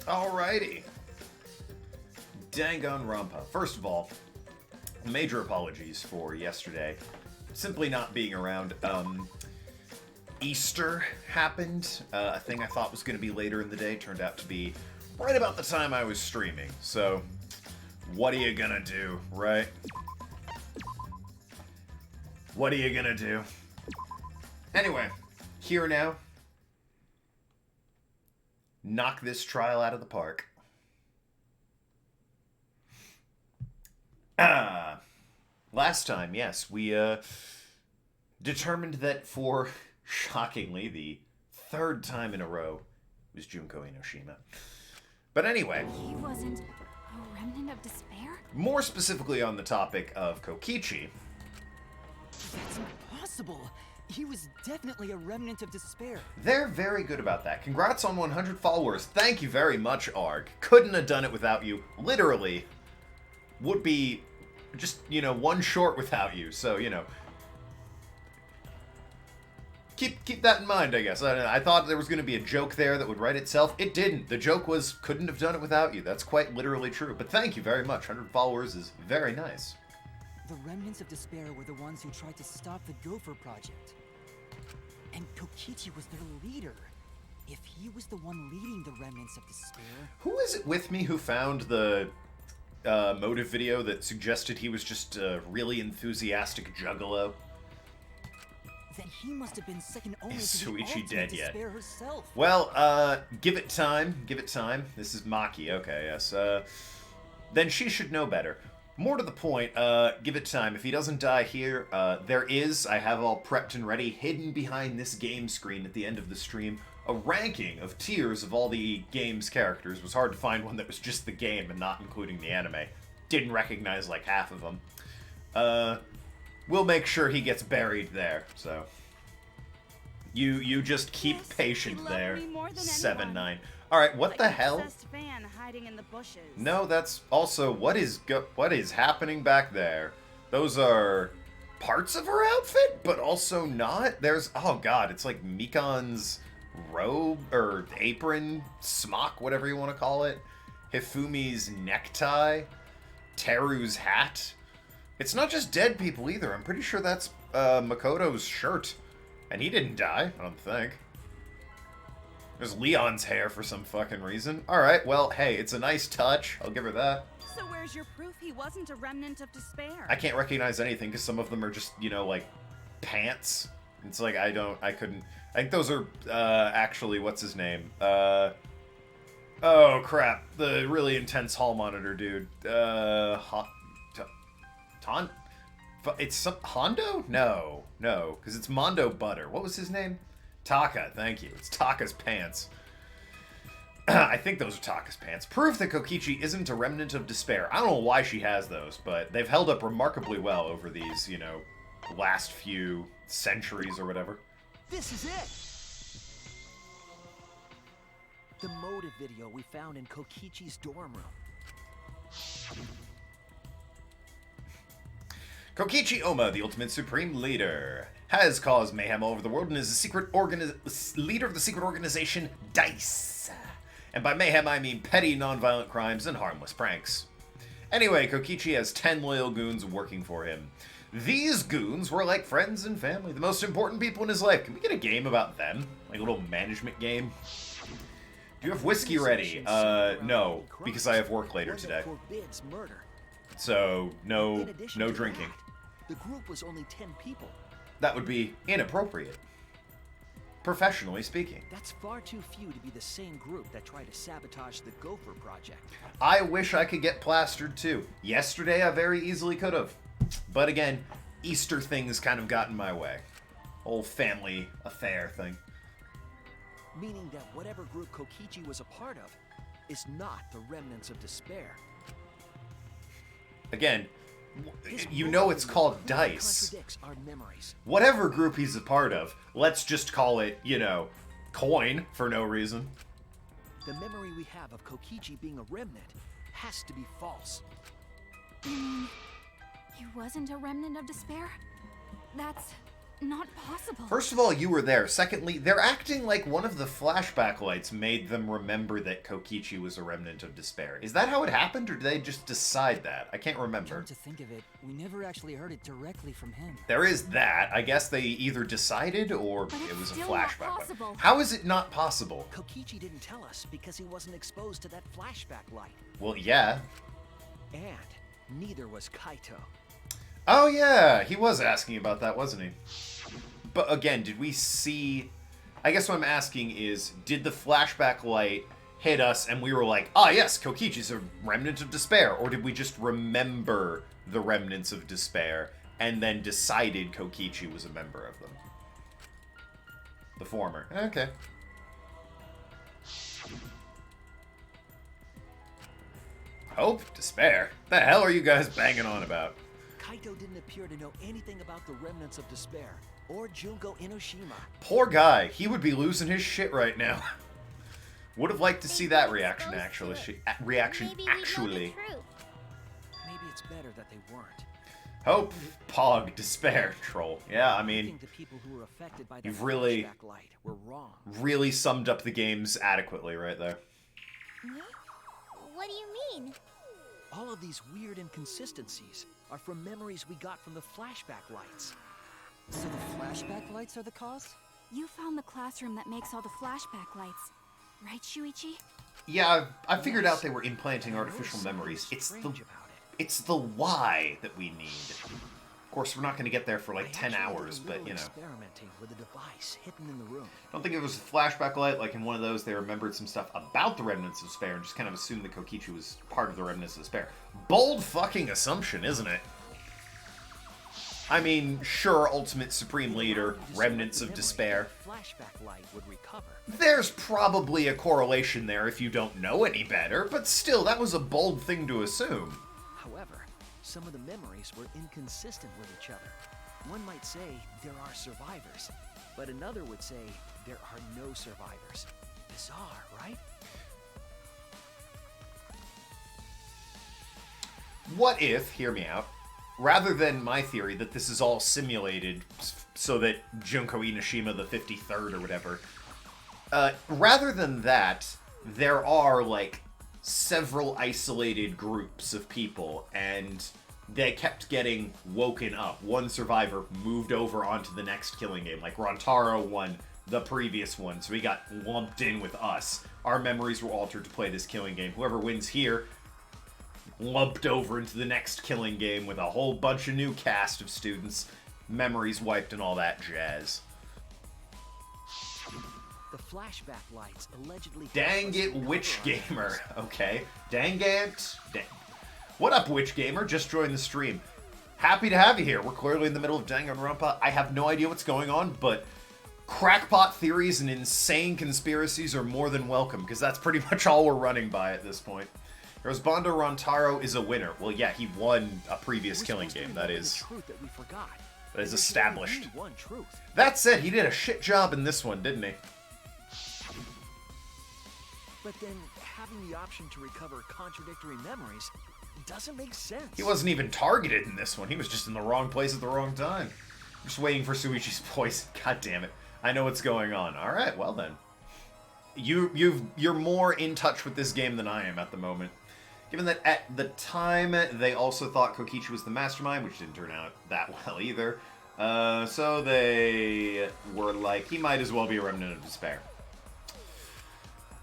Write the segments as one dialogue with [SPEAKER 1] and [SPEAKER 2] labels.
[SPEAKER 1] Alrighty. Danganronpa. First of all, major apologies for yesterday. Simply not being around. Easter happened. A thing I thought was going to be later in the day turned out to be right about the time I was streaming. So, what are you gonna do, right? What are you gonna do? Anyway, here now. Knock this trial out of the park. Last time, yes, we determined that for, shockingly, the third time in a row, it was Junko Enoshima. But anyway.
[SPEAKER 2] He wasn't a remnant of despair?
[SPEAKER 1] More specifically on the topic of Kokichi.
[SPEAKER 3] That's impossible. He was definitely a remnant of despair.
[SPEAKER 1] They're very good about that. Congrats on 100 followers. Thank you very much, Arg. Couldn't have done it without you. Literally. Would be just, one short without you. So, keep that in mind, I guess. I thought there was going to be a joke there that would write itself. It didn't. The joke was, couldn't have done it without you. That's quite literally true. But thank you very much. 100 followers is very nice.
[SPEAKER 3] The remnants of despair were the ones who tried to stop the Gopher Project. And Kokichi was their leader. If he was the one leading the remnants of despair...
[SPEAKER 1] Who is it with me who found the motive video that suggested he was just a really enthusiastic juggalo?
[SPEAKER 3] Then he must have been second only
[SPEAKER 1] Is
[SPEAKER 3] to the
[SPEAKER 1] Shuichi
[SPEAKER 3] ultimate
[SPEAKER 1] dead yet?
[SPEAKER 3] despair herself.
[SPEAKER 1] Well, give it time. Give it time. This is Maki. Okay, yes. Then she should know better. More to the point, give it time. If he doesn't die here, there is, I have all prepped and ready, hidden behind this game screen at the end of the stream, a ranking of tiers of all the game's characters. It was hard to find one that was just the game and not including the anime. Didn't recognize like half of them. We'll make sure he gets buried there, so... You just keep patient there. 7-9. Alright, what the hell?
[SPEAKER 2] Fan hiding in the bushes.
[SPEAKER 1] No, that's also what is happening back there. Those are parts of her outfit, but also not. There's oh god, it's like Mikan's robe or apron, smock, whatever you want to call it. Hifumi's necktie, Teru's hat. It's not just dead people either. I'm pretty sure that's Makoto's shirt, and he didn't die. I don't think. There's Leon's hair for some fucking reason. Alright, well, hey, it's a nice touch. I'll give her that.
[SPEAKER 2] So where's your proof he wasn't a remnant of despair?
[SPEAKER 1] I can't recognize anything because some of them are just, like, pants. It's like, I couldn't... I think those are, actually, what's his name? Oh, crap. The really intense hall monitor dude. It's some... Hondo? No, because it's Mondo Butter. What was his name? Taka, thank you. It's Taka's pants. I think those are Taka's pants. Proof that Kokichi isn't a remnant of despair. I don't know why she has those, but they've held up remarkably well over these, last few centuries or whatever.
[SPEAKER 3] This is it! The motive video we found in Kokichi's dorm room.
[SPEAKER 1] Kokichi Oma, the ultimate supreme leader, has caused mayhem all over the world and is a leader of the secret organization DICE. And by mayhem, I mean petty, non-violent crimes and harmless pranks. Anyway, Kokichi has 10 loyal goons working for him. These goons were like friends and family, the most important people in his life. Can we get a game about them? Like a little management game? Do you have whiskey ready? No, because I have work later today. So, no drinking.
[SPEAKER 3] The group was only 10 people.
[SPEAKER 1] That would be inappropriate. Professionally speaking.
[SPEAKER 3] That's far too few to be the same group that tried to sabotage the Gopher Project.
[SPEAKER 1] I wish I could get plastered too. Yesterday I very easily could have. But again, Easter things kind of got in my way. Whole family affair thing.
[SPEAKER 3] Meaning that whatever group Kokichi was a part of is not the remnants of despair.
[SPEAKER 1] Again, it's called DICE.
[SPEAKER 3] Our memories.
[SPEAKER 1] Whatever group he's a part of, let's just call it, coin for no reason.
[SPEAKER 3] The memory we have of Kokichi being a remnant has to be false.
[SPEAKER 2] You mean he wasn't a remnant of despair? That's not possible.
[SPEAKER 1] First of all, you were there. Secondly, they're acting like one of the flashback lights made them remember that Kokichi was a remnant of despair. Is that how it happened, or did they just decide that? I can't remember.
[SPEAKER 3] Come to think of it, we never actually heard it directly from him.
[SPEAKER 1] There is that. I guess they either decided or
[SPEAKER 2] But
[SPEAKER 1] it
[SPEAKER 2] it's
[SPEAKER 1] was a
[SPEAKER 2] still not
[SPEAKER 1] flashback.
[SPEAKER 2] possible.
[SPEAKER 1] How is it not possible?
[SPEAKER 4] Kokichi didn't tell us because he wasn't exposed to that flashback light.
[SPEAKER 1] Well, yeah.
[SPEAKER 4] And neither was Kaito.
[SPEAKER 1] Oh, yeah. He was asking about that, wasn't he? But again, did we see... I guess what I'm asking is, did the flashback light hit us and we were like, ah, yes, Kokichi's a remnant of despair? Or did we just remember the remnants of despair and then decided Kokichi was a member of them? The former. Okay. Hope? Despair? The hell are you guys banging on about?
[SPEAKER 4] Kaito didn't appear to know anything about the remnants of despair or Junko Enoshima.
[SPEAKER 1] Poor guy. He would be losing his shit right now. Would have liked to see that reaction, actually.
[SPEAKER 4] Maybe it's better that they weren't.
[SPEAKER 1] Hope, Pog, despair, troll. Yeah, I
[SPEAKER 4] I
[SPEAKER 1] mean,
[SPEAKER 4] think the people who were affected by that
[SPEAKER 1] you've really-
[SPEAKER 4] flashback light were wrong.
[SPEAKER 1] really summed up the games adequately right there.
[SPEAKER 5] What do you mean?
[SPEAKER 4] All of these weird inconsistencies are from memories we got from the flashback lights.
[SPEAKER 3] So the flashback lights are the cause?
[SPEAKER 2] You found the classroom that makes all the flashback lights. Right, Shuichi?
[SPEAKER 1] Yeah, I figured out they were implanting
[SPEAKER 4] There was
[SPEAKER 1] artificial
[SPEAKER 4] something
[SPEAKER 1] memories. It's the
[SPEAKER 4] strange about it.
[SPEAKER 1] it's the why that we need. Of course, we're not going to get there for like
[SPEAKER 4] I
[SPEAKER 1] 10
[SPEAKER 4] actually did
[SPEAKER 1] hours,
[SPEAKER 4] a
[SPEAKER 1] but
[SPEAKER 4] little
[SPEAKER 1] you know.
[SPEAKER 4] experimenting with a device hidden in the room.
[SPEAKER 1] Don't think it was a flashback light, like in one of those they remembered some stuff about the Remnants of Despair and just kind of assumed that Kokichi was part of the Remnants of Despair. Bold fucking assumption, isn't it? I mean, sure, Ultimate Supreme Leader,
[SPEAKER 4] Just
[SPEAKER 1] Remnants
[SPEAKER 4] like
[SPEAKER 1] of
[SPEAKER 4] the
[SPEAKER 1] Despair.
[SPEAKER 4] memory that flashback light would recover.
[SPEAKER 1] There's probably a correlation there if you don't know any better, but still, that was a bold thing to assume.
[SPEAKER 4] However, some of the memories were inconsistent with each other. One might say there are survivors, but another would say there are no survivors. Bizarre, right?
[SPEAKER 1] What if, hear me out, rather than my theory that this is all simulated so that Junko Enoshima, the 53rd or whatever, rather than that, there are, like, several isolated groups of people, and they kept getting woken up. One survivor moved over onto the next killing game. Like, Rontaro won the previous one, so he got lumped in with us. Our memories were altered to play this killing game. Whoever wins here, lumped over into the next killing game with a whole bunch of new cast of students, memories wiped and all that jazz.
[SPEAKER 4] The flashback lights allegedly.
[SPEAKER 1] Dang it, Witch Gamer. Okay. Dang it. What up, Witch Gamer? Just joined the stream. Happy to have you here. We're clearly in the middle of Danganronpa. I have no idea what's going on, but crackpot theories and insane conspiracies are more than welcome, because that's pretty much all we're running by at this point. Rosbando Rontaro is a winner. Well, yeah, he won a previous killing game. That is established.
[SPEAKER 4] One truth.
[SPEAKER 1] That said, he did a shit job in this one, didn't he?
[SPEAKER 4] But then having the option to recover contradictory memories doesn't make sense.
[SPEAKER 1] He wasn't even targeted in this one. He was just in the wrong place at the wrong time. Just waiting for Suichi's poison. God damn it. I know what's going on. Alright, well then. You're more in touch with this game than I am at the moment. Given that at the time, they also thought Kokichi was the mastermind, which didn't turn out that well either. So they were like, he might as well be a remnant of despair.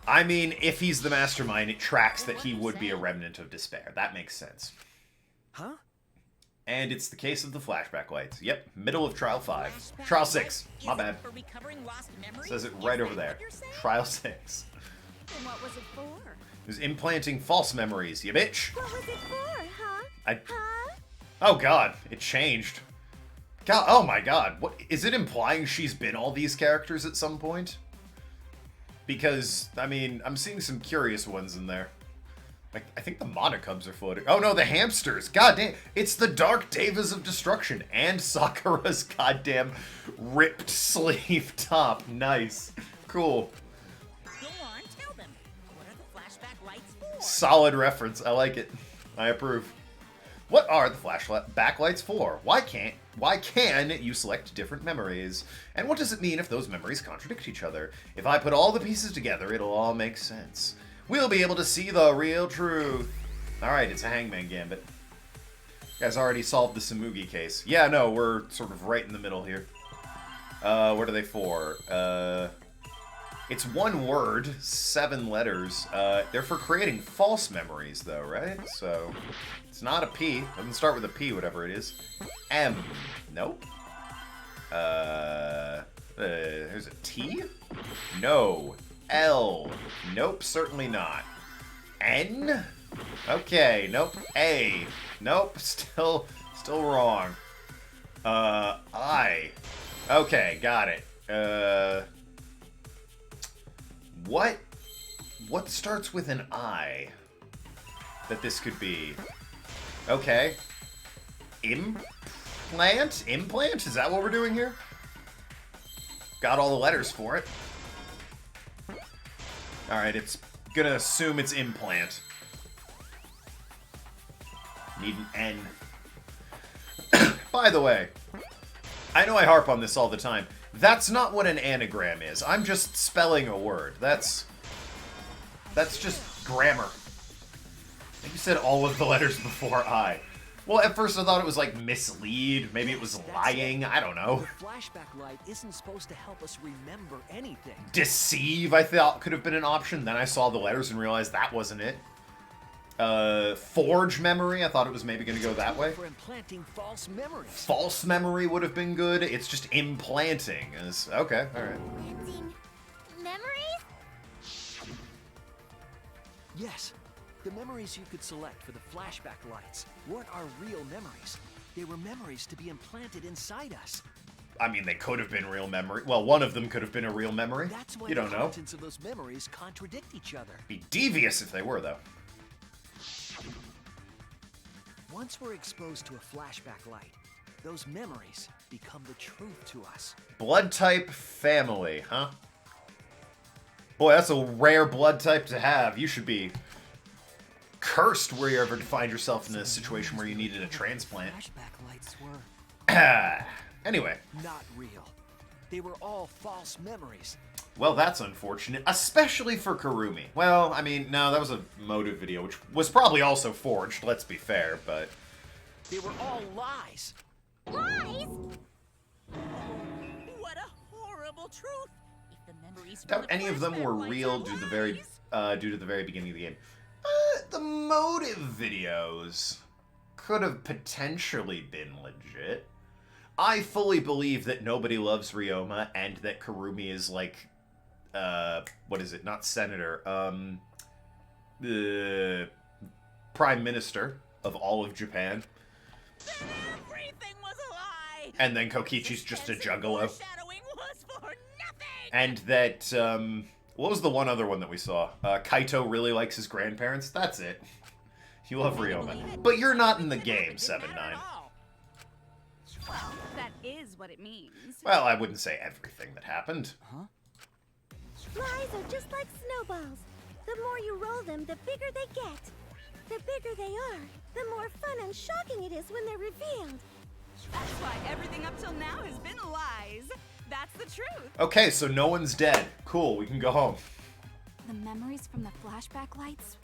[SPEAKER 1] I mean, if he's the mastermind, it tracks that he would be a remnant of despair. That makes sense.
[SPEAKER 4] Huh?
[SPEAKER 1] And it's the case of the flashback lights. Yep, middle of Trial 5. Trial 6. My bad. Says it right over there. Trial 6.
[SPEAKER 2] Then what was it for?
[SPEAKER 1] It was implanting false memories, you bitch.
[SPEAKER 2] What was it for, huh?
[SPEAKER 1] Oh god, it changed. God, oh my god. What is it implying she's been all these characters at some point? Because, I mean, I'm seeing some curious ones in there. Like, I think the Monocubs are floating. Oh no, the hamsters! God damn, it's the Dark Devas of Destruction and Sakura's goddamn ripped sleeve top. Nice. Cool.
[SPEAKER 6] Go on, tell them. What are the flashback lights for?
[SPEAKER 1] Solid reference. I like it. I approve. What are the flashlight backlights for? Why can you select different memories? And what does it mean if those memories contradict each other? If I put all the pieces together, it'll all make sense. We'll be able to see the real truth. Alright, it's a Hangman Gambit. You guys already solved the Samugi case. Yeah, no, we're sort of right in the middle here. What are they for? It's one word, 7 letters. They're for creating false memories, though, right? So, it's not a P. Doesn't start with a P, whatever it is. M. Nope. There's a T? No. L. Nope, certainly not. N? Okay, nope. A. Nope, still wrong. I. Okay, got it. What starts with an I that this could be? Okay. Implant? Implant? Is that what we're doing here? Got all the letters for it. Alright, it's gonna assume it's implant. Need an N. By the way, I know I harp on this all the time. That's not what an anagram is. I'm just spelling a word. That's just grammar. I think you said all of the letters before I. Well, at first I thought it was like mislead. Maybe it was lying. I don't know.
[SPEAKER 4] The flashback light isn't supposed to help us remember anything.
[SPEAKER 1] Deceive, I thought, could have been an option. Then I saw the letters and realized that wasn't it. Forge memory. I thought it was maybe going to go that way.
[SPEAKER 4] For implanting false memories.
[SPEAKER 1] False memory would have been good. It's just implanting. Okay, all right.
[SPEAKER 2] Planting memories?
[SPEAKER 4] Yes. The memories you could select for the flashback lights weren't our real memories. They were memories to be implanted inside us.
[SPEAKER 1] I mean, they could have been real memory. Well, one of them could have been a real memory.
[SPEAKER 4] That's why
[SPEAKER 1] you don't
[SPEAKER 4] the
[SPEAKER 1] know.
[SPEAKER 4] contents of those memories contradict each other.
[SPEAKER 1] Be devious if they were, though.
[SPEAKER 4] Once we're exposed to a flashback light, those memories become the truth to us.
[SPEAKER 1] Blood type family, huh? Boy, that's a rare blood type to have. You should be cursed were you ever to find yourself in a situation where you needed a transplant.
[SPEAKER 3] Flashback lights were
[SPEAKER 1] Anyway.
[SPEAKER 4] Not real. They were all false memories.
[SPEAKER 1] Well, that's unfortunate, especially for Kurumi. Well, I mean, no, that was a motive video, which was probably also forged, let's be fair, but...
[SPEAKER 4] They were all lies.
[SPEAKER 2] Lies?
[SPEAKER 6] What a horrible truth! If the memories from
[SPEAKER 1] Doubt
[SPEAKER 6] the
[SPEAKER 1] any of them
[SPEAKER 6] flashback
[SPEAKER 1] were
[SPEAKER 6] lights
[SPEAKER 1] real
[SPEAKER 6] are
[SPEAKER 1] due to
[SPEAKER 6] lies.
[SPEAKER 1] the very beginning of the game. The motive videos could have potentially been legit. I fully believe that nobody loves Ryoma and that Kurumi is like, what is it? Not senator. Prime Minister of all of Japan.
[SPEAKER 6] Then everything was a lie.
[SPEAKER 1] And then Kokichi's just a juggalo.
[SPEAKER 6] Foreshadowing was for nothing.
[SPEAKER 1] And that, what was the one other one that we saw? Kaito really likes his grandparents? That's it. You love Ryoma. But you're not in the game, 7-9.
[SPEAKER 2] Well, that is what it means.
[SPEAKER 1] Well, I wouldn't say everything that happened.
[SPEAKER 3] Huh?
[SPEAKER 5] Lies are just like snowballs. The more you roll them, the bigger they get. The bigger they are, the more fun and shocking it is when they're revealed.
[SPEAKER 2] That's why everything up till now has been lies. That's the truth.
[SPEAKER 1] Okay, so no one's dead. Cool, we can go home.
[SPEAKER 2] The memories from the flashback lights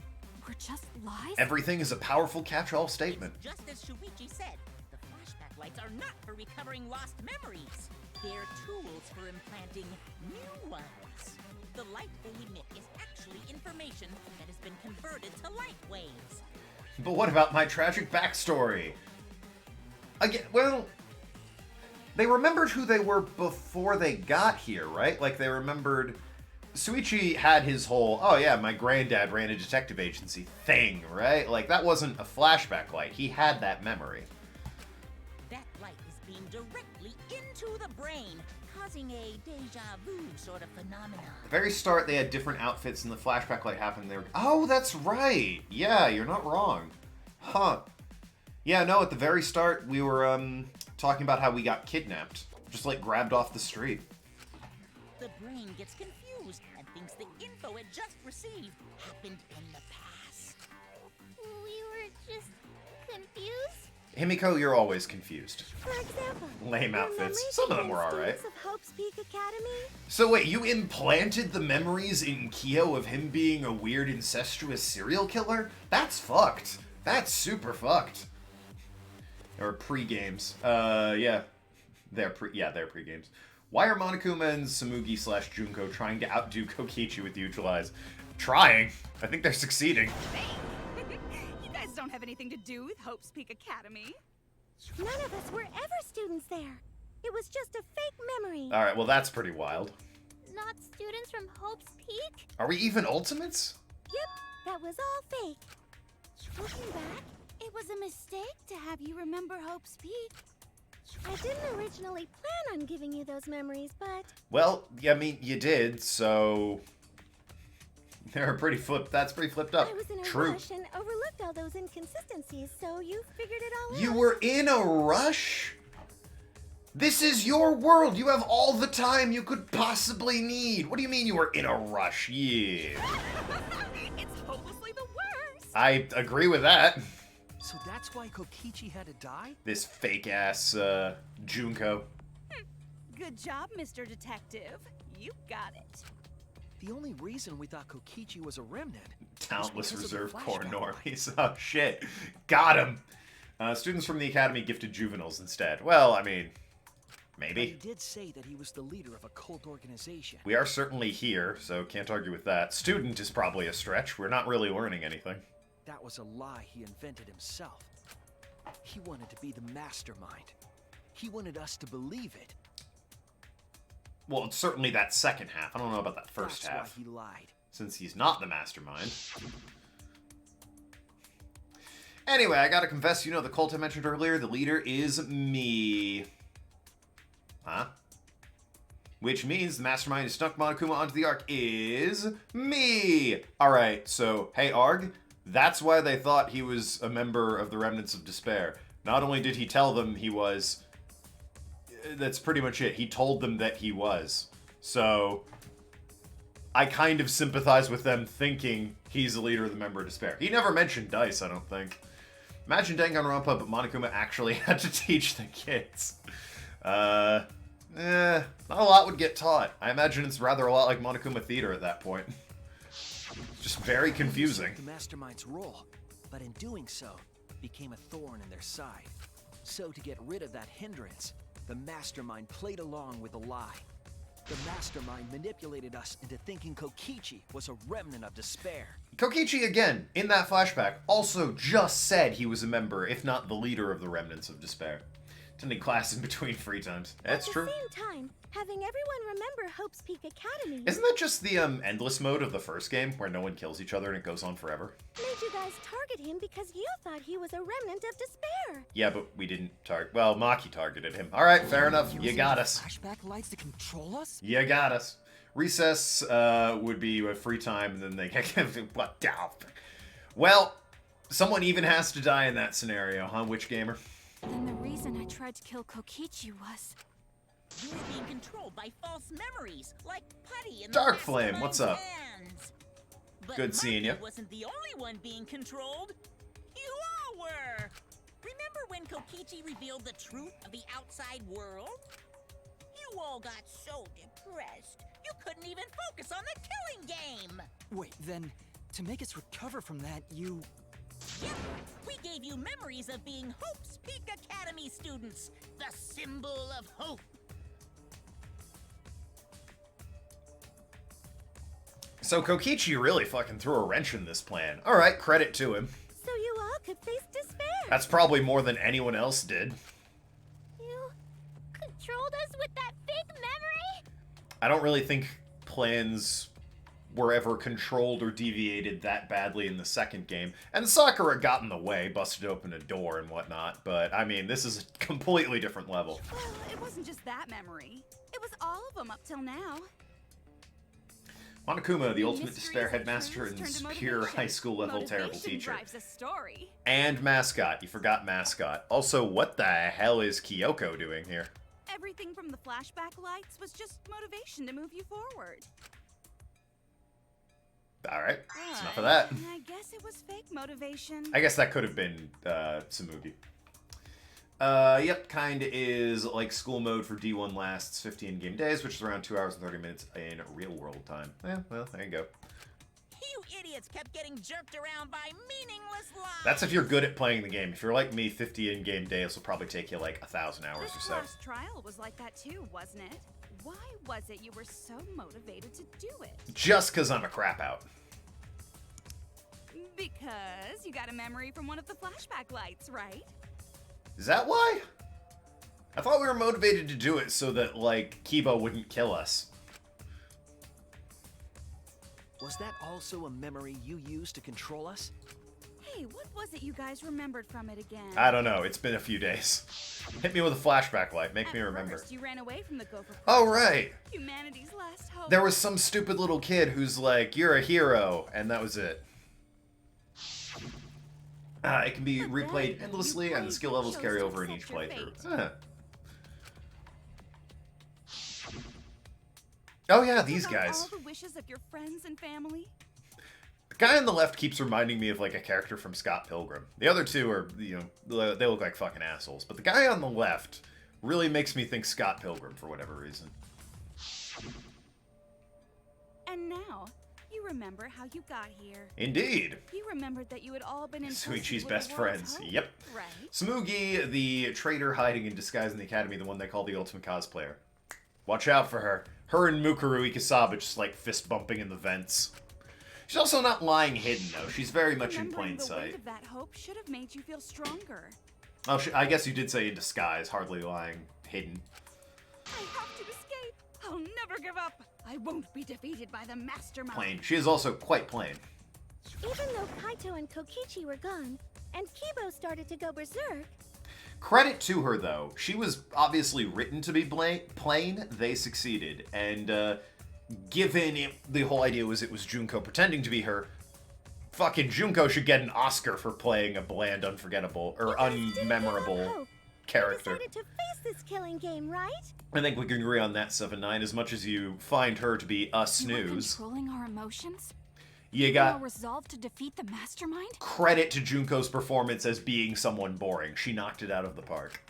[SPEAKER 2] were just lies?
[SPEAKER 1] Everything is a powerful catch-all statement.
[SPEAKER 6] Just as Shuichi said, the flashback lights are not for recovering lost memories. They're tools for implanting new ones. The light they emit is actually information that has been converted to light waves.
[SPEAKER 1] But what about my tragic backstory? Again, well, they remembered who they were before they got here, right? Like, they remembered... Shuichi had his whole, oh yeah, my granddad ran a detective agency thing, right? Like, that wasn't a flashback light. He had that memory.
[SPEAKER 6] That light is beamed directly into the brain, causing a deja vu sort of phenomenon.
[SPEAKER 1] At the very start, they had different outfits, and the flashback light happened. They were, oh, that's right. Yeah, you're not wrong. Huh. Yeah, no, at the very start, we were talking about how we got kidnapped. Just, like, grabbed off the street.
[SPEAKER 6] The brain gets confused and thinks the info it just received happened in the past.
[SPEAKER 5] We were just confused.
[SPEAKER 1] Himiko, you're always confused.
[SPEAKER 5] For example,
[SPEAKER 1] Lame
[SPEAKER 5] your
[SPEAKER 1] outfits.
[SPEAKER 5] memories
[SPEAKER 1] Some of them
[SPEAKER 5] became
[SPEAKER 1] were alright.
[SPEAKER 5] students of Hope's Peak Academy.
[SPEAKER 1] So wait, you implanted the memories in Kyo of him being a weird incestuous serial killer? That's fucked. That's super fucked. Or pre-games. Yeah. They're pre-games. Why are Monokuma and Samugi / Junko trying to outdo Kokichi with huge lies? Trying. I think they're succeeding.
[SPEAKER 7] You guys don't have anything to do with Hope's Peak Academy.
[SPEAKER 5] None of us were ever students there. It was just a fake memory.
[SPEAKER 1] Alright, well that's pretty wild.
[SPEAKER 5] Not students from Hope's Peak?
[SPEAKER 1] Are we even Ultimates?
[SPEAKER 5] Yep, that was all fake. Looking back, it was a mistake to have you remember Hope's Peak. I didn't originally plan on giving you those memories, but...
[SPEAKER 1] Well, I mean, you did, so... They're pretty flipped. That's pretty flipped up.
[SPEAKER 5] I was in a
[SPEAKER 1] True.
[SPEAKER 5] rush and overlooked all those inconsistencies, so you figured it all out.
[SPEAKER 1] You were in a rush? This is your world. You have all the time you could possibly need. What do you mean you were in a rush? Yeah.
[SPEAKER 7] It's hopelessly the worst.
[SPEAKER 1] I agree with that.
[SPEAKER 4] So that's why Kokichi had to die?
[SPEAKER 1] This fake-ass, Junko.
[SPEAKER 7] Good job, Mr. Detective. You got it.
[SPEAKER 4] The only reason we thought Kokichi was a remnant...
[SPEAKER 1] Talentless
[SPEAKER 4] because of the
[SPEAKER 1] Reserve Corps
[SPEAKER 4] flashback
[SPEAKER 1] normies. Oh, shit. Got him. Students from the Academy gifted juveniles instead. Well, I mean,
[SPEAKER 4] But he
[SPEAKER 1] maybe.
[SPEAKER 4] did say that he was the leader of a cult organization.
[SPEAKER 1] We are certainly here, so can't argue with that. Student is probably a stretch. We're not really learning anything.
[SPEAKER 4] That was a lie he invented himself. He wanted to be the mastermind. He wanted us to believe it.
[SPEAKER 1] Well, it's certainly that second half. I don't know about that first
[SPEAKER 4] That's
[SPEAKER 1] half,
[SPEAKER 4] why he lied.
[SPEAKER 1] since he's not the mastermind. Anyway, I gotta confess, you know the cult I mentioned earlier? The leader is me. Huh? Which means the mastermind who snuck Monokuma onto the Ark is me! Alright, so, hey Arg, that's why they thought he was a member of the Remnants of Despair. Not only did he tell them he was... That's pretty much it. He told them that he was. So, I kind of sympathize with them thinking he's the leader of the Member of Despair. He never mentioned Dice, I don't think. Imagine Danganronpa, but Monokuma actually had to teach the kids. Not a lot would get taught. I imagine it's rather a lot like Monokuma Theater at that point. Just very confusing.
[SPEAKER 4] The mastermind's role, but in doing so, became a thorn in their side. So to get rid of that hindrance, the mastermind played along with the lie. The mastermind manipulated us into thinking Kokichi was a remnant of despair.
[SPEAKER 1] Kokichi, again, in that flashback, also just said he was a member, if not the leader of the Remnants of Despair. Attending class in between free times. That's true.
[SPEAKER 5] At the same time, having everyone remember Hope's Peak Academy
[SPEAKER 1] Isn't that just the endless mode of the first game, where no one kills each other and it goes on forever?
[SPEAKER 5] made you guys target him because you thought he was a remnant of despair.
[SPEAKER 1] Yeah, but we didn't target... Well, Maki targeted him. Alright, fair enough. You
[SPEAKER 3] Using
[SPEAKER 1] got
[SPEAKER 3] the
[SPEAKER 1] us.
[SPEAKER 3] Flashback lights to control us?
[SPEAKER 1] You got us. Recess would be a free time, and then they what? Well, someone even has to die in that scenario, huh, Witch Gamer?
[SPEAKER 2] Then the reason I tried to kill Kokichi was...
[SPEAKER 6] You were being controlled by false memories, like Putty in
[SPEAKER 1] Dark
[SPEAKER 6] the
[SPEAKER 1] Flame, what's up?
[SPEAKER 6] hands. But
[SPEAKER 1] Good seeing
[SPEAKER 6] Mikey
[SPEAKER 1] ya.
[SPEAKER 6] wasn't the only one being controlled. You all were. Remember when Kokichi revealed the truth of the outside world? You all got so depressed, you couldn't even focus on the killing game.
[SPEAKER 3] Wait, then, to make us recover from that, you...
[SPEAKER 6] Yep, we gave you memories of being Hope's Peak Academy students, the symbol of hope.
[SPEAKER 1] So Kokichi really fucking threw a wrench in this plan. Alright, credit to him.
[SPEAKER 5] So you all could face despair.
[SPEAKER 1] That's probably more than anyone else did.
[SPEAKER 5] You controlled us with that fake memory?
[SPEAKER 1] I don't really think plans were ever controlled or deviated that badly in the second game. And Sakura got in the way, busted open a door and whatnot, but I mean, this is a completely different level.
[SPEAKER 7] Well, it wasn't just that memory. It was all of them up till now.
[SPEAKER 1] Monokuma, the ultimate
[SPEAKER 7] Mysteries
[SPEAKER 1] despair
[SPEAKER 7] and
[SPEAKER 1] headmaster and
[SPEAKER 7] truths turned to
[SPEAKER 1] pure
[SPEAKER 7] motivation.
[SPEAKER 1] high school level terrible
[SPEAKER 7] Motivation
[SPEAKER 1] teacher.
[SPEAKER 7] drives a story.
[SPEAKER 1] And mascot. You forgot mascot. Also, what the hell is Kyoko doing here?
[SPEAKER 7] Everything from the flashback lights was just motivation to move you forward.
[SPEAKER 1] Alright, that's enough of
[SPEAKER 7] But
[SPEAKER 1] that.
[SPEAKER 7] I guess it was fake motivation.
[SPEAKER 1] I guess that could have been Samugi. Yep, kinda is like school mode for D1 lasts 50 in-game days, which is around 2 hours and 30 minutes in real-world time. Yeah, well, there you go.
[SPEAKER 6] You idiots kept getting jerked around by meaningless lies.
[SPEAKER 1] That's if you're good at playing the game. If you're like me, 50 in-game days will probably take you like 1,000 hours or
[SPEAKER 7] This
[SPEAKER 1] so.
[SPEAKER 7] last trial was like that too, wasn't it? Why was it you were so motivated to do it?
[SPEAKER 1] Just because I'm a crap out.
[SPEAKER 7] Because you got a memory from one of the flashback lights, right?
[SPEAKER 1] Is that why? I thought we were motivated to do it so that, like, Kiba wouldn't kill us.
[SPEAKER 4] Was that also a memory you used to control us?
[SPEAKER 7] Hey, what was it you guys remembered from it again?
[SPEAKER 1] I don't know. It's been a few days. Hit me with a flashback light. Make me remember.
[SPEAKER 7] First, you ran away from the Gopher
[SPEAKER 1] Oh,
[SPEAKER 7] Project.
[SPEAKER 1] right.
[SPEAKER 7] Humanity's last hope.
[SPEAKER 1] There was some stupid little kid who's like, you're a hero, and that was it. It can be
[SPEAKER 7] But
[SPEAKER 1] replayed
[SPEAKER 7] then
[SPEAKER 1] endlessly,
[SPEAKER 7] you
[SPEAKER 1] and the
[SPEAKER 7] played
[SPEAKER 1] skill
[SPEAKER 7] and
[SPEAKER 1] levels
[SPEAKER 7] chose
[SPEAKER 1] carry
[SPEAKER 7] to
[SPEAKER 1] over in each
[SPEAKER 7] accept your
[SPEAKER 1] playthrough.
[SPEAKER 7] fate.
[SPEAKER 1] Oh yeah, these
[SPEAKER 7] Took on
[SPEAKER 1] guys.
[SPEAKER 7] all the wishes of your friends and family.
[SPEAKER 1] The guy on the left keeps reminding me of like a character from Scott Pilgrim. The other two are, you know, they look like fucking assholes. But the guy on the left really makes me think Scott Pilgrim for whatever reason.
[SPEAKER 7] And now, you remember how you got here.
[SPEAKER 1] Indeed.
[SPEAKER 7] You remembered that you had all been in
[SPEAKER 1] Suichi's best friends. Yep.
[SPEAKER 7] Right?
[SPEAKER 1] Smoogie, the traitor hiding in disguise in the academy, the one they call the ultimate cosplayer. Watch out for her. Her and Mukuru Ikasaba just like fist bumping in the vents. She's also not lying hidden though. She's very much in
[SPEAKER 7] Remembering
[SPEAKER 1] plain
[SPEAKER 7] the weight
[SPEAKER 1] sight.
[SPEAKER 7] of that hope should have made you feel stronger.
[SPEAKER 1] Oh, I guess you did say in disguise, hardly lying hidden.
[SPEAKER 7] I have to escape. I'll never give up. I won't be defeated by the mastermind.
[SPEAKER 1] Plain. She is also quite plain.
[SPEAKER 5] Even though Kaito and Kokichi were gone, and Kibo started to go berserk,
[SPEAKER 1] Credit to her, though. She was obviously written to be plain. They succeeded. And given the whole idea was it was Junko pretending to be her, fucking Junko should get an Oscar for playing a bland, unforgettable, or
[SPEAKER 5] you guys didn't give up
[SPEAKER 1] unmemorable
[SPEAKER 5] hope.
[SPEAKER 1] character.
[SPEAKER 5] You decided to face this killing game, right?
[SPEAKER 1] I think we can agree on that, 7-9. As much as you find her to be a
[SPEAKER 2] You were
[SPEAKER 1] snooze,
[SPEAKER 2] controlling our emotions?
[SPEAKER 1] you
[SPEAKER 2] You
[SPEAKER 1] got
[SPEAKER 2] were resolved to defeat the mastermind?
[SPEAKER 1] credit to Junko's performance as being someone boring. She knocked it out of the park.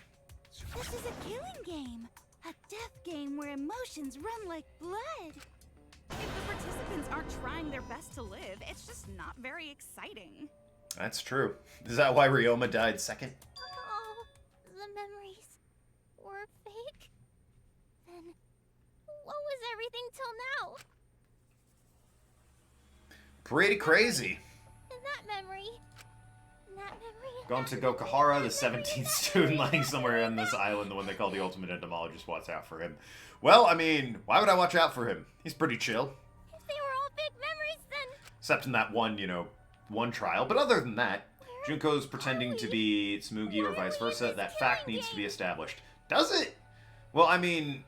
[SPEAKER 5] This is a killing game. A death game where emotions run like blood.
[SPEAKER 7] If the participants aren't trying their best to live, it's just not very exciting.
[SPEAKER 1] That's true. Is that why Ryoma died second?
[SPEAKER 5] Oh, the memories were fake? Then what was everything till now?
[SPEAKER 1] Pretty crazy.
[SPEAKER 5] That memory. That memory.
[SPEAKER 1] Gone to Gokahara, the 17th student lying somewhere on this island, the one they call the ultimate entomologist. Watch out for him. Well, I mean, why would I watch out for him? He's pretty chill.
[SPEAKER 5] If they were all fake memories, then
[SPEAKER 1] Except in that one, one trial. But other than that, Junko's pretending to be Tsumugi or vice versa. That fact needs to be established. Does it? Well, I mean...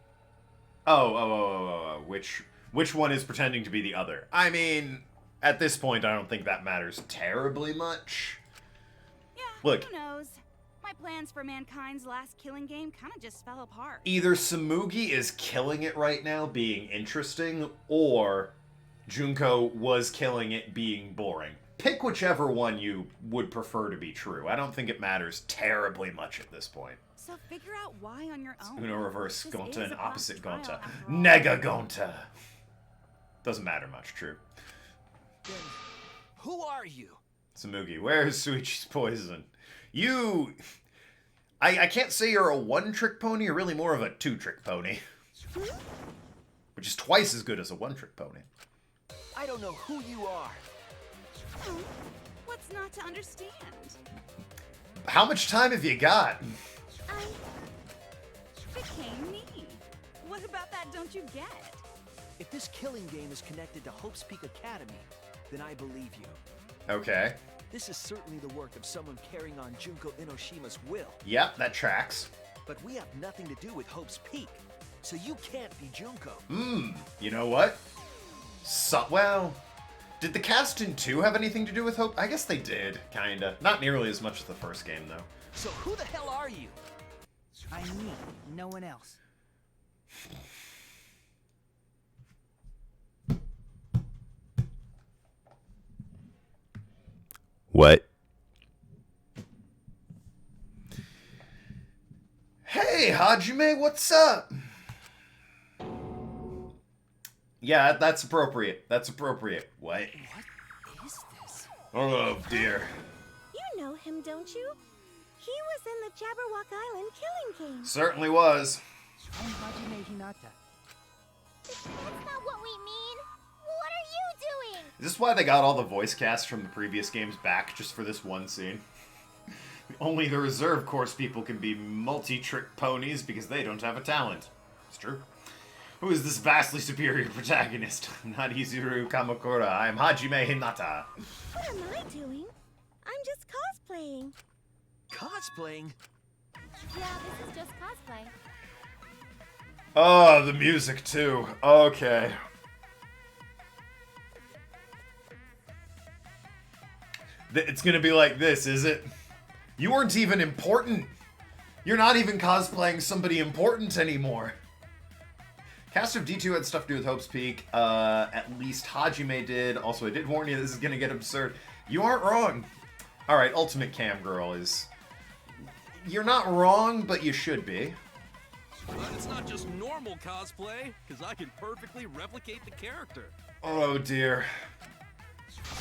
[SPEAKER 1] Oh. Which one is pretending to be the other? I mean, at this point, I don't think that matters terribly much.
[SPEAKER 7] Yeah,
[SPEAKER 1] Look.
[SPEAKER 7] who knows? My plans for mankind's last killing game kind of just fell apart.
[SPEAKER 1] Either Tsumugi is killing it right now, being interesting, or Junko was killing it, being boring. Pick whichever one you would prefer to be true. I don't think it matters terribly much at this point.
[SPEAKER 7] So figure out why on your own.
[SPEAKER 1] Uno reverse
[SPEAKER 7] This
[SPEAKER 1] Gonta
[SPEAKER 7] is
[SPEAKER 1] and
[SPEAKER 7] a boss
[SPEAKER 1] opposite
[SPEAKER 7] trial,
[SPEAKER 1] Gonta.
[SPEAKER 7] after all.
[SPEAKER 1] Nega Gonta. Doesn't matter much, true.
[SPEAKER 4] Then, who are you?
[SPEAKER 1] Tsumugi, where's Suichi's poison? I can't say you're a one-trick pony, you're really more of a two-trick pony. Which is twice as good as a one-trick pony.
[SPEAKER 4] I don't know who you are.
[SPEAKER 7] Oh, what's not to understand?
[SPEAKER 1] How much time have you got?
[SPEAKER 5] I
[SPEAKER 7] Became me. What about that don't you get?
[SPEAKER 4] If this killing game is connected to Hope's Peak Academy, then I believe you.
[SPEAKER 1] Okay.
[SPEAKER 4] This is certainly the work of someone carrying on Junko Inoshima's will.
[SPEAKER 1] Yep, that tracks.
[SPEAKER 4] But we have nothing to do with Hope's Peak, so you can't be Junko.
[SPEAKER 1] You know what? Well, did the cast in 2 have anything to do with Hope? I guess they did, kinda. Not nearly as much as the first game, though.
[SPEAKER 4] So who the hell are you?
[SPEAKER 3] I'm me, no one else.
[SPEAKER 1] What? Hajime, what's up? Yeah, that's appropriate. That's appropriate. What?
[SPEAKER 3] What is this?
[SPEAKER 1] Oh, dear.
[SPEAKER 5] You know him, don't you? He was in the Jabberwock Island killing game.
[SPEAKER 1] Certainly was.
[SPEAKER 3] I'm Hajime Hinata.
[SPEAKER 5] That's not what we mean. What are you doing?
[SPEAKER 1] Is this why they got all the voice casts from the previous games back just for this one scene? Only the reserve course people can be multi-trick ponies because they don't have a talent. It's true. Who is this vastly superior protagonist? I'm not Izuru Kamakura. I'm Hajime Hinata.
[SPEAKER 5] What am I doing? I'm just cosplaying.
[SPEAKER 4] Cosplaying?
[SPEAKER 2] Yeah, this is just cosplay.
[SPEAKER 1] Oh, the music too. Okay. It's gonna be like this, is it? You weren't even important. You're not even cosplaying somebody important anymore. Cast of D2 had stuff to do with Hope's Peak. At least Hajime did. Also, I did warn you this is gonna get absurd. You aren't wrong. Alright, Ultimate Cam Girl is... You're not wrong, but you should be.
[SPEAKER 8] But it's not just normal cosplay, because I can perfectly replicate the character.
[SPEAKER 1] Oh dear.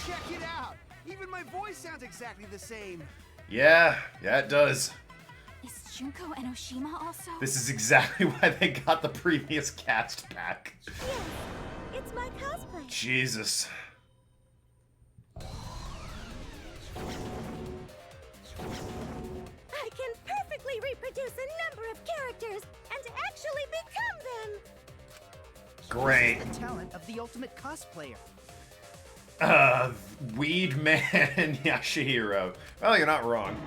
[SPEAKER 9] Check it out! Even my voice sounds exactly the same.
[SPEAKER 1] Yeah, it does.
[SPEAKER 2] Is Junko and Oshima also?
[SPEAKER 1] This is exactly why they got the previous cast back.
[SPEAKER 5] Yes, it's my cosplay.
[SPEAKER 1] Jesus.
[SPEAKER 5] I can perfectly reproduce a number of characters and actually become them.
[SPEAKER 1] Great.
[SPEAKER 3] The talent of the ultimate cosplayer.
[SPEAKER 1] Weed Man Yashihiro. Well, you're not wrong.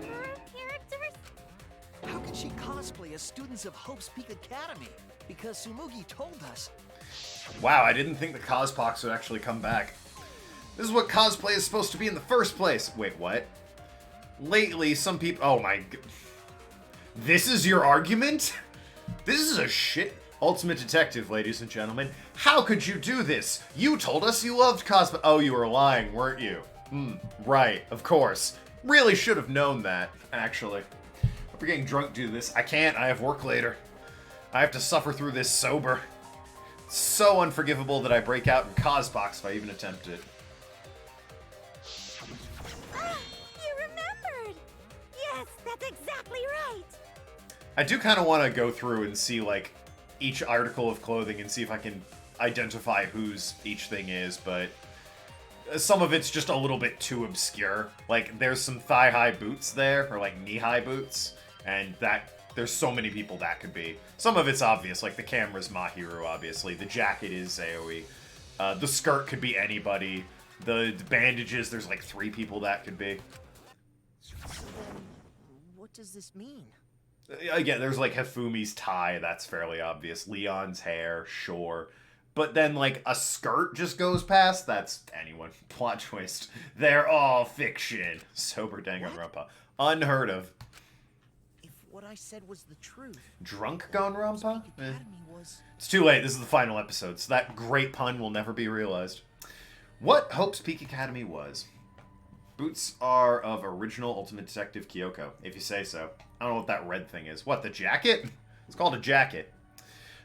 [SPEAKER 5] More characters?
[SPEAKER 4] How could she cosplay as students of Hope's Peak Academy? Because Sumugi told us.
[SPEAKER 1] Wow, I didn't think the Cospox would actually come back. This is what cosplay is supposed to be in the first place. Wait, what? Lately, some people... Oh my... This is your argument? This is a shit... Ultimate Detective, ladies and gentlemen. How could you do this? You told us you loved cosplay... Oh, you were lying, weren't you? Right, of course. Really should have known that, actually. Hope you're getting drunk to do this. I can't, I have work later. I have to suffer through this sober. It's so unforgivable that I break out in Cosbox if I even attempt it.
[SPEAKER 5] Ah, you remembered! Yes, that's exactly right.
[SPEAKER 1] I do kind of want to go through and see, like, each article of clothing and see if I can identify whose each thing is, but some of it's just a little bit too obscure. Like, there's some thigh-high boots there, or like knee-high boots, and there's so many people that could be. Some of it's obvious, like the camera's Mahiru, obviously. The jacket is Aoi. The skirt could be anybody. The bandages, there's like 3 people that could be.
[SPEAKER 3] So then, what does this mean?
[SPEAKER 1] Again, there's like Hifumi's tie, that's fairly obvious. Leon's hair, sure. But then, like, a skirt just goes past, that's anyone. Plot twist. They're all fiction. Sober Danganronpa. Unheard of.
[SPEAKER 3] If what I said was the truth,
[SPEAKER 1] Drunk Gonrampa?
[SPEAKER 3] Peak Academy was...
[SPEAKER 1] It's too late, this is the final episode, so that great pun will never be realized. What Hope's Peak Academy was. Boots are of original Ultimate Detective Kyoko, if you say so. I don't know what that red thing is. What, the jacket? It's called a jacket.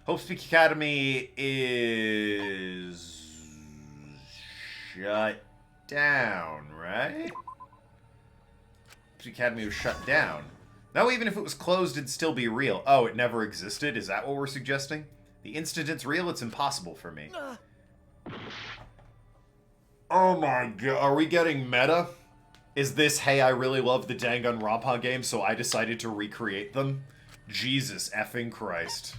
[SPEAKER 1] Hope's Peak Academy is... shut down, right? Hope's Peak Academy was shut down. No, even if it was closed, it'd still be real. Oh, it never existed? Is that what we're suggesting? The instant it's real, it's impossible for me. Oh my god, are we getting meta? Is this, hey, I really love the Danganronpa game, so I decided to recreate them? Jesus effing Christ.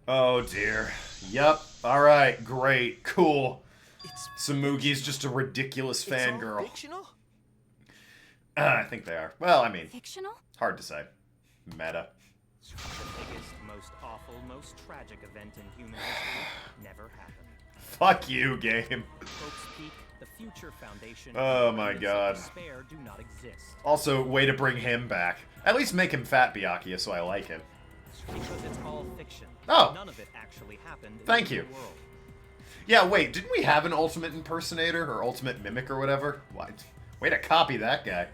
[SPEAKER 1] Oh dear. Yup. Alright, great, cool. Samugi's just a ridiculous fangirl.
[SPEAKER 4] It's all fictional?
[SPEAKER 1] I think they are. Well, I mean,
[SPEAKER 2] Fictional?
[SPEAKER 1] hard to say. Meta.
[SPEAKER 10] The biggest, most awful, most tragic event in human history never happened.
[SPEAKER 1] Fuck you, game.
[SPEAKER 10] Hope's Peak, the future foundation.
[SPEAKER 1] Oh
[SPEAKER 10] and the
[SPEAKER 1] my
[SPEAKER 10] remnants of
[SPEAKER 1] god.
[SPEAKER 10] Despair do not exist.
[SPEAKER 1] Also, way to bring him back. At least make him fat, Byakuya, so I like him.
[SPEAKER 10] Because it's all fiction.
[SPEAKER 1] Oh.
[SPEAKER 10] None of it actually happened in
[SPEAKER 1] Thank
[SPEAKER 10] the
[SPEAKER 1] you.
[SPEAKER 10] real world.
[SPEAKER 1] Yeah, wait, didn't we have an Ultimate Impersonator, or Ultimate Mimic, or whatever? What? Way to copy that guy.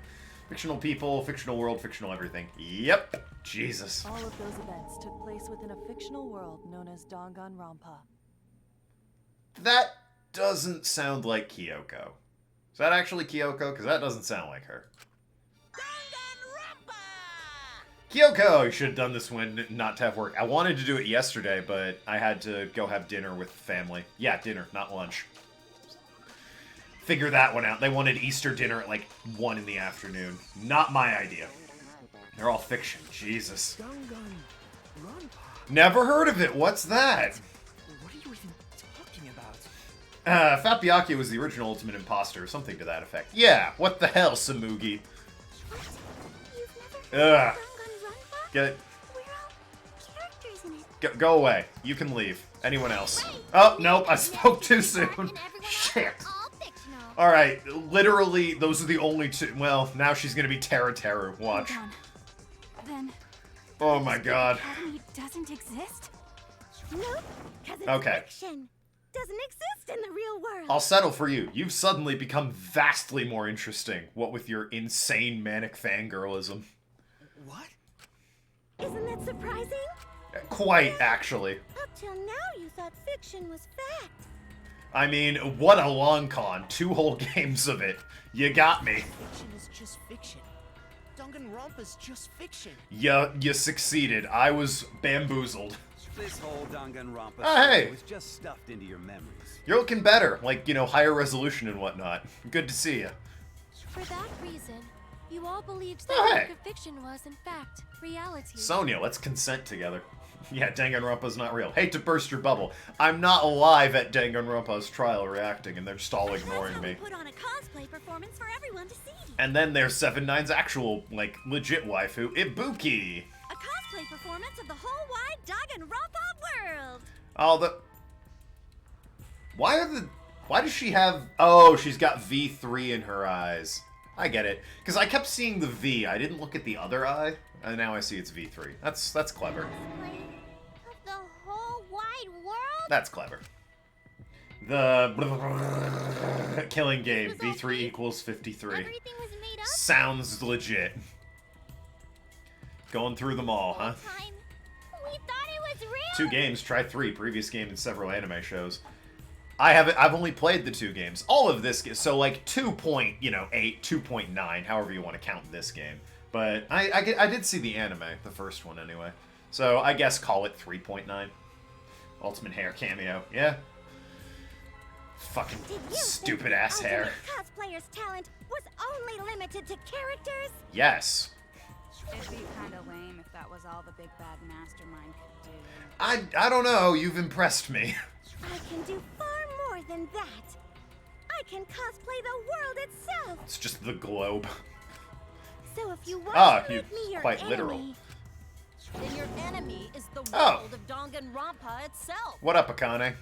[SPEAKER 1] Fictional people, fictional world, fictional everything. Yep. Jesus.
[SPEAKER 11] All of those events took place within a fictional world known as Danganronpa.
[SPEAKER 1] That doesn't sound like Kyoko. Is that actually Kyoko? Because that doesn't sound like her. Kyoko! You should have done this when not to have work. I wanted to do it yesterday, but I had to go have dinner with family. Yeah, dinner, not lunch. Figure that one out. They wanted Easter dinner at like 1 in the afternoon. Not my idea. They're all fiction. Jesus. Never heard of it. What's that?
[SPEAKER 3] What are you even talking about?
[SPEAKER 1] Fat Byakuya was the original Ultimate Imposter, or something to that effect. Yeah, what the hell, Samugi? Ugh. Get go away. You can leave. Anyone else? Oh, nope, I spoke too soon. Shit. Alright, literally, those are the only two. Well, now she's gonna be Teru. Watch.
[SPEAKER 2] Then...
[SPEAKER 1] Oh my god.
[SPEAKER 2] Academy doesn't exist?
[SPEAKER 5] Nope, because it's
[SPEAKER 1] Okay.
[SPEAKER 5] fiction. Doesn't exist in the real world.
[SPEAKER 1] I'll settle for you. You've suddenly become vastly more interesting, what with your insane manic fangirlism.
[SPEAKER 3] What?
[SPEAKER 5] Isn't that surprising?
[SPEAKER 1] Quite, actually.
[SPEAKER 5] Up till now, you thought fiction was fact.
[SPEAKER 1] I mean, what a long con. 2 whole games of it. You got me.
[SPEAKER 3] Fiction is just fiction. Danganronpa's just fiction.
[SPEAKER 1] You succeeded. I was bamboozled.
[SPEAKER 12] This whole Danganronpa
[SPEAKER 1] Oh, hey.
[SPEAKER 12] story was just stuffed into your memories.
[SPEAKER 1] You're looking better. Like, you know, higher resolution and whatnot. Good to see you.
[SPEAKER 13] For that reason, you all believed that
[SPEAKER 1] Oh, hey.
[SPEAKER 13] work of fiction was, in fact, reality.
[SPEAKER 1] Sonia, let's consent together. Yeah, Danganronpa's not real. Hate to burst your bubble. I'm not alive at Danganronpa's trial reacting, and they're just all ignoring me.
[SPEAKER 5] Put on a cosplay performance for everyone to see.
[SPEAKER 1] And then there's 7-9's actual, like, legit waifu, Ibuki.
[SPEAKER 5] A cosplay performance of the whole wide Danganronpa world.
[SPEAKER 1] Oh, Why does she have... Oh, she's got V3 in her eyes. I get it. Because I kept seeing the V. I didn't look at the other eye, and now I see it's V3. That's clever.
[SPEAKER 5] Of the whole wide world?
[SPEAKER 1] That's clever. The killing game, V3 equals 53.
[SPEAKER 5] Everything was made up?
[SPEAKER 1] Sounds legit. Going through them all, huh?
[SPEAKER 5] Time. We thought it was real.
[SPEAKER 1] 2 games, try 3, previous game and several anime shows. I've only played the 2 games. All of this, so like 2.8, 2.9, however you want to count this game. But I did see the anime, the first one anyway. So I guess call it 3.9. Ultimate hair cameo, yeah. Fucking stupid ass hair.
[SPEAKER 5] Cosplayer's talent was only limited to characters?
[SPEAKER 1] Yes.
[SPEAKER 7] It'd be kind of lame if that was all the big bad mastermind could do.
[SPEAKER 1] I don't know, you've impressed me.
[SPEAKER 5] I can do far more than that. I can cosplay the world itself.
[SPEAKER 1] It's just the globe.
[SPEAKER 5] So if you want to
[SPEAKER 1] you
[SPEAKER 5] make me your
[SPEAKER 1] quite
[SPEAKER 5] enemy,
[SPEAKER 1] literal.
[SPEAKER 13] Then your enemy is the
[SPEAKER 1] Oh.
[SPEAKER 13] world of Danganronpa itself.
[SPEAKER 1] What up, Akane?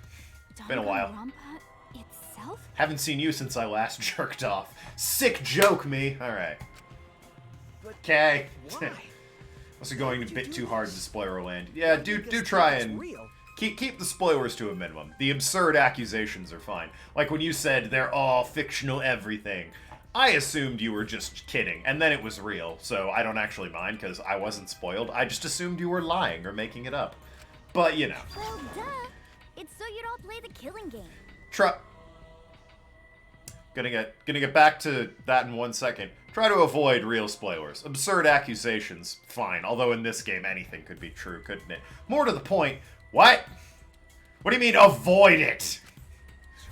[SPEAKER 1] Been a while.
[SPEAKER 2] Danganronpa itself?
[SPEAKER 1] Haven't seen you since I last jerked off. Sick joke, me. Alright. Okay. Must be going a bit too hard to spoiler land. Yeah, do try and keep the spoilers to a minimum. The absurd accusations are fine. Like when you said they're all fictional everything. I assumed you were just kidding, and then it was real, so I don't actually mind because I wasn't spoiled. I just assumed you were lying or making it up. But, you know.
[SPEAKER 5] well, duh. It's so you'd all play the killing game.
[SPEAKER 1] Gonna get back to that in 1 second. Try to avoid real spoilers. Absurd accusations, fine. Although in this game anything could be true, couldn't it? More to the point, what? What do you mean avoid it?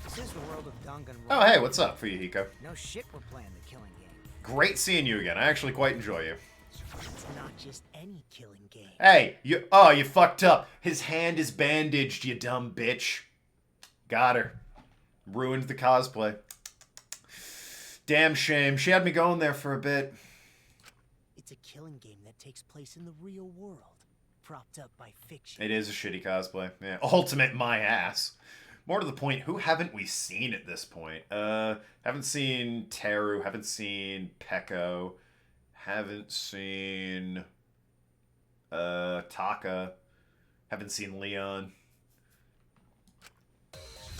[SPEAKER 3] This is the world of Danganronpa.
[SPEAKER 1] Oh hey, what's up, Fuyuhiko?
[SPEAKER 3] No shit, we're playing the killing game.
[SPEAKER 1] Great seeing you again. I actually quite enjoy you.
[SPEAKER 3] It's not just any killing game.
[SPEAKER 1] Hey, you fucked up. His hand is bandaged, you dumb bitch. Got her. Ruined the cosplay. Damn shame. She had me going there for a bit.
[SPEAKER 3] It's a killing game that takes place in the real world, propped up by fiction.
[SPEAKER 1] It is a shitty cosplay. Yeah. Ultimate my ass. More to the point, who haven't we seen at this point? Haven't seen Teru, haven't seen Peko, haven't seen Taka, haven't seen Leon.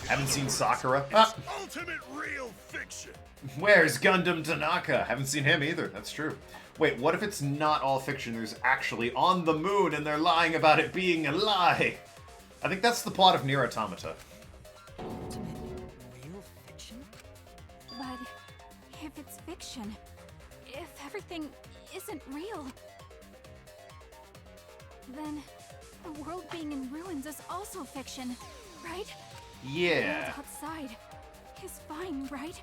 [SPEAKER 1] Haven't seen Sakura. Ah,
[SPEAKER 14] Ultimate real fiction.
[SPEAKER 1] where's Gundam Tanaka? Haven't seen him either. That's true. Wait, what if it's not all fiction? There's actually on the moon and they're lying about it being a lie. I think that's the plot of Nier Automata.
[SPEAKER 3] Ultimate real fiction?
[SPEAKER 2] But if it's fiction, if everything isn't real, then the world being in ruins is also fiction, right?
[SPEAKER 1] Yeah.
[SPEAKER 2] The world outside is fine, right?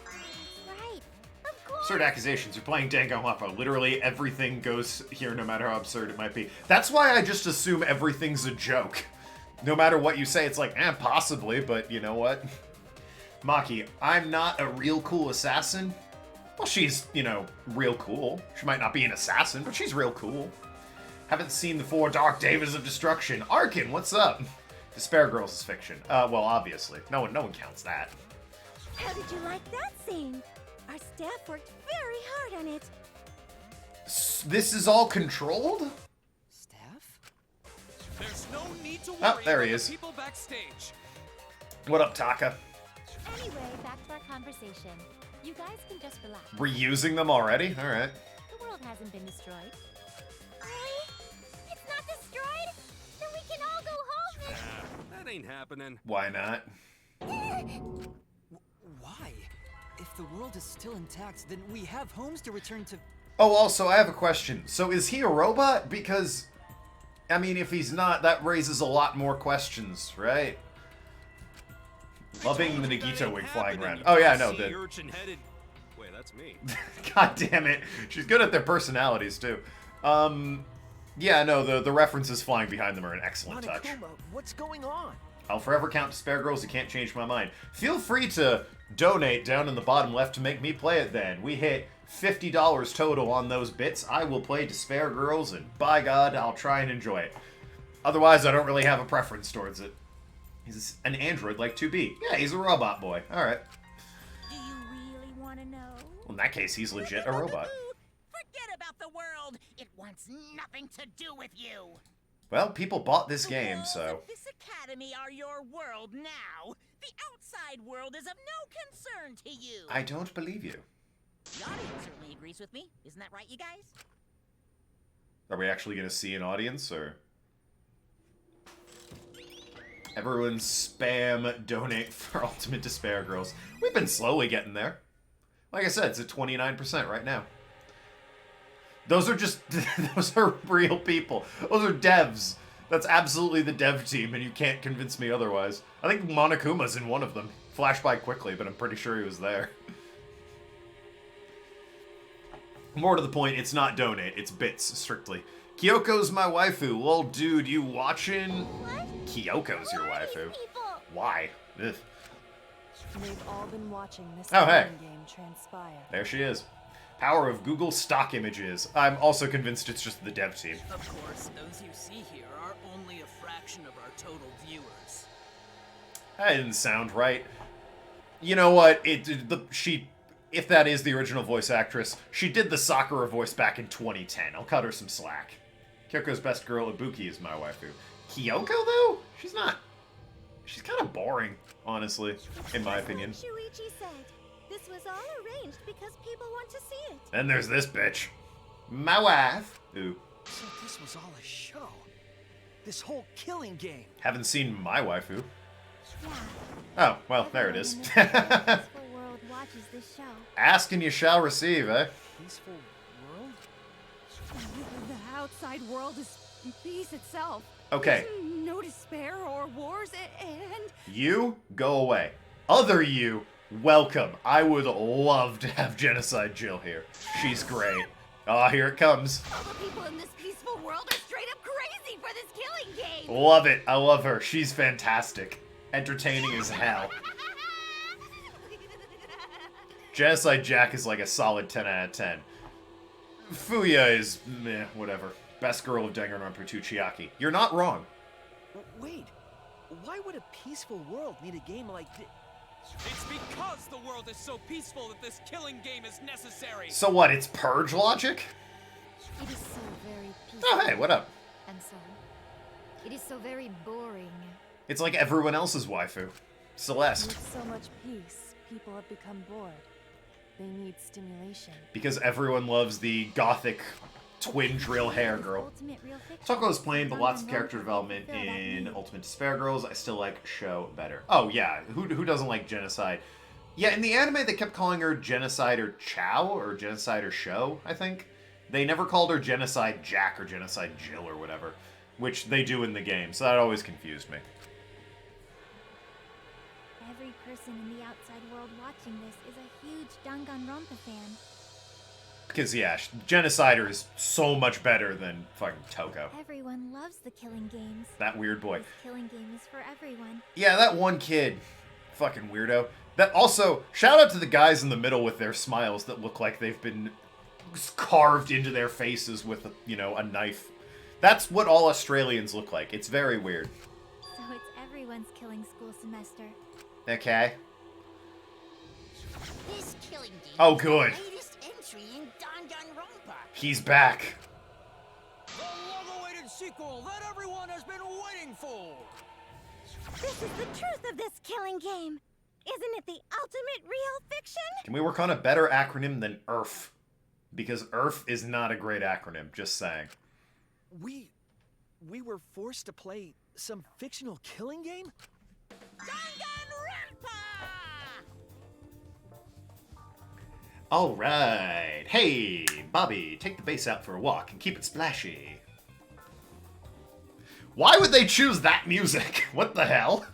[SPEAKER 5] Right. Of course.
[SPEAKER 1] Absurd accusations. You're playing Danganronpa. Literally everything goes here, no matter how absurd it might be. That's why I just assume everything's a joke. No matter what you say, it's like, possibly, but you know what? Maki, I'm not a real cool assassin. Well, she's, real cool. She might not be an assassin, but she's real cool. Haven't seen the 4 Dark Days of Destruction. Arkin, what's up? Despair Girls is fiction. Well, obviously. No one counts that.
[SPEAKER 5] How did you like that scene? Our staff worked very hard on it.
[SPEAKER 1] This is all controlled?
[SPEAKER 3] Staff?
[SPEAKER 8] There's no need to worry
[SPEAKER 1] Oh, there he
[SPEAKER 8] about
[SPEAKER 1] is.
[SPEAKER 8] the people backstage.
[SPEAKER 1] What up, Taka?
[SPEAKER 13] Anyway, back to our conversation. You guys can just relax.
[SPEAKER 1] Reusing them already? Alright.
[SPEAKER 13] The world hasn't been destroyed.
[SPEAKER 5] Really? It's not destroyed? Then we can all go home
[SPEAKER 8] That ain't happening.
[SPEAKER 1] Why not?
[SPEAKER 3] Why? If the world is still intact, then we have homes to return to.
[SPEAKER 1] Oh, also, I have a question. So is he a robot? Because, I mean, if he's not, that raises a lot more questions, right? Loving the Nagito wig flying around. Oh yeah, I know.
[SPEAKER 8] Wait, that's me.
[SPEAKER 1] God damn it. She's good at their personalities, too. Yeah, no, the references flying behind them are an excellent touch.
[SPEAKER 4] Monokuma, what's going on?
[SPEAKER 1] I'll forever count Despair Girls. You can't change my mind. Feel free to donate down in the bottom left to make me play it then. We hit $50 total on those bits. I will play Despair Girls, and by God, I'll try and enjoy it. Otherwise, I don't really have a preference towards it. He's an android like 2B. Yeah, he's a robot boy. Alright.
[SPEAKER 6] Do you really want to know?
[SPEAKER 1] Well, in that case, he's legit a robot.
[SPEAKER 6] Forget about the world. It wants nothing to do with you.
[SPEAKER 1] Well, people bought this
[SPEAKER 6] The
[SPEAKER 1] game,
[SPEAKER 6] walls
[SPEAKER 1] so...
[SPEAKER 6] of this academy are your world now. The outside world is of no concern to you.
[SPEAKER 1] I don't believe you.
[SPEAKER 6] The audience certainly agrees with me. Isn't that right, you guys?
[SPEAKER 1] Are we actually going to see an audience, or...? Everyone spam donate for Ultimate Despair Girls. We've been slowly getting there. Like I said, it's at 29% right now. Those are just... those are real people. Those are devs. That's absolutely the dev team, and you can't convince me otherwise. I think Monokuma's in one of them. Flashed by quickly, but I'm pretty sure he was there. More to the point, it's not donate, it's bits, strictly. Kyoko's my waifu. Well, dude, you watching?
[SPEAKER 5] What?
[SPEAKER 1] Kyoko's your waifu. Why? Ugh.
[SPEAKER 11] They've all been watching this
[SPEAKER 1] Oh, hey.
[SPEAKER 11] game transpire.
[SPEAKER 1] There she is. Power of Google stock images. I'm also convinced it's just the dev team.
[SPEAKER 15] Of course, those you see here are only a fraction of our total viewers.
[SPEAKER 1] That didn't sound right. You know what? If that is the original voice actress, she did the Sakura voice back in 2010. I'll cut her some slack. Kyoko's best girl, Ibuki, is my waifu. Kyoko, though? She's not... She's kind of boring, honestly, in my opinion.
[SPEAKER 5] Shuichi said. This was all arranged because people want to see it.
[SPEAKER 1] Then there's this bitch. My wife. Ooh.
[SPEAKER 4] So this was all a show. This whole killing game.
[SPEAKER 1] Haven't seen my waifu.
[SPEAKER 5] Yeah.
[SPEAKER 1] Oh, well, there it is.
[SPEAKER 5] Peaceful world watches this show.
[SPEAKER 1] Ask and you shall receive, eh?
[SPEAKER 3] Peaceful world?
[SPEAKER 7] The outside world is peace itself.
[SPEAKER 1] Okay.
[SPEAKER 7] There's no despair or wars, and
[SPEAKER 1] You, go away. Other you, welcome. I would love to have Genocide Jill here. She's great. Ah, here it comes.
[SPEAKER 7] all the people in this peaceful world are straight up crazy for this killing game.
[SPEAKER 1] Love it. I love her. She's fantastic. Entertaining as hell. Genocide Jack is like a solid 10 out of 10. Fuya is meh, whatever. Best girl of Danganronpa 2 Chiaki. You're not wrong.
[SPEAKER 4] Wait, why would a peaceful world need a game like this?
[SPEAKER 8] It's because the world is so peaceful that this killing game is necessary.
[SPEAKER 1] So what, it's purge logic?
[SPEAKER 13] It is so very peaceful.
[SPEAKER 1] Oh, hey, what up?
[SPEAKER 13] And so, it is so very boring.
[SPEAKER 1] It's like everyone else's waifu. Celeste.
[SPEAKER 11] With so much peace, people have become bored. They need stimulation.
[SPEAKER 1] Because everyone loves the gothic twin drill hair girl. Tucko is plain, but lots of character development in Ultimate Despair Girls. I still like Show better. Oh yeah, who doesn't like Genocide? Yeah, in the anime they kept calling her Genocide or Chow, or Genocide or Show, I think. They never called her Genocide Jack or Genocide Jill or whatever, which they do in the game, so that always confused me.
[SPEAKER 5] Every person in the outside world watching this is a huge Danganronpa fan.
[SPEAKER 1] Because, yeah, Genocider is so much better than fucking Toko.
[SPEAKER 5] Everyone loves the killing games.
[SPEAKER 1] That weird boy.
[SPEAKER 5] This killing game is for everyone.
[SPEAKER 1] Yeah, that one kid. Fucking weirdo. That also, shout out to the guys in the middle with their smiles that look like they've been carved into their faces with, you know, a knife. That's what all Australians look like. It's very weird.
[SPEAKER 5] So it's everyone's killing school semester.
[SPEAKER 1] Okay.
[SPEAKER 6] This killing game
[SPEAKER 1] Oh, good.
[SPEAKER 6] is the latest entry in Danganronpa.
[SPEAKER 1] He's back.
[SPEAKER 15] The long-awaited sequel that everyone has been waiting for!
[SPEAKER 5] This is the truth of this killing game. Isn't it the ultimate real fiction?
[SPEAKER 1] Can we work on a better acronym than ERF? Because ERF is not a great acronym, just saying.
[SPEAKER 4] We were forced to play some fictional killing game?
[SPEAKER 6] Danganronpa!
[SPEAKER 1] Alright. Hey, Bobby, take the bass out for a walk and keep it splashy. Why would they choose that music? What the hell?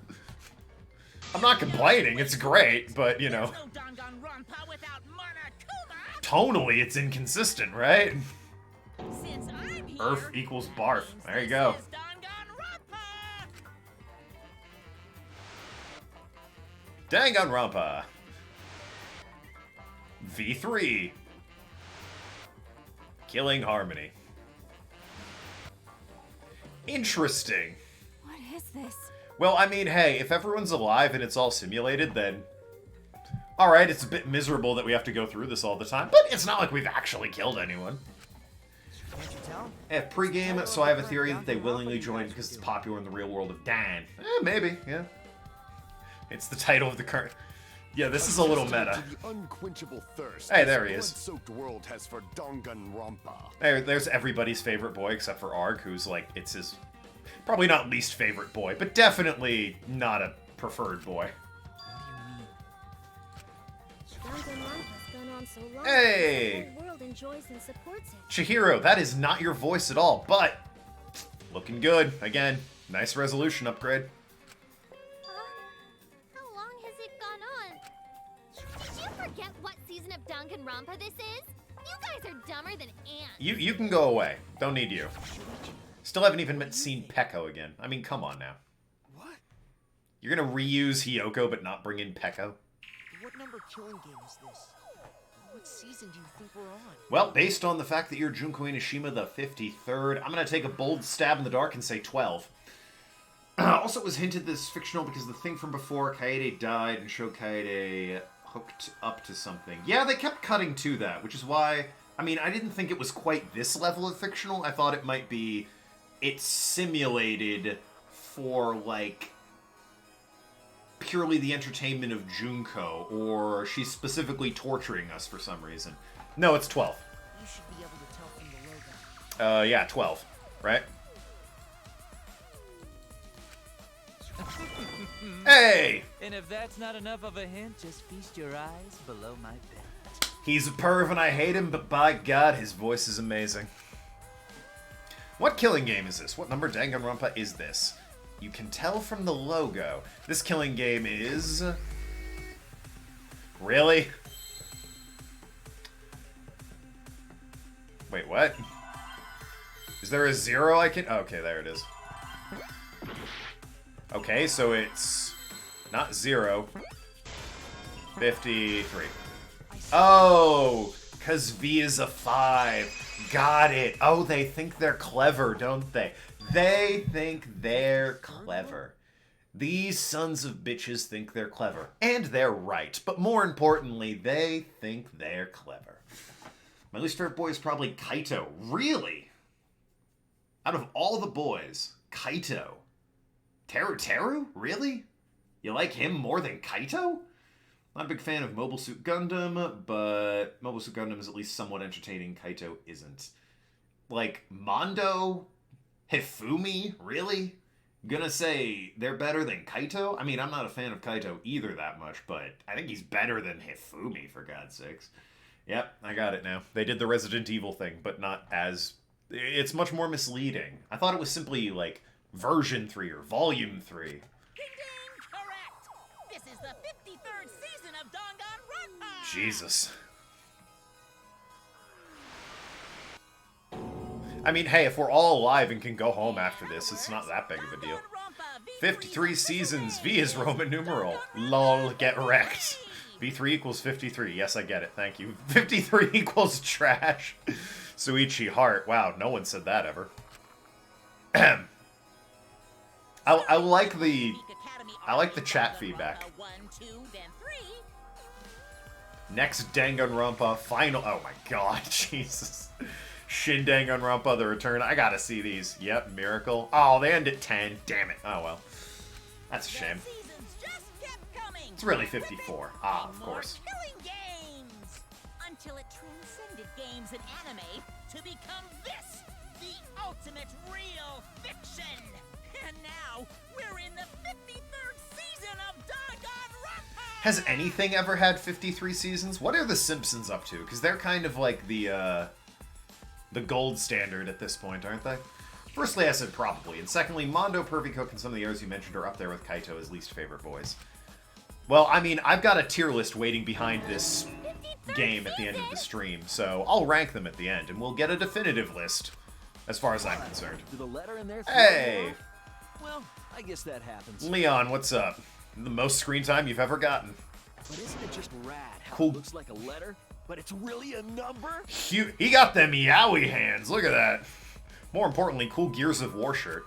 [SPEAKER 1] I'm not complaining, it's great, but, you know.
[SPEAKER 6] No Danganronpa without Monokuma!
[SPEAKER 1] Tonally, it's inconsistent, right?
[SPEAKER 6] Since I'm here,
[SPEAKER 1] ERF equals barf. There you go.
[SPEAKER 6] this is Danganronpa!
[SPEAKER 1] Danganronpa. V3. Killing Harmony. Interesting.
[SPEAKER 2] What is this?
[SPEAKER 1] Well, I mean, hey, if everyone's alive and it's all simulated, then... Alright, it's a bit miserable that we have to go through this all the time, but it's not like we've actually killed anyone.
[SPEAKER 3] Can't you tell?
[SPEAKER 1] I have pregame, so I have a theory that they willingly joined because it's popular in the real world of Dan. Maybe, yeah. It's the title of the current... Yeah, this is a little meta.
[SPEAKER 14] The unquenchable thirst
[SPEAKER 1] Hey, there he
[SPEAKER 14] this
[SPEAKER 1] is.
[SPEAKER 14] blood-soaked world has for Danganronpa.
[SPEAKER 1] There's everybody's favorite boy except for Arg, who's like, it's his... Probably not least favorite boy, but definitely not a preferred boy.
[SPEAKER 5] Danganronpa's gone on so long.
[SPEAKER 1] Hey!
[SPEAKER 5] The whole world enjoys and supports it.
[SPEAKER 1] Chihiro, that is not your voice at all, but... Looking good. Again, nice resolution upgrade.
[SPEAKER 13] How long has it gone on? Did you forget what season of Danganronpa this is? You guys are dumber than ants.
[SPEAKER 1] You can go away. Don't need you. Still haven't even seen Peko again. I mean, come on now.
[SPEAKER 9] What?
[SPEAKER 1] You're gonna reuse Hiyoko but not bring in Peko?
[SPEAKER 3] What number killing game is this? What season do you think we're on?
[SPEAKER 1] Well, based on the fact that you're Junko Inashima the 53rd, I'm gonna take a bold stab in the dark and say 12. Also, it was hinted this is fictional because the thing from before, Kaede died and showed Kaede hooked up to something. Yeah, they kept cutting to that, which is why... I mean, I didn't think it was quite this level of fictional. I thought it might be... It's simulated for, like, purely the entertainment of Junko, or she's specifically torturing us for some reason. No, it's 12.
[SPEAKER 3] You should be able to tell from the logo.
[SPEAKER 1] Yeah, 12, right? Hey!
[SPEAKER 16] And if that's not enough of a hint, just feast your eyes below my belt.
[SPEAKER 1] He's a perv and I hate him, but by God, his voice is amazing. What killing game is this? What number Danganronpa is this? You can tell from the logo. This killing game is... Really? Wait, what? Is there a 0 I can... Okay, there it is. Okay, so it's... Not 0. 53. Oh! Because V is a 5. Got it. Oh, they think they're clever, don't they? They think they're clever. These sons of bitches think they're clever. And they're right. But more importantly, they think they're clever. My least favorite boy is probably Kaito. Really? Out of all the boys, Kaito Teru? Really? You like him more than Kaito? Not a big fan of Mobile Suit Gundam, but Mobile Suit Gundam is at least somewhat entertaining. Kaito isn't. Like, Mondo? Hifumi? Really? Gonna say they're better than Kaito? I mean, I'm not a fan of Kaito either that much, but I think he's better than Hifumi, for God's sakes. Yep, I got it now. They did the Resident Evil thing, but not as... It's much more misleading. I thought it was simply, like, version 3 or volume 3.
[SPEAKER 6] Ding ding! Correct! This is the 53rd season of Danganronpa!
[SPEAKER 1] Jesus. I mean, hey, if we're all alive and can go home after this, it's not that big of a deal. 53 seasons, V is Roman numeral. Lol, get wrecked. V3 equals 53. Yes, I get it. Thank you. 53 equals trash. Suichi heart. Wow, no one said that ever. I like the chat feedback. Next Danganronpa final. Oh my god, Jesus. Shin Danganronpa The Return. I gotta see these. Yep, Miracle. Oh, they end at 10. Damn it. Oh well. That's a shame. It's really 54. Ah, of course.
[SPEAKER 6] Games, until it transcended games and anime to become this, the ultimate real fiction. And now we're in the 53rd season of Danganronpa.
[SPEAKER 1] Has anything ever had 53 seasons? What are the Simpsons up to? Because they're kind of like the gold standard at this point, aren't they? Firstly, I said probably, and secondly, Mondo, Perfect Cook, and some of the others you mentioned are up there with Kaito as least favorite boys. Well, I mean, I've got a tier list waiting behind this game at the end of the stream, so I'll rank them at the end, and we'll get a definitive list, as far as I'm concerned.
[SPEAKER 4] Did the letter in there?
[SPEAKER 1] Hey!
[SPEAKER 4] Well, I guess that happens.
[SPEAKER 1] Leon, what's up? The most screen time you've ever gotten.
[SPEAKER 4] But isn't it just rad how
[SPEAKER 1] Cool.
[SPEAKER 4] it looks like a letter, but it's really a number?
[SPEAKER 1] He got them Yowie hands, look at that. More importantly, cool Gears of War shirt.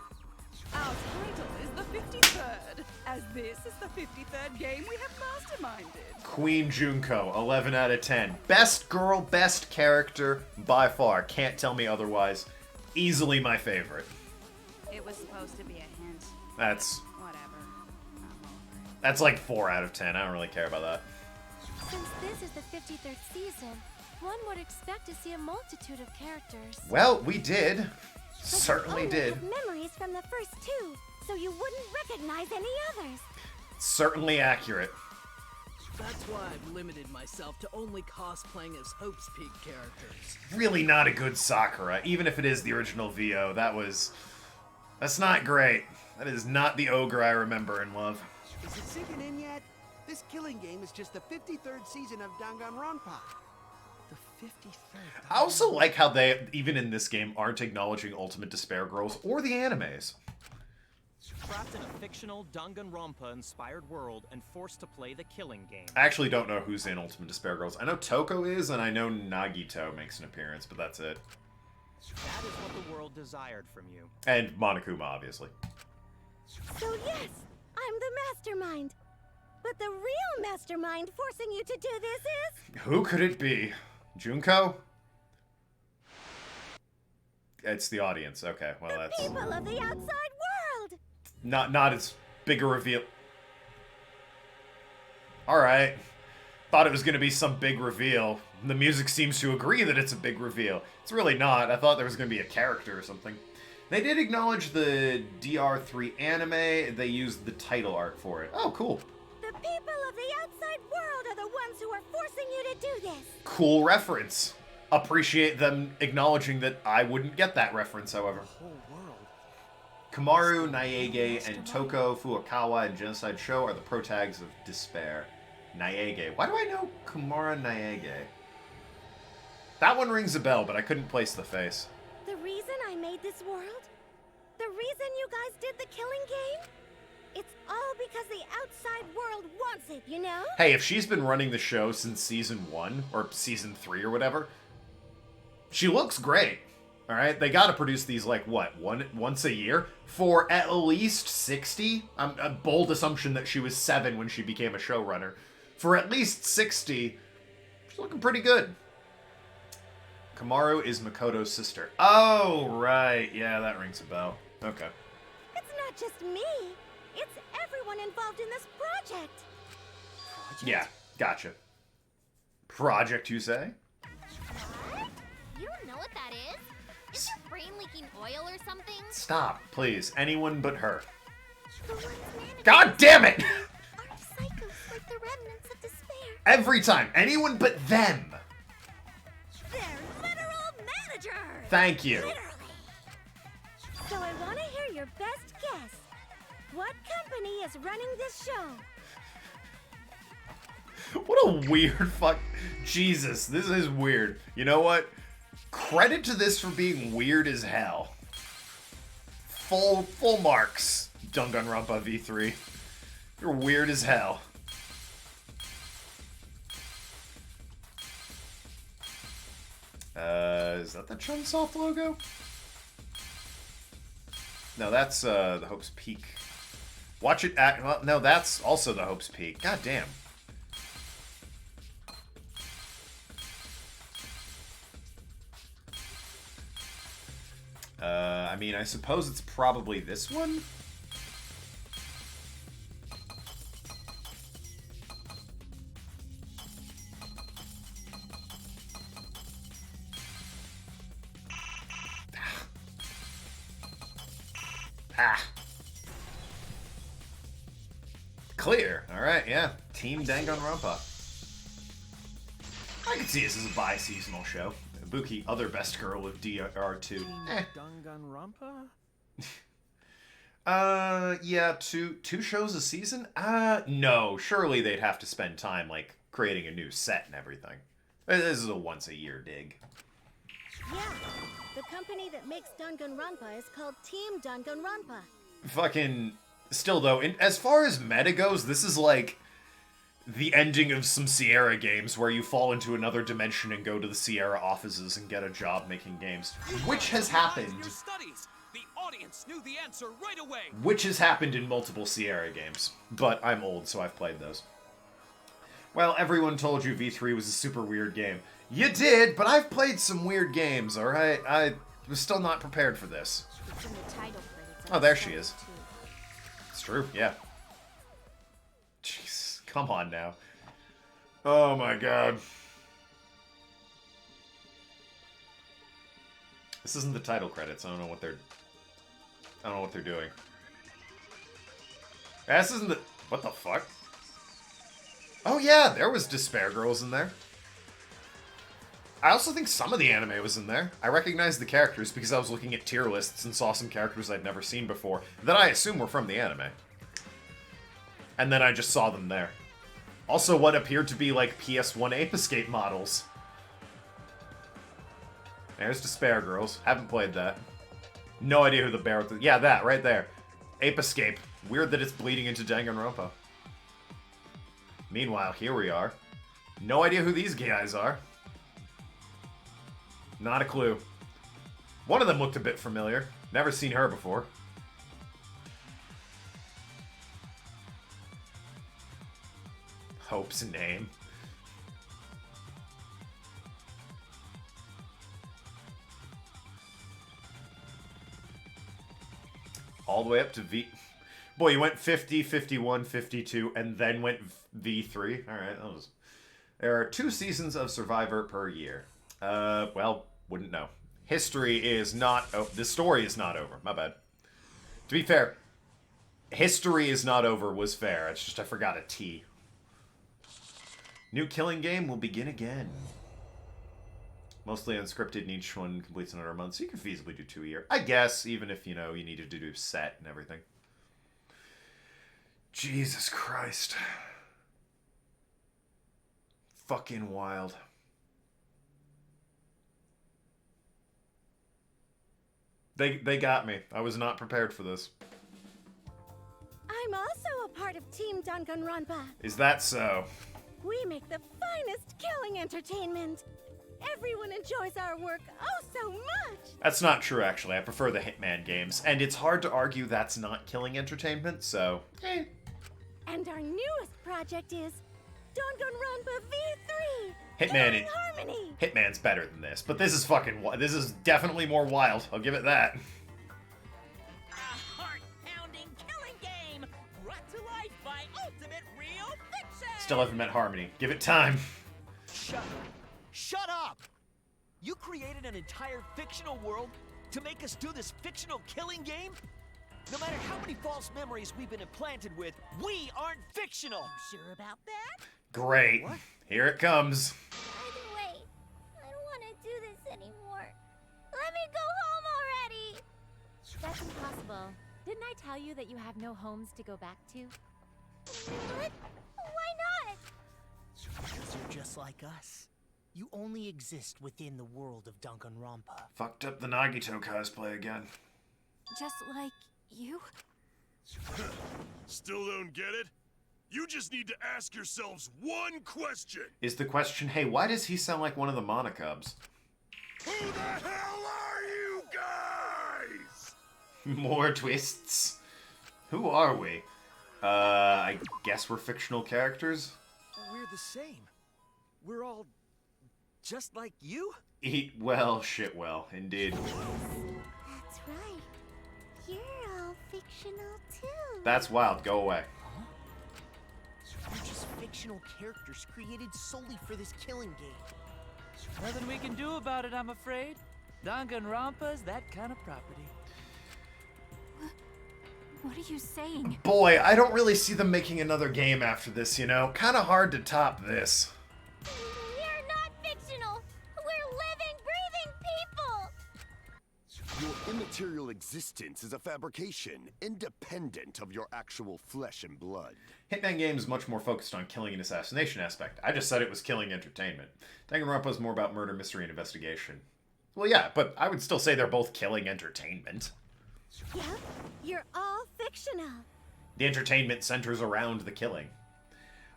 [SPEAKER 7] Our title is the 53rd, as this is the 53rd game we have masterminded.
[SPEAKER 1] Queen Junko, 11 out of 10. Best girl, best character, by far. Can't tell me otherwise. Easily my favorite.
[SPEAKER 7] It was supposed to be a hint.
[SPEAKER 1] That's...
[SPEAKER 7] Whatever.
[SPEAKER 1] That's like 4 out of 10. I don't really care about that.
[SPEAKER 13] Since this is the 53rd season, one would expect to see a multitude of characters.
[SPEAKER 1] Well, we did.
[SPEAKER 5] But
[SPEAKER 1] Certainly
[SPEAKER 5] you
[SPEAKER 1] did.
[SPEAKER 5] only have memories from the first two, so you wouldn't recognize any others.
[SPEAKER 1] Certainly accurate.
[SPEAKER 15] That's why I've limited myself to only cosplaying as Hope's Peak characters.
[SPEAKER 1] Really not a good Sakura, even if it is the original VO. That's not great. That is not the ogre I remember and love.
[SPEAKER 9] Is it sinking in yet? This killing game is just the 53rd season of Danganronpa.
[SPEAKER 4] The 53rd.
[SPEAKER 1] I also like how they, even in this game, aren't acknowledging Ultimate Despair Girls or the animes.
[SPEAKER 10] Trapped in a fictional Danganronpa-inspired world and forced to play the killing game.
[SPEAKER 1] I actually don't know who's in Ultimate Despair Girls. I know Toko is, and I know Nagito makes an appearance, but that's it.
[SPEAKER 10] That is what the world desired from you.
[SPEAKER 1] And Monokuma, obviously.
[SPEAKER 5] So yes, I'm the mastermind. But the real mastermind forcing you to do this is...
[SPEAKER 1] Who could it be? Junko? It's the audience. Okay, well that's...
[SPEAKER 5] people of the outside world!
[SPEAKER 1] Not as big a reveal. Alright. Thought it was going to be some big reveal. The music seems to agree that it's a big reveal. It's really not. I thought there was going to be a character or something. They did acknowledge the DR3 anime. They used the title art for it. Oh, cool.
[SPEAKER 5] The people of the outside world are the ones who are forcing you to do this.
[SPEAKER 1] Cool reference. Appreciate them acknowledging that I wouldn't get that reference, however. Kamaru, Naege, and Toko Furukawa in Genocide Show are the protags of Despair. Naege. Why do I know Kumara Naege? That one rings a bell, but I couldn't place the face.
[SPEAKER 5] The reason I made this world? The reason you guys did the killing game? It's all because the outside world wants it, you know?
[SPEAKER 1] Hey, if she's been running the show since season 1, or season 3 or whatever, she looks great. Alright, they gotta produce these, like, what, once a year? For at least 60? A bold assumption that she was 7 when she became a showrunner. For at least 60, she's looking pretty good. Kamaru is Makoto's sister. Oh, right. Yeah, that rings a bell. Okay.
[SPEAKER 5] It's not just me. It's everyone involved in this project.
[SPEAKER 1] Yeah, gotcha. Project, you say?
[SPEAKER 13] What? You don't know what that is? Is your brain leaking oil or something?
[SPEAKER 1] Stop, please. Anyone but her.
[SPEAKER 5] The ones managing
[SPEAKER 1] God damn it!
[SPEAKER 5] aren't psychos like the remnants of despair.
[SPEAKER 1] Every time. Anyone but them.
[SPEAKER 5] They're literal managers.
[SPEAKER 1] Thank you.
[SPEAKER 5] Literally. So I want to hear your best guess. What company is running this show?
[SPEAKER 1] What a weird fuck. Jesus, this is weird. You know what? Credit to this for being weird as hell. Full marks, Danganronpa V3. You're weird as hell. Is that the Chunsoft logo? No, that's the Hope's Peak. Watch it act. Well, no, that's also the Hope's Peak. God damn. I mean, I suppose it's probably this one? Ah. Clear. Alright, yeah. Team Danganronpa. I can see this as a bi-seasonal show. Ibuki, other best girl of DR2.
[SPEAKER 4] Danganronpa?
[SPEAKER 1] Yeah, two shows a season? No. Surely they'd have to spend time, like, creating a new set and everything. This is a once-a-year dig.
[SPEAKER 5] Yeah, the company that makes Danganronpa is called Team Danganronpa.
[SPEAKER 1] Fucking... Still, though, as far as meta goes, this is like the ending of some Sierra games where you fall into another dimension and go to the Sierra offices and get a job making games. Which has happened.
[SPEAKER 8] Your studies. The audience knew the answer right away.
[SPEAKER 1] Which has happened in multiple Sierra games. But I'm old, so I've played those. Well, everyone told you V3 was a super weird game. You did, but I've played some weird games, alright? I was still not prepared for this.
[SPEAKER 2] It's in the title credits.
[SPEAKER 1] Oh, there she is. It's true, yeah. Jeez, come on now. Oh my god. This isn't the title credits. I don't know what they're doing. This isn't the... What the fuck? Oh yeah, there was Despair Girls in there. I also think some of the anime was in there. I recognized the characters because I was looking at tier lists and saw some characters I'd never seen before that I assume were from the anime. And then I just saw them there. Also what appeared to be like PS1 Ape Escape models. There's Despair Girls. Haven't played that. No idea who the bear with the... Yeah, that, right there. Ape Escape. Weird that it's bleeding into Danganronpa. Meanwhile, here we are. No idea who these guys are. Not a clue. One of them looked a bit familiar. Never seen her before. Hope's name. All the way up to V... Boy, you went 50, 51, 52, and then went V3. Alright, that was... There are 2 seasons of Survivor per year. Well, wouldn't know. History is not... Oh, the story is not over. My bad. To be fair, history is not over was fair. It's just I forgot a T. New killing game will begin again. Mostly unscripted, and each one completes in under a month, so you can feasibly do 2 a year. I guess, even if, you know, you needed to do set and everything. Jesus Christ. Fucking wild. They got me. I was not prepared for this.
[SPEAKER 5] I'm also a part of Team Danganronpa.
[SPEAKER 1] Is that so?
[SPEAKER 5] We make the finest killing entertainment. Everyone enjoys our work oh so much.
[SPEAKER 1] That's not true, actually. I prefer the Hitman games. And it's hard to argue that's not killing entertainment, so...
[SPEAKER 5] And our newest project is Danganronpa V3.
[SPEAKER 1] Hitman.
[SPEAKER 5] Harmony.
[SPEAKER 1] Hitman's better than this, but this is fucking... This is definitely more wild. I'll give it that.
[SPEAKER 6] A heart-pounding killing game
[SPEAKER 1] Still haven't met Harmony. Give it time.
[SPEAKER 4] Shut up! You created an entire fictional world to make us do this fictional killing game? No matter how many false memories we've been implanted with, we aren't fictional!
[SPEAKER 6] Sure about that?
[SPEAKER 1] Great.
[SPEAKER 4] What?
[SPEAKER 1] Here it comes.
[SPEAKER 5] Wait, I don't want to do this anymore. Let me go home already!
[SPEAKER 13] That's impossible. Didn't I tell you that you have no homes to go back to?
[SPEAKER 5] What? Why not?
[SPEAKER 17] Because you're just like us. You only exist within the world of Danganronpa.
[SPEAKER 1] Fucked up the Nagito cosplay again.
[SPEAKER 2] Just like you?
[SPEAKER 14] Still don't get it? You just need to ask yourselves one question.
[SPEAKER 1] Is the question, hey, why does he sound like one of the Monocubs?
[SPEAKER 14] Who the hell are you guys?
[SPEAKER 1] More twists. Who are we? I guess we're fictional characters?
[SPEAKER 4] We're the same. We're all just like you?
[SPEAKER 1] Eat well, shit well, indeed.
[SPEAKER 5] That's right. You're all fictional too.
[SPEAKER 1] That's wild, go away.
[SPEAKER 17] You're just fictional characters created solely for this killing game.
[SPEAKER 16] Nothing we can do about it, I'm afraid. Danganronpa's that kind of property.
[SPEAKER 2] What are you saying?
[SPEAKER 1] Boy, I don't really see them making another game after this, you know? Kinda hard to top this.
[SPEAKER 5] We're not fictional. We're living, breathing people.
[SPEAKER 14] Your immaterial existence is a fabrication, independent of your actual flesh and blood.
[SPEAKER 1] Hitman game is much more focused on killing and assassination aspect. I just said it was killing entertainment. Danganronpa is more about murder, mystery, and investigation. Well, yeah, but I would still say they're both killing entertainment.
[SPEAKER 5] Yep, you're all fictional.
[SPEAKER 1] The entertainment centers around the killing.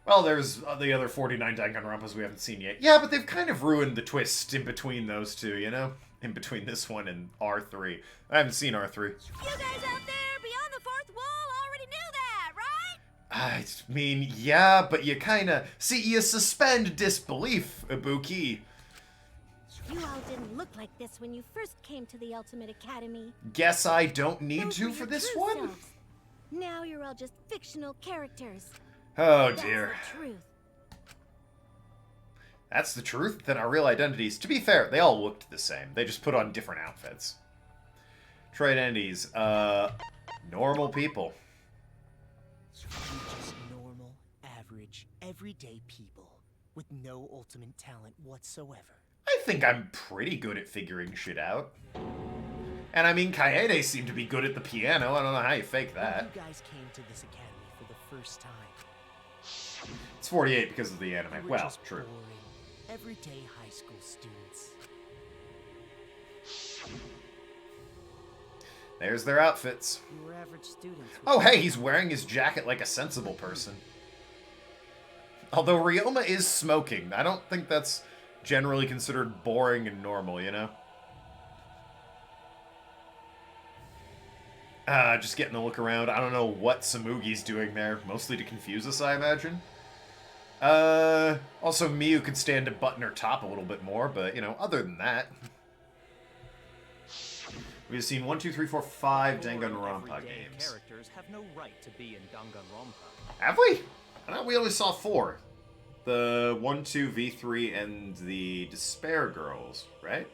[SPEAKER 1] Well, there's the other 49 Danganronpas we haven't seen yet. Yeah, but they've kind of ruined the twist in between those two, you know? In between this one and R3. I haven't seen R3.
[SPEAKER 5] You guys out there beyond the fourth wall already knew that, right?
[SPEAKER 1] I mean, yeah, but you kinda... See, you suspend disbelief, Ibuki.
[SPEAKER 5] You all didn't look like this when you first came to the Ultimate Academy.
[SPEAKER 1] Guess I don't need
[SPEAKER 5] Those
[SPEAKER 1] to
[SPEAKER 5] were
[SPEAKER 1] for
[SPEAKER 5] your
[SPEAKER 1] this
[SPEAKER 5] true
[SPEAKER 1] one?
[SPEAKER 5] selves. Now you're all just fictional characters.
[SPEAKER 1] Oh,
[SPEAKER 5] That's
[SPEAKER 1] dear.
[SPEAKER 5] the truth.
[SPEAKER 1] That's the truth? Then our real identities... To be fair, they all looked the same. They just put on different outfits. True identities. Normal people.
[SPEAKER 17] You're just normal, average, everyday people with no ultimate talent whatsoever.
[SPEAKER 1] I think I'm pretty good at figuring shit out. And I mean, Kaede seemed to be good at the piano. I don't know how you fake that.
[SPEAKER 17] You guys came to this academy for the first time.
[SPEAKER 1] It's 48 because of the anime.
[SPEAKER 17] You were
[SPEAKER 1] Well,
[SPEAKER 17] just
[SPEAKER 1] true.
[SPEAKER 17] boring, everyday high school students.
[SPEAKER 1] There's their outfits.
[SPEAKER 17] You were average students.
[SPEAKER 1] Oh, hey, he's wearing his jacket like a sensible person. Although Ryoma is smoking. I don't think that's generally considered boring and normal, you know? Just getting a look around. I don't know what Samugi's doing there. Mostly to confuse us, I imagine. Also, Miyu could stand to button her top a little bit more, but, you know, other than that... We've seen 1, 2, 3, 4, 5 Danganronpa games.
[SPEAKER 10] Characters have no right to be in Danganronpa.
[SPEAKER 1] Have we? I thought we only saw 4. The 1, 2, V3, and the Despair Girls, right?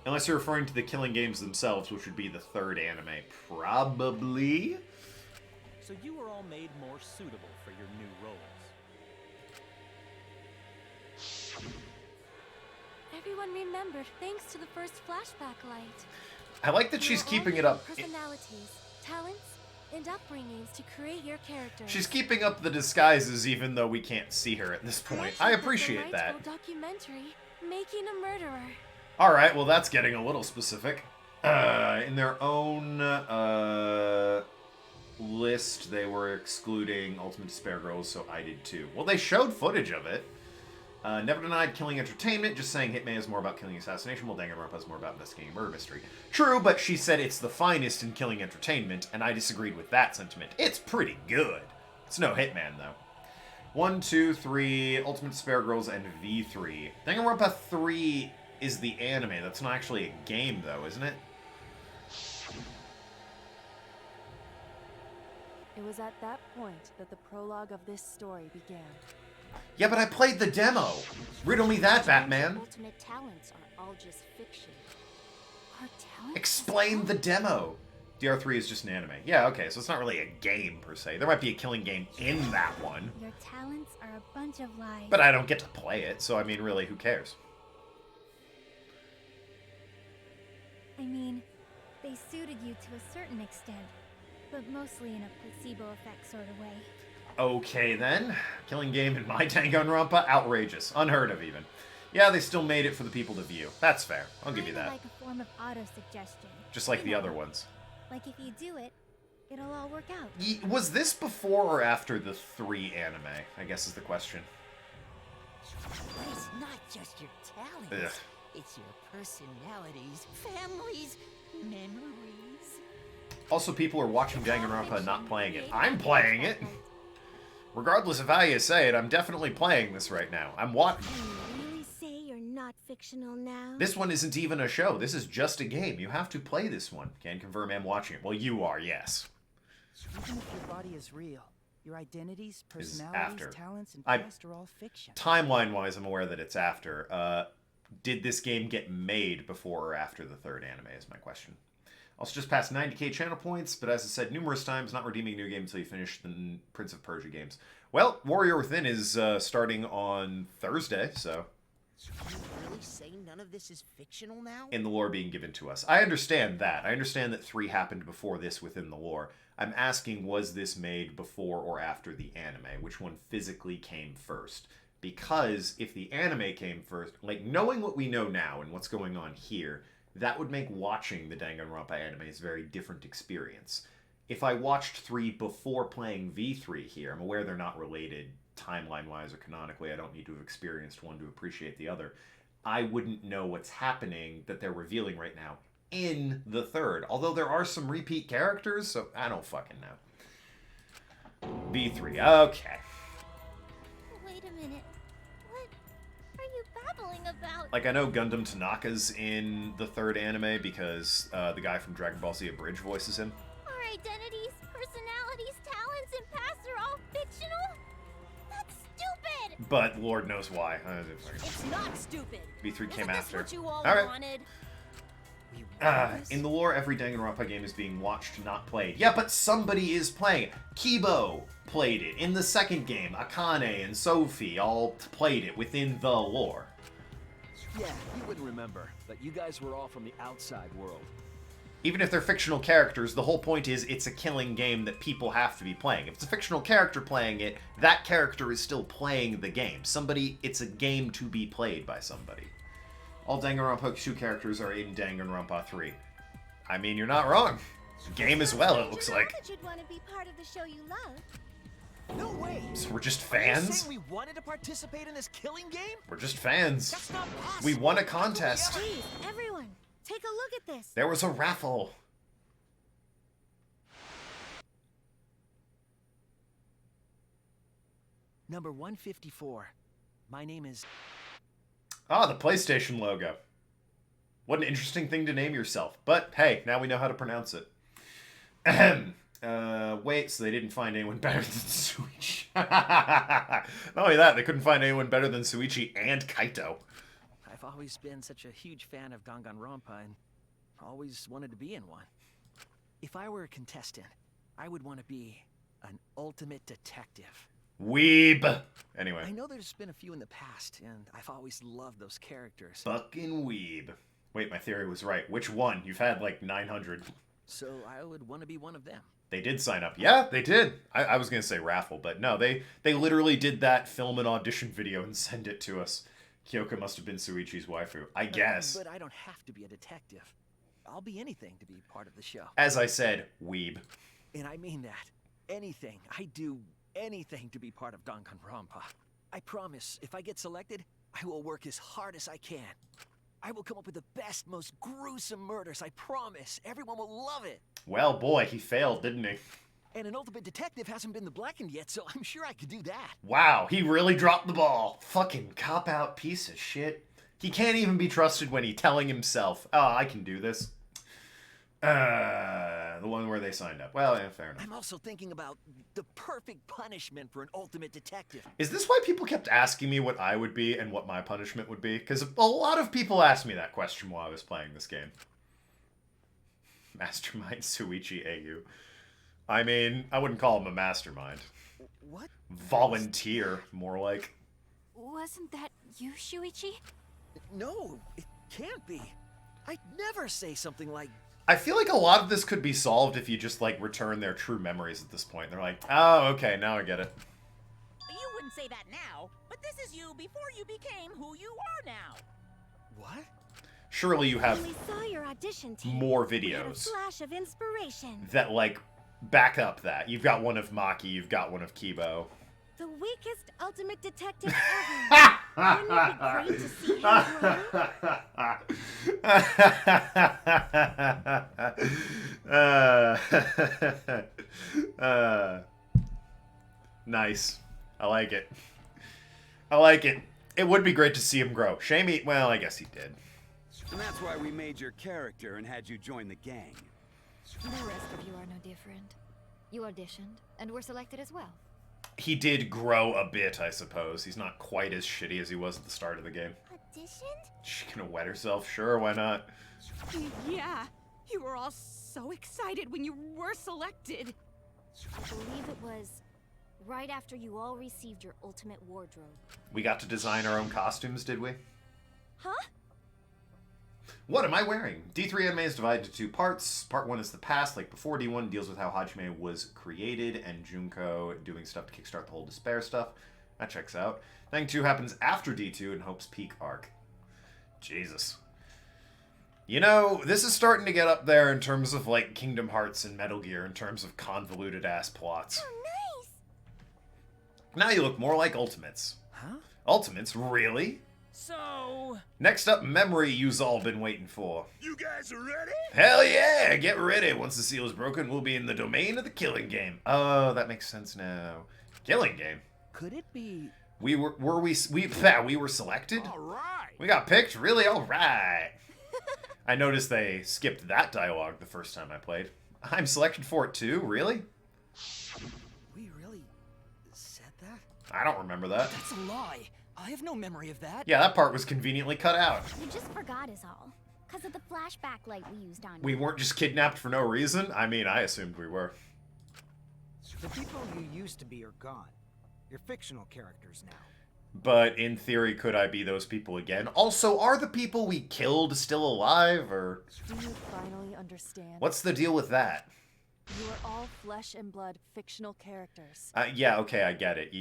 [SPEAKER 1] Unless you're referring to the Killing Games themselves, which would be the 3rd anime. Probably.
[SPEAKER 10] So you were all made more suitable for your new roles.
[SPEAKER 13] Everyone remembered thanks to the first flashback light.
[SPEAKER 1] I like that she's keeping it up.
[SPEAKER 13] Personalities, talents, and upbringings to create your characters.
[SPEAKER 1] She's keeping up the disguises even though we can't see her at this point. I appreciate that.
[SPEAKER 13] Documentary, Making a Murderer.
[SPEAKER 1] Alright, well that's getting a little specific. In their own list, they were excluding Ultimate Despair Girls, so I did too. Well, they showed footage of it. Never denied killing entertainment, just saying Hitman is more about killing assassination, while Danganronpa is more about investigating murder mystery. True, but she said it's the finest in killing entertainment, and I disagreed with that sentiment. It's pretty good. It's no Hitman, though. 1, 2, 3, Ultimate Despair Girls, and V3. Danganronpa 3 is the anime. That's not actually a game, though, isn't it?
[SPEAKER 11] It was at that point that the prologue of this story began.
[SPEAKER 1] Yeah, but I played the demo. Riddle me that, Batman.
[SPEAKER 5] Ultimate talents are all just fiction. Our talents?
[SPEAKER 1] Explain the demo. DR3 is just an anime. Yeah, okay, so it's not really a game, per se. There might be a killing game in that one.
[SPEAKER 5] Your talents are a bunch of lies.
[SPEAKER 1] But I don't get to play it, so I mean, really, who cares?
[SPEAKER 5] I mean, they suited you to a certain extent, but mostly in a placebo effect sort of way.
[SPEAKER 1] Okay, then. Killing game in my Danganronpa? Outrageous. Unheard of, even. Yeah, they still made it for the people to view. That's fair. I'll give you that.
[SPEAKER 5] Like a form of auto-suggestion.
[SPEAKER 1] Just like the other ones.
[SPEAKER 5] Like if you do it, it'll all work out.
[SPEAKER 1] Was this before or after the 3 anime, I guess is the question.
[SPEAKER 6] It's not just your talents.
[SPEAKER 1] Ugh.
[SPEAKER 6] It's your personalities, families, memories.
[SPEAKER 1] Also, people are watching Danganronpa and not playing it. I'm playing it! Regardless of how you say it, I'm definitely playing this right now. I'm watching.
[SPEAKER 5] Can you really say you're not fictional now?
[SPEAKER 1] This one isn't even a show. This is just a game. You have to play this one. Can confirm I'm watching it. Well, you are, yes.
[SPEAKER 3] Even if your body is real, your identities,
[SPEAKER 1] Is
[SPEAKER 3] personalities,
[SPEAKER 1] after.
[SPEAKER 3] talents, and
[SPEAKER 1] I-
[SPEAKER 3] past are all fiction.
[SPEAKER 1] Timeline-wise, I'm aware that it's after. Did this game get made before or after the 3rd anime is my question. Also just passed 90k channel points, but as I said numerous times, not redeeming a new game until you finish the Prince of Persia games. Well, Warrior Within is starting on Thursday, so...
[SPEAKER 17] Are you really saying none of this is fictional now?
[SPEAKER 1] in the lore being given to us. I understand that. I understand that 3 happened before this within the lore. I'm asking, was this made before or after the anime? Which one physically came first? Because if the anime came first, like, knowing what we know now and what's going on here, that would make watching the Danganronpa animes a very different experience. If I watched 3 before playing V3 here, I'm aware they're not related timeline-wise or canonically. I don't need to have experienced one to appreciate the other. I wouldn't know what's happening that they're revealing right now in the 3rd. Although there are some repeat characters, so I don't fucking know. V3, okay.
[SPEAKER 5] Wait a minute. What are you babbling about?
[SPEAKER 1] Like, I know Gundam Tanaka's in the 3rd anime because the guy from Dragon Ball Z Abridged voices him.
[SPEAKER 5] Our identities, personalities, talents, and pasts are all fictional? That's stupid!
[SPEAKER 1] But Lord knows why.
[SPEAKER 6] It's not stupid.
[SPEAKER 1] V3 came
[SPEAKER 6] Isn't this
[SPEAKER 1] after.
[SPEAKER 6] what you all
[SPEAKER 1] Alright.
[SPEAKER 6] wanted?
[SPEAKER 1] In the lore, every Danganronpa game is being watched, not played. Yeah, but somebody is playing it. Kibo played it. In the 2nd game, Akane and Sophie all played it within the lore.
[SPEAKER 4] Yeah, you wouldn't remember, but you guys were all from the outside world.
[SPEAKER 1] Even if they're fictional characters, the whole point is it's a killing game that people have to be playing. If it's a fictional character playing it, that character is still playing the game. It's a game to be played by somebody. All Danganronpa 2 characters are in Danganronpa 3. I mean, you're not wrong. The game as well, it looks like.
[SPEAKER 5] That you'd want to be part of the show you love.
[SPEAKER 4] No way!
[SPEAKER 1] So we're just
[SPEAKER 4] Are you
[SPEAKER 1] fans?
[SPEAKER 4] saying we wanted to participate in this killing game?
[SPEAKER 1] We're just fans.
[SPEAKER 4] That's not possible.
[SPEAKER 1] We won a contest.
[SPEAKER 5] Please, everyone, take a look at this.
[SPEAKER 1] There was a raffle.
[SPEAKER 4] Number 154. My name is...
[SPEAKER 1] Ah, the PlayStation logo. What an interesting thing to name yourself. But hey, now we know how to pronounce it. Ahem. Wait, so they didn't find anyone better than Suichi. Not only that, they couldn't find anyone better than Suichi and Kaito.
[SPEAKER 4] I've always been such a huge fan of Danganronpa and always wanted to be in one. If I were a contestant, I would want to be an ultimate detective.
[SPEAKER 1] Weeb. Anyway.
[SPEAKER 4] I know there's been a few in the past, and I've always loved those characters.
[SPEAKER 1] Fucking weeb. Wait, my theory was right. Which one? You've had like 900.
[SPEAKER 4] So I would want to be one of them.
[SPEAKER 1] They did sign up. Yeah, they did. I was going to say raffle, but no, they literally did that, film an audition video, and send it to us. Kyoka must have been Suichi's waifu. I guess.
[SPEAKER 4] But I don't have to be a detective. I'll be anything to be part of the show.
[SPEAKER 1] As I said, weeb.
[SPEAKER 4] And I mean that. Anything. I do anything to be part of Danganronpa. I promise, if I get selected, I will work as hard as I can. I will come up with the best, most gruesome murders, I promise. Everyone will love it.
[SPEAKER 1] Well, boy, he failed, didn't he?
[SPEAKER 4] And an ultimate detective hasn't been the blackened yet, so I'm sure I could do that.
[SPEAKER 1] Wow, he really dropped the ball. Fucking cop-out piece of shit. He can't even be trusted when he's telling himself, oh, I can do this. The one where they signed up. Well, yeah, fair enough.
[SPEAKER 4] I'm also thinking about the perfect punishment for an ultimate detective.
[SPEAKER 1] Is this why people kept asking me what I would be and what my punishment would be? Because a lot of people asked me that question while I was playing this game. Mastermind Suichi AU. I mean, I wouldn't call him a mastermind.
[SPEAKER 4] What?
[SPEAKER 1] Volunteer, more like.
[SPEAKER 2] Wasn't that you, Shuichi?
[SPEAKER 4] No, it can't be. I'd never say something like...
[SPEAKER 1] I feel like a lot of this could be solved if you just, like, return their true memories at this point. They're like, oh, okay, now I get it.
[SPEAKER 6] You wouldn't say that now, but this is you before you became who you are now.
[SPEAKER 4] What?
[SPEAKER 1] Surely you have
[SPEAKER 5] When we saw your audition tape,
[SPEAKER 1] more
[SPEAKER 5] we had a
[SPEAKER 1] videos
[SPEAKER 5] flash of inspiration.
[SPEAKER 1] that, like, back up that. You've got one of Maki, you've got one of Kibo.
[SPEAKER 5] The weakest ultimate detective ever. Wouldn't it be great to see him grow?
[SPEAKER 1] Nice. I like it. I like it. It would be great to see him grow. Shame well, I guess he did.
[SPEAKER 12] And that's why we made your character and had you join the gang.
[SPEAKER 2] The rest of you are no different. You auditioned, and were selected as well.
[SPEAKER 1] He did grow a bit, I suppose. He's not quite as shitty as he was at the start of the game.
[SPEAKER 5] Auditioned?
[SPEAKER 1] She gonna wet herself? Sure, why not?
[SPEAKER 7] Yeah, you were all so excited when you were selected.
[SPEAKER 2] I believe it was right after you all received your ultimate wardrobe.
[SPEAKER 1] We got to design our own costumes, did we?
[SPEAKER 5] Huh?
[SPEAKER 1] What am I wearing? D3 anime is divided into two parts. Part 1 is the past, like before D1, deals with how Hajime was created and Junko doing stuff to kickstart the whole despair stuff. That checks out. Thing 2 happens after D2 in Hope's Peak arc. Jesus. You know, this is starting to get up there in terms of, like, Kingdom Hearts and Metal Gear in terms of convoluted-ass plots.
[SPEAKER 5] Oh, nice!
[SPEAKER 1] Now you look more like Ultimates.
[SPEAKER 4] Huh?
[SPEAKER 1] Ultimates? Really?
[SPEAKER 8] So...
[SPEAKER 1] Next up, memory you's all been waiting for.
[SPEAKER 14] You guys are ready?
[SPEAKER 1] Hell yeah! Get ready! Once the seal is broken, we'll be in the domain of the killing game. Oh, that makes sense now. Killing game?
[SPEAKER 4] Could it be...
[SPEAKER 1] We were selected?
[SPEAKER 14] Alright!
[SPEAKER 1] We got picked? Really? Alright! I noticed they skipped that dialogue the first time I played. I'm selected for it too? Really?
[SPEAKER 3] We really said that?
[SPEAKER 1] I don't remember that.
[SPEAKER 3] That's a lie. I have no memory of that.
[SPEAKER 1] Yeah, that part was conveniently cut out.
[SPEAKER 5] You just forgot is all. Because of the flashback light we used on you.
[SPEAKER 1] We weren't just kidnapped for no reason? I mean, I assumed we were.
[SPEAKER 18] The people you used to be are gone. You're fictional characters now.
[SPEAKER 1] But in theory, could I be those people again? Also, are the people we killed still alive, or...
[SPEAKER 11] Do you finally understand?
[SPEAKER 1] What's the deal with that?
[SPEAKER 11] You are all flesh and blood fictional characters.
[SPEAKER 1] Yeah, okay, I get it.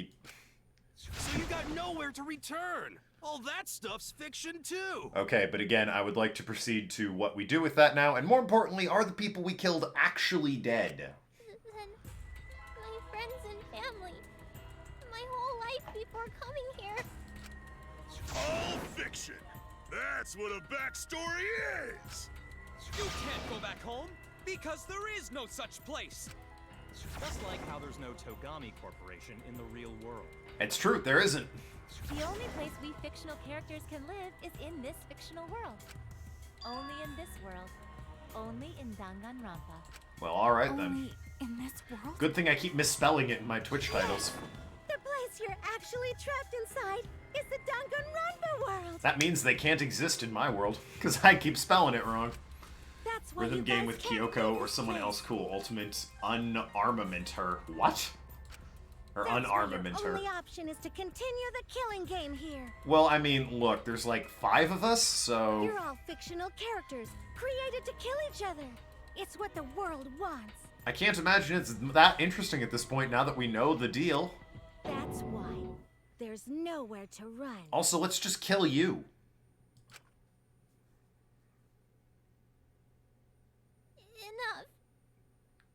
[SPEAKER 8] So you got nowhere to return. All that stuff's fiction too.
[SPEAKER 1] Okay, but again, I would like to proceed to what we do with that now, and more importantly, are the people we killed actually dead?
[SPEAKER 5] Then my friends and family. My whole life before coming here.
[SPEAKER 14] All fiction. That's what a backstory is.
[SPEAKER 8] You can't go back home because there is no such place.
[SPEAKER 10] Just like how there's no Togami Corporation in the real world.
[SPEAKER 1] It's true, there isn't.
[SPEAKER 13] The only place we fictional characters can live is in this fictional world. Only in this world. Only in Danganronpa.
[SPEAKER 1] Well, alright then.
[SPEAKER 2] Only in this world?
[SPEAKER 1] Good thing I keep misspelling it in my Twitch titles.
[SPEAKER 5] The place you're actually trapped inside is the Danganronpa world.
[SPEAKER 1] That means they can't exist in my world, because I keep spelling it wrong.
[SPEAKER 5] That's why
[SPEAKER 1] Rhythm
[SPEAKER 5] you
[SPEAKER 1] game
[SPEAKER 5] guys
[SPEAKER 1] with
[SPEAKER 5] can't
[SPEAKER 1] Kyoko
[SPEAKER 5] leave
[SPEAKER 1] or
[SPEAKER 5] this
[SPEAKER 1] someone
[SPEAKER 5] place.
[SPEAKER 1] else cool. Ultimate unarmament her. What? Or
[SPEAKER 5] That's why
[SPEAKER 1] unarmament
[SPEAKER 5] your
[SPEAKER 1] her.
[SPEAKER 5] only option is to continue the killing game here.
[SPEAKER 1] Well, I mean, look, there's like 5 of us, so...
[SPEAKER 5] You're all fictional characters, created to kill each other. It's what the world wants.
[SPEAKER 1] I can't imagine it's that interesting at this point now that we know the deal.
[SPEAKER 5] That's why there's nowhere to run.
[SPEAKER 1] Also, let's just kill you.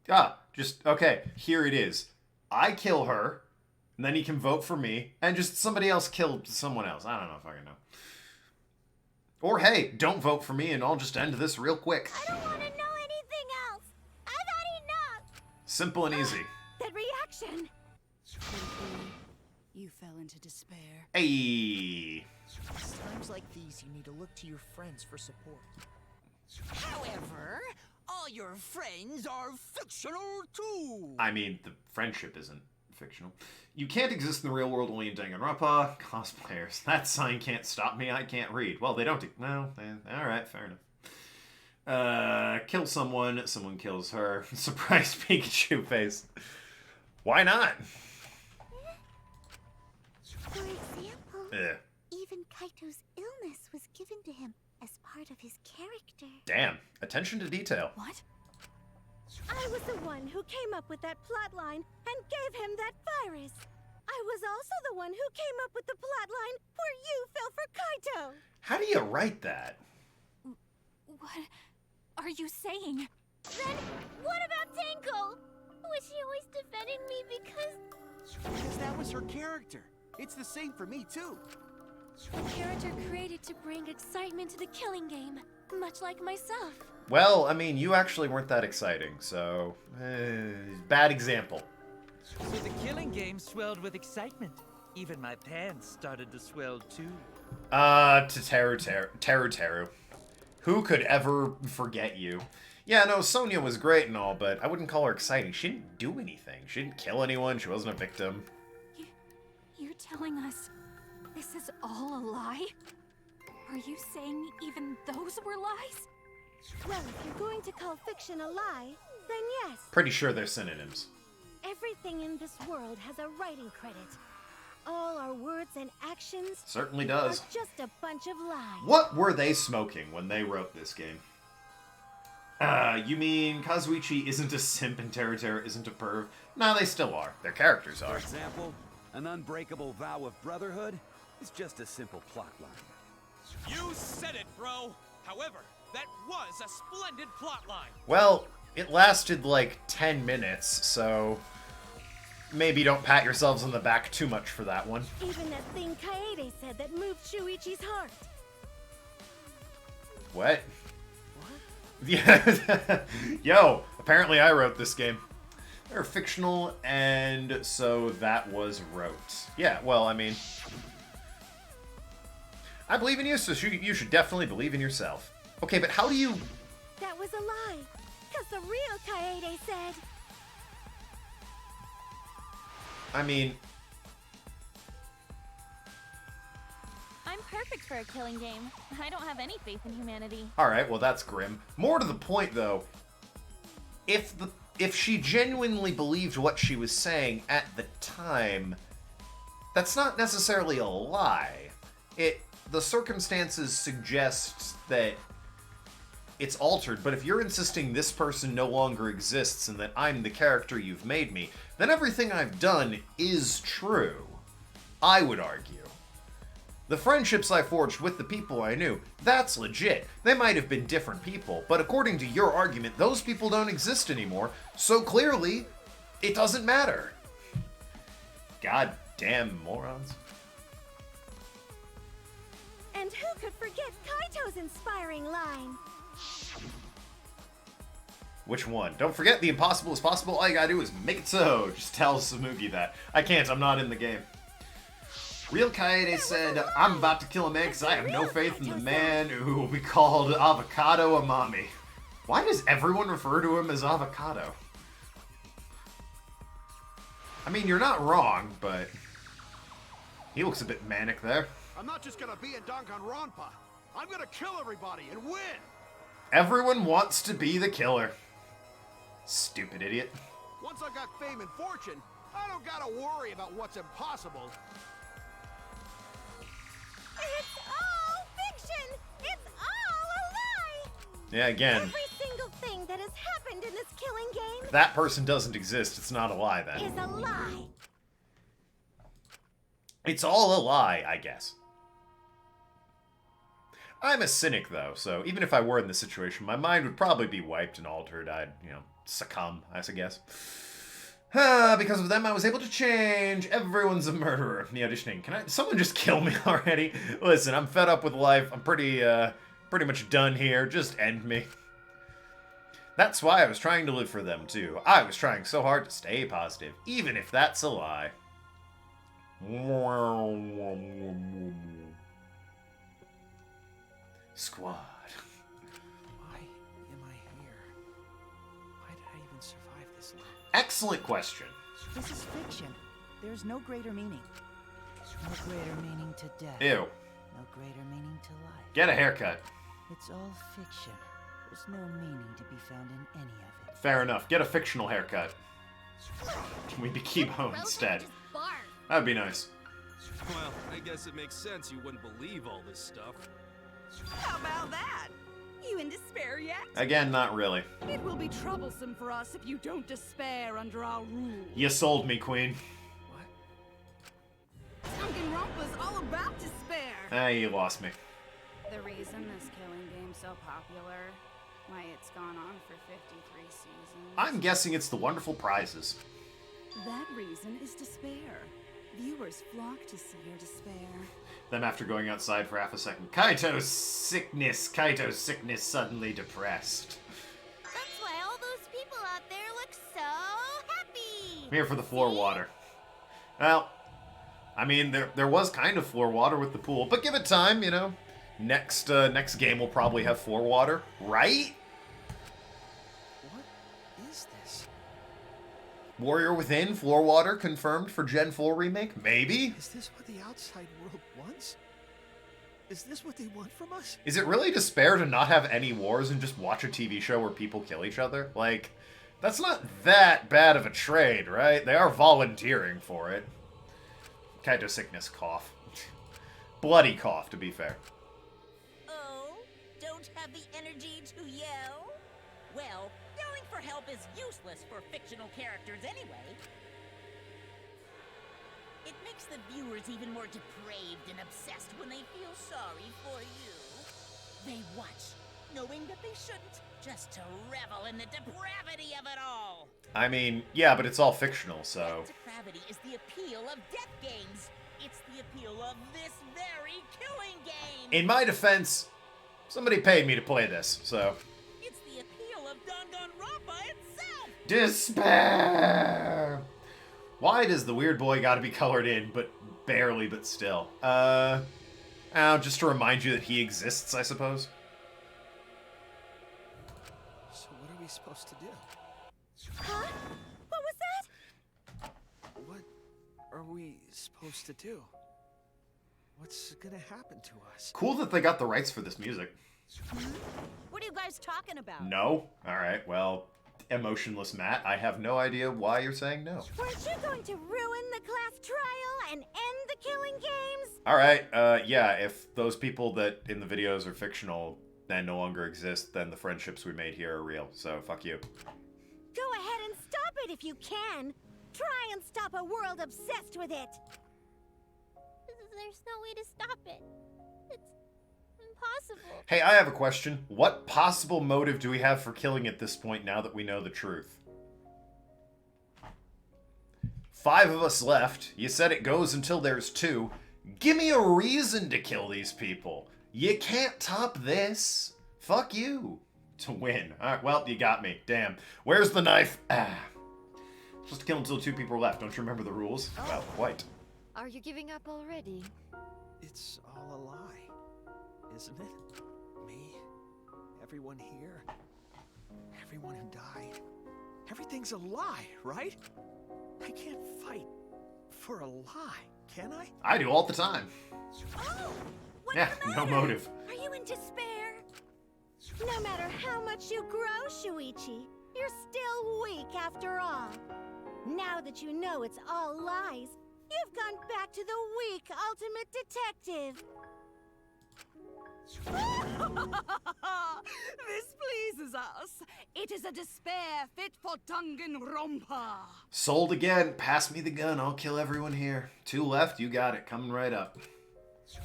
[SPEAKER 5] Enough.
[SPEAKER 1] Okay, here it is. I kill her, and then you can vote for me, and just somebody else kill someone else. I don't know if I can know. Or hey, don't vote for me and I'll just end this real quick.
[SPEAKER 5] I don't want to know anything else. I've had enough.
[SPEAKER 1] Simple and easy.
[SPEAKER 5] That reaction.
[SPEAKER 7] You fell into despair.
[SPEAKER 1] Hey.
[SPEAKER 17] It's times like these you need to look to your friends for support.
[SPEAKER 6] However,
[SPEAKER 17] all your friends are fictional too.
[SPEAKER 1] I mean, the friendship isn't fictional. You can't exist in the real world only in Danganronpa. Cosplayers. That sign can't stop me. I can't read. Well, they don't. Well, alright, fair enough. Kill someone. Someone kills her. Surprise Pikachu face. Why not?
[SPEAKER 5] For example, even Kaito's illness was given to him as part of his character.
[SPEAKER 1] Damn. Attention to detail.
[SPEAKER 5] What? I was the one who came up with that plotline and gave him that virus. I was also the one who came up with the plotline where you fell for Kaito.
[SPEAKER 1] How do you write that?
[SPEAKER 2] What are you saying?
[SPEAKER 5] Then what about Tinkle? Was she always defending me
[SPEAKER 9] Because that was her character. It's the same for me, too.
[SPEAKER 2] A character created to bring excitement to the killing game, much like myself.
[SPEAKER 1] Well, I mean, you actually weren't that exciting, so... bad example.
[SPEAKER 16] So the killing game swelled with excitement. Even my pants started to swell too.
[SPEAKER 1] Teru. Who could ever forget you? Yeah, no, Sonia was great and all, but I wouldn't call her exciting. She didn't do anything. She didn't kill anyone. She wasn't a victim.
[SPEAKER 2] You're telling us this is all a lie? Are you saying even those were lies?
[SPEAKER 5] Well, if you're going to call fiction a lie, then yes.
[SPEAKER 1] Pretty sure they're synonyms.
[SPEAKER 5] Everything in this world has a writing credit. All our words and actions
[SPEAKER 1] Certainly does.
[SPEAKER 5] are just a bunch of lies.
[SPEAKER 1] What were they smoking when they wrote this game? You mean Kazuichi isn't a simp and Teru isn't a perv? No, they still are. Their characters are.
[SPEAKER 12] For example, an unbreakable vow of brotherhood is just a simple plotline.
[SPEAKER 8] You said it, bro! However, that was a splendid plotline!
[SPEAKER 1] Well, it lasted like 10 minutes, so maybe don't pat yourselves on the back too much for that one.
[SPEAKER 5] Even that thing Kaede said that moved Shuichi's heart.
[SPEAKER 1] What? Yeah. Yo, apparently I wrote this game. They're fictional, and so that was wrote. Yeah, well, I mean, I believe in you, so you should definitely believe in yourself. Okay, but how do you...
[SPEAKER 5] That was a lie, because the real Kaede said...
[SPEAKER 1] I mean...
[SPEAKER 13] I'm perfect for a killing game. I don't have any faith in humanity.
[SPEAKER 1] Alright, well that's grim. More to the point, though, if she genuinely believed what she was saying at the time, that's not necessarily a lie. The circumstances suggest that it's altered, but if you're insisting this person no longer exists and that I'm the character you've made me, then everything I've done is true. I would argue. The friendships I forged with the people I knew, that's legit. They might have been different people, but according to your argument, those people don't exist anymore, so clearly, it doesn't matter. God damn morons.
[SPEAKER 5] And who could forget Kaito's inspiring line?
[SPEAKER 1] Which one? Don't forget the impossible is possible. All you gotta do is make it so. Just tell Samugi that. I can't, I'm not in the game. Real Kaede said, I'm about to kill a man because I have no faith in the man who will be called Avocado Amami. Why does everyone refer to him as Avocado? I mean, you're not wrong, but he looks a bit manic there.
[SPEAKER 9] I'm not just gonna be in Danganronpa. I'm gonna kill everybody and win!
[SPEAKER 1] Everyone wants to be the killer. Stupid idiot.
[SPEAKER 9] Once I got fame and fortune, I don't gotta worry about what's impossible.
[SPEAKER 5] It's all fiction! It's all a lie!
[SPEAKER 1] Yeah, again.
[SPEAKER 5] Every single thing that has happened in this killing game...
[SPEAKER 1] If that person doesn't exist, it's not a lie then.
[SPEAKER 5] ...is a lie.
[SPEAKER 1] It's all a lie, I guess. I'm a cynic, though, so even if I were in this situation, my mind would probably be wiped and altered. I'd, succumb, I guess. Because of them, I was able to change. Everyone's a murderer. The auditioning. Can someone just kill me already? Listen, I'm fed up with life. I'm pretty much done here. Just end me. That's why I was trying to live for them, too. I was trying so hard to stay positive, even if that's a lie. Squad.
[SPEAKER 4] Why am I here?
[SPEAKER 1] Excellent question.
[SPEAKER 3] This is fiction. There's no greater meaning. No greater meaning to death.
[SPEAKER 1] Ew.
[SPEAKER 3] No greater meaning to life.
[SPEAKER 1] Get a haircut.
[SPEAKER 3] It's all fiction. There's no meaning to be found in any of it.
[SPEAKER 1] Fair enough. Get a fictional haircut. Can we be Kibo instead? That'd be nice.
[SPEAKER 8] Well, I guess it makes sense you wouldn't believe all this stuff.
[SPEAKER 7] How about that? You in despair yet?
[SPEAKER 1] Again, not really.
[SPEAKER 7] It will be troublesome for us if you don't despair under our rule.
[SPEAKER 1] You sold me, Queen.
[SPEAKER 7] Danganronpa's all about despair.
[SPEAKER 1] Ah, you lost me.
[SPEAKER 19] The reason this killing game's so popular, why it's gone on for 53 seasons.
[SPEAKER 1] I'm guessing it's the wonderful prizes.
[SPEAKER 7] That reason is despair. Viewers flock to see your despair.
[SPEAKER 1] Then after going outside for half a second, Kaito's sickness suddenly depressed.
[SPEAKER 5] That's why all those people out there look so happy.
[SPEAKER 1] I'm here for the floor water. Well, I mean, there was kind of floor water with the pool, but give it time, you know. Next game will probably have floor water, right?
[SPEAKER 4] What is this?
[SPEAKER 1] Warrior Within, floor water confirmed for Gen 4 remake? Maybe?
[SPEAKER 4] Is this what the outside world wants? Is this what they want from us?
[SPEAKER 1] Is it really despair to not have any wars and just watch a TV show where people kill each other? Like, that's not that bad of a trade, right? They are volunteering for it. Kaito sickness cough. Bloody cough, to be fair.
[SPEAKER 6] Oh, don't have the energy to yell? Well, yelling for help is useless for fictional characters anyway. It makes the viewers even more depraved and obsessed when they feel sorry for you. They watch, knowing that they shouldn't, just to revel in the depravity of it all.
[SPEAKER 1] I mean, yeah, but it's all fictional, so...
[SPEAKER 6] That depravity is the appeal of death games. It's the appeal of this very killing game.
[SPEAKER 1] In my defense, somebody paid me to play this, so...
[SPEAKER 6] It's the appeal of Danganronpa itself.
[SPEAKER 1] Despair! Why does the weird boy gotta be colored in, but barely, but still? Just to remind you that he exists, I suppose.
[SPEAKER 4] So what are we supposed to do?
[SPEAKER 5] Huh? What was that?
[SPEAKER 4] What are we supposed to do? What's gonna happen to us?
[SPEAKER 1] Cool that they got the rights for this music.
[SPEAKER 5] What are you guys talking about?
[SPEAKER 1] No? Alright, well, emotionless Matt, I have no idea why you're saying no.
[SPEAKER 5] Weren't you going to ruin the class trial and end the killing games?
[SPEAKER 1] Alright, yeah, if those people that in the videos are fictional and no longer exist, then the friendships we made here are real, so fuck you.
[SPEAKER 5] Go ahead and stop it if you can. Try and stop a world obsessed with it.
[SPEAKER 13] There's no way to stop it. It's impossible.
[SPEAKER 1] Hey, I have a question. What possible motive do we have for killing at this point now that we know the truth? 5 of us left. You said it goes until there's 2. Give me a reason to kill these people. You can't top this. Fuck you. To win. Alright, well, you got me. Damn. Where's the knife? Just to kill until 2 people are left. Don't you remember the rules?
[SPEAKER 11] Oh.
[SPEAKER 1] Well, quite.
[SPEAKER 11] Are you giving up already?
[SPEAKER 4] It's all a lie, isn't it? Me, everyone here, everyone who died. Everything's a lie, right? I can't fight for a lie, can I?
[SPEAKER 1] I do all the time.
[SPEAKER 5] Oh! What's
[SPEAKER 1] Yeah,
[SPEAKER 5] the
[SPEAKER 1] no
[SPEAKER 5] matter?
[SPEAKER 1] motive.
[SPEAKER 5] Are you in despair? No matter how much you grow, Shuichi, you're still weak after all. Now that you know it's all lies, you've gone back to the weak ultimate detective.
[SPEAKER 7] This pleases us. It is a despair fit for Danganronpa.
[SPEAKER 1] Sold again. Pass me the gun. I'll kill everyone here. 2 left. You got it. Coming right up.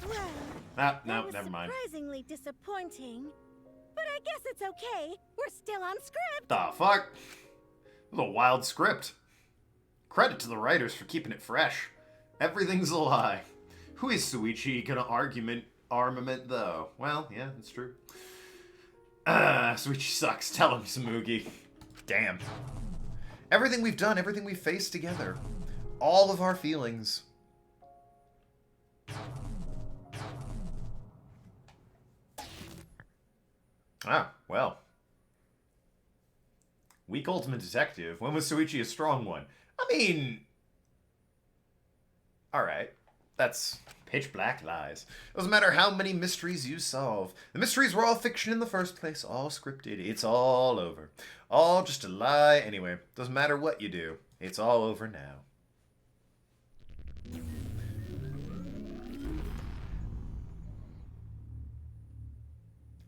[SPEAKER 5] Well,
[SPEAKER 1] No,
[SPEAKER 5] that was
[SPEAKER 1] never mind.
[SPEAKER 5] surprisingly disappointing. But I guess it's okay. We're still on script.
[SPEAKER 1] The fuck? It was a wild script. Credit to the writers for keeping it fresh. Everything's a lie. Who is Suichi gonna armament though? Well, yeah, that's true. Suichi sucks. Tell him, Samugi. Damn. Everything we've done, everything we've faced together. All of our feelings. Ah, well. Weak ultimate detective. When was Soichi a strong one? I mean... Alright. That's pitch black lies. Doesn't matter how many mysteries you solve. The mysteries were all fiction in the first place. All scripted. It's all over. All just a lie. Anyway, doesn't matter what you do. It's all over now.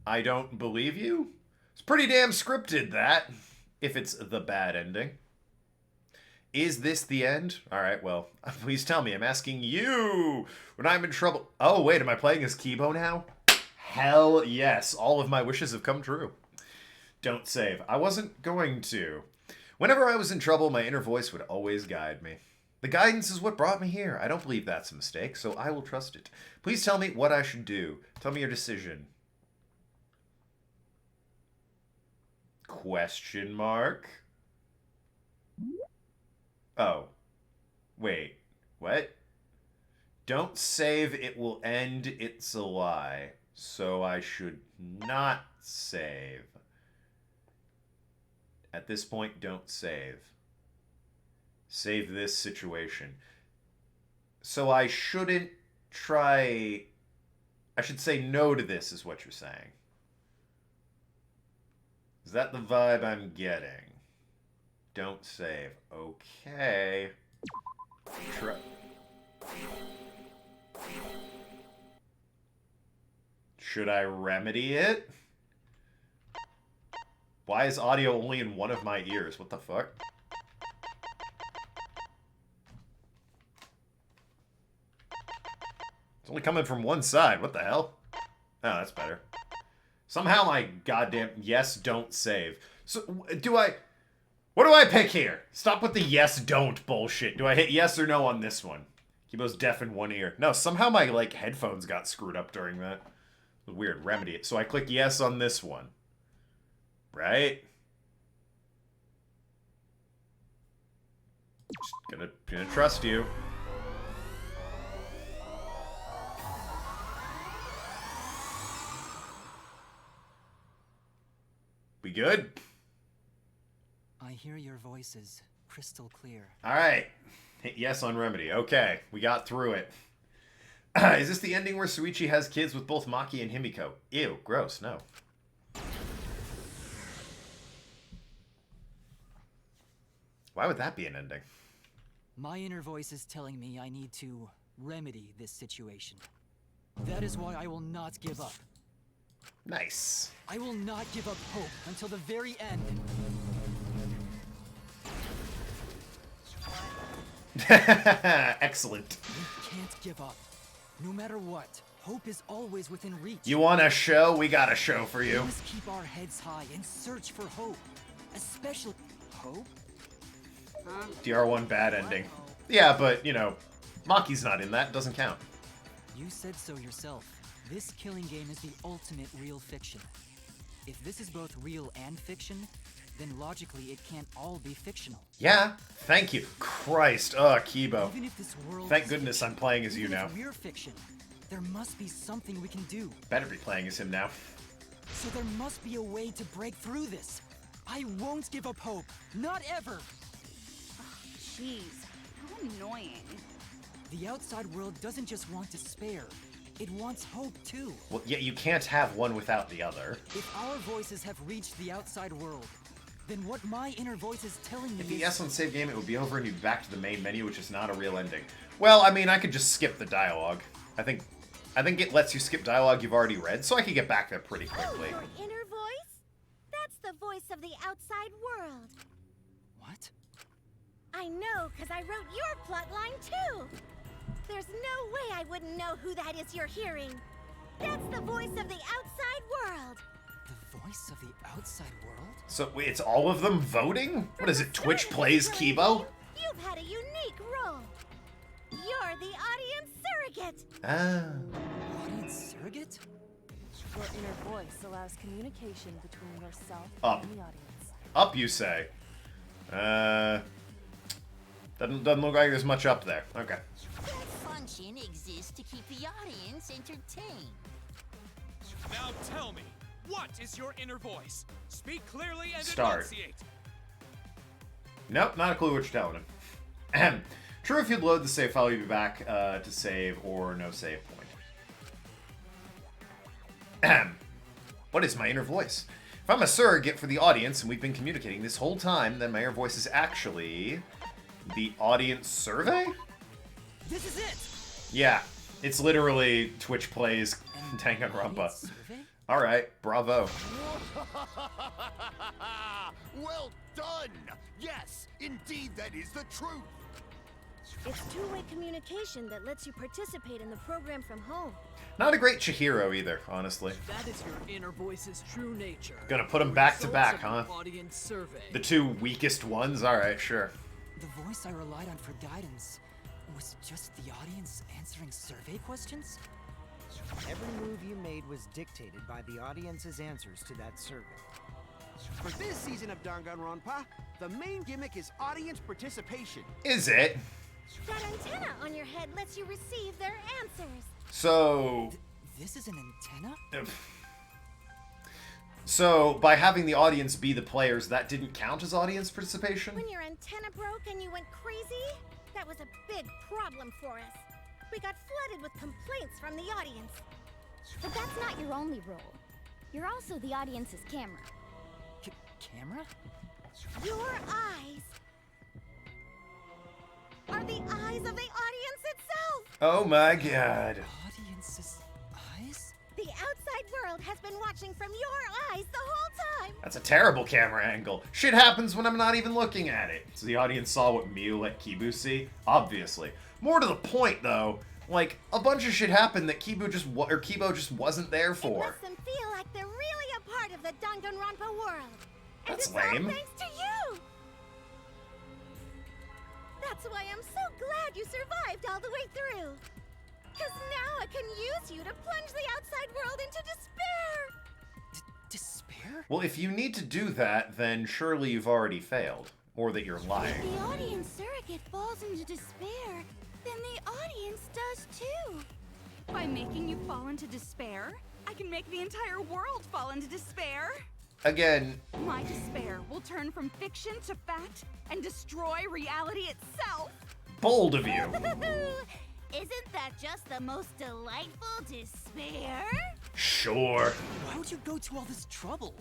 [SPEAKER 1] I don't believe you? It's pretty damn scripted, that. If it's the bad ending. Is this the end? Alright, well, please tell me. I'm asking you when I'm in trouble. Oh, wait, am I playing as Kibo now? Hell yes. All of my wishes have come true. Don't save. I wasn't going to. Whenever I was in trouble, my inner voice would always guide me. The guidance is what brought me here. I don't believe that's a mistake, so I will trust it. Please tell me what I should do. Tell me your decision. Question mark? Oh. Wait. What? Don't save, it will end, it's a lie. So I should not save. At this point, don't save. Save this situation. So I shouldn't try... I should say no to this, is what you're saying. Is that the vibe I'm getting? Don't save. Okay. Should I remedy it? Why is audio only in one of my ears? What the fuck? It's only coming from one side. What the hell? Oh, that's better. Somehow my goddamn yes, don't save. So, what do I pick here? Stop with the yes, don't bullshit. Do I hit yes or no on this one? Kibo's deaf in one ear. No, somehow my, like, headphones got screwed up during that. It was weird. Remedy it. So I click yes on this one. Right? Just gonna trust you. We good?
[SPEAKER 3] I hear your voices crystal clear.
[SPEAKER 1] Alright. Hit yes on remedy. Okay, we got through it. Is this the ending where Soichi has kids with both Maki and Himiko? Ew, gross, no. Why would that be an ending?
[SPEAKER 3] My inner voice is telling me I need to remedy this situation. That is why I will not give up.
[SPEAKER 1] Nice.
[SPEAKER 3] I will not give up hope until the very end.
[SPEAKER 1] Excellent.
[SPEAKER 3] We can't give up. No matter what, hope is always within reach.
[SPEAKER 1] You want a show? We got a show for you.
[SPEAKER 3] We must keep our heads high and search for hope. Especially hope?
[SPEAKER 19] Huh?
[SPEAKER 1] DR1 bad ending. Yeah, but, you know, Maki's not in that. Doesn't count.
[SPEAKER 3] You said so yourself. This killing game is the ultimate real fiction. If this is both real and fiction, then logically it can't all be fictional.
[SPEAKER 1] Yeah, thank you. Christ, Kibo.
[SPEAKER 3] Even if this world
[SPEAKER 1] Thank goodness I'm playing as you
[SPEAKER 3] even
[SPEAKER 1] now.
[SPEAKER 3] if we're fiction, there must be something we can do.
[SPEAKER 1] Better be playing as him now.
[SPEAKER 3] So there must be a way to break through this. I won't give up hope. Not ever.
[SPEAKER 19] Jeez, how annoying.
[SPEAKER 3] The outside world doesn't just want despair. It wants hope too.
[SPEAKER 1] Well, yeah, you can't have one without the other.
[SPEAKER 3] If our voices have reached the outside world, then what my inner voice is telling me
[SPEAKER 1] If you
[SPEAKER 3] is...
[SPEAKER 1] yes on save game, it would be over and you'd be back to the main menu, which is not a real ending. Well, I mean, I could just skip the dialogue. I think it lets you skip dialogue you've already read, so I could get back there pretty quickly.
[SPEAKER 5] Oh, your inner voice? That's the voice of the outside world.
[SPEAKER 3] What?
[SPEAKER 5] I know, because I wrote your plotline too. There's no way I wouldn't know who that is you're hearing. That's the voice of the outside world.
[SPEAKER 3] The voice of the outside world?
[SPEAKER 1] So, wait, it's all of them voting? What is it, Twitch plays Kibo?
[SPEAKER 5] You've had a unique role. You're the audience surrogate.
[SPEAKER 1] Ah.
[SPEAKER 3] Audience surrogate?
[SPEAKER 11] Your inner voice allows communication between yourself
[SPEAKER 1] Up.
[SPEAKER 11] and the audience.
[SPEAKER 1] Up, you say? Doesn't look like there's much up there. Okay.
[SPEAKER 6] That function exists to keep the audience entertained.
[SPEAKER 8] Now tell me, what is your inner voice? Speak clearly and
[SPEAKER 1] Start.
[SPEAKER 8] enunciate.
[SPEAKER 1] Nope, not a clue what you're telling him. Ahem. True, if you'd load the save file, you'd be back to save or no save point. Ahem. What is my inner voice? If I'm a surrogate for the audience and we've been communicating this whole time, then my inner voice is actually the audience survey?
[SPEAKER 3] This is it!
[SPEAKER 1] Yeah, it's literally Twitch plays Danganronpa. Alright, bravo.
[SPEAKER 14] Well done! Yes, indeed that is the truth!
[SPEAKER 5] It's two-way communication that lets you participate in the program from home.
[SPEAKER 1] Not a great Chihiro either, honestly.
[SPEAKER 15] That is your inner voice's true nature.
[SPEAKER 1] Gonna put them back to back, huh?
[SPEAKER 15] Audience survey.
[SPEAKER 1] The two weakest ones? Alright, sure.
[SPEAKER 3] The voice I relied on for guidance was just the audience answering survey questions?
[SPEAKER 18] Every move you made was dictated by the audience's answers to that survey.
[SPEAKER 9] For this season of Danganronpa, the main gimmick is audience participation.
[SPEAKER 1] Is it?
[SPEAKER 5] That antenna on your head lets you receive their answers.
[SPEAKER 1] So...
[SPEAKER 3] This is an antenna?
[SPEAKER 1] So, by having the audience be the players, that didn't count as audience participation?
[SPEAKER 5] When your antenna broke and you went crazy, that was a big problem for us. We got flooded with complaints from the audience.
[SPEAKER 2] But that's not your only role. You're also the audience's camera.
[SPEAKER 3] Camera?
[SPEAKER 5] Your eyes are the eyes of the audience itself!
[SPEAKER 1] Oh my god.
[SPEAKER 3] Audience's eyes?
[SPEAKER 5] The outside world has been watching from your eyes the whole time!
[SPEAKER 1] That's a terrible camera angle. Shit happens when I'm not even looking at it. So the audience saw what Miu let Kibu see? Obviously. More to the point, though, like, a bunch of shit happened that Kibo just wasn't there for.
[SPEAKER 5] It makes them feel like they're really a part of the Danganronpa world. And
[SPEAKER 1] That's
[SPEAKER 5] it's
[SPEAKER 1] lame.
[SPEAKER 5] all thanks to you! That's why I'm so glad you survived all the way through. Because now I can use you to plunge the outside world into despair!
[SPEAKER 3] Despair?
[SPEAKER 1] Well, if you need to do that, then surely you've already failed. Or that you're lying.
[SPEAKER 2] If the audience surrogate falls into despair, then the audience does too.
[SPEAKER 7] By making you fall into despair, I can make the entire world fall into despair.
[SPEAKER 1] Again.
[SPEAKER 7] My despair will turn from fiction to fact and destroy reality itself.
[SPEAKER 1] Bold of you.
[SPEAKER 2] Isn't that just the most delightful despair?
[SPEAKER 1] Sure.
[SPEAKER 3] Why would you go to all this trouble?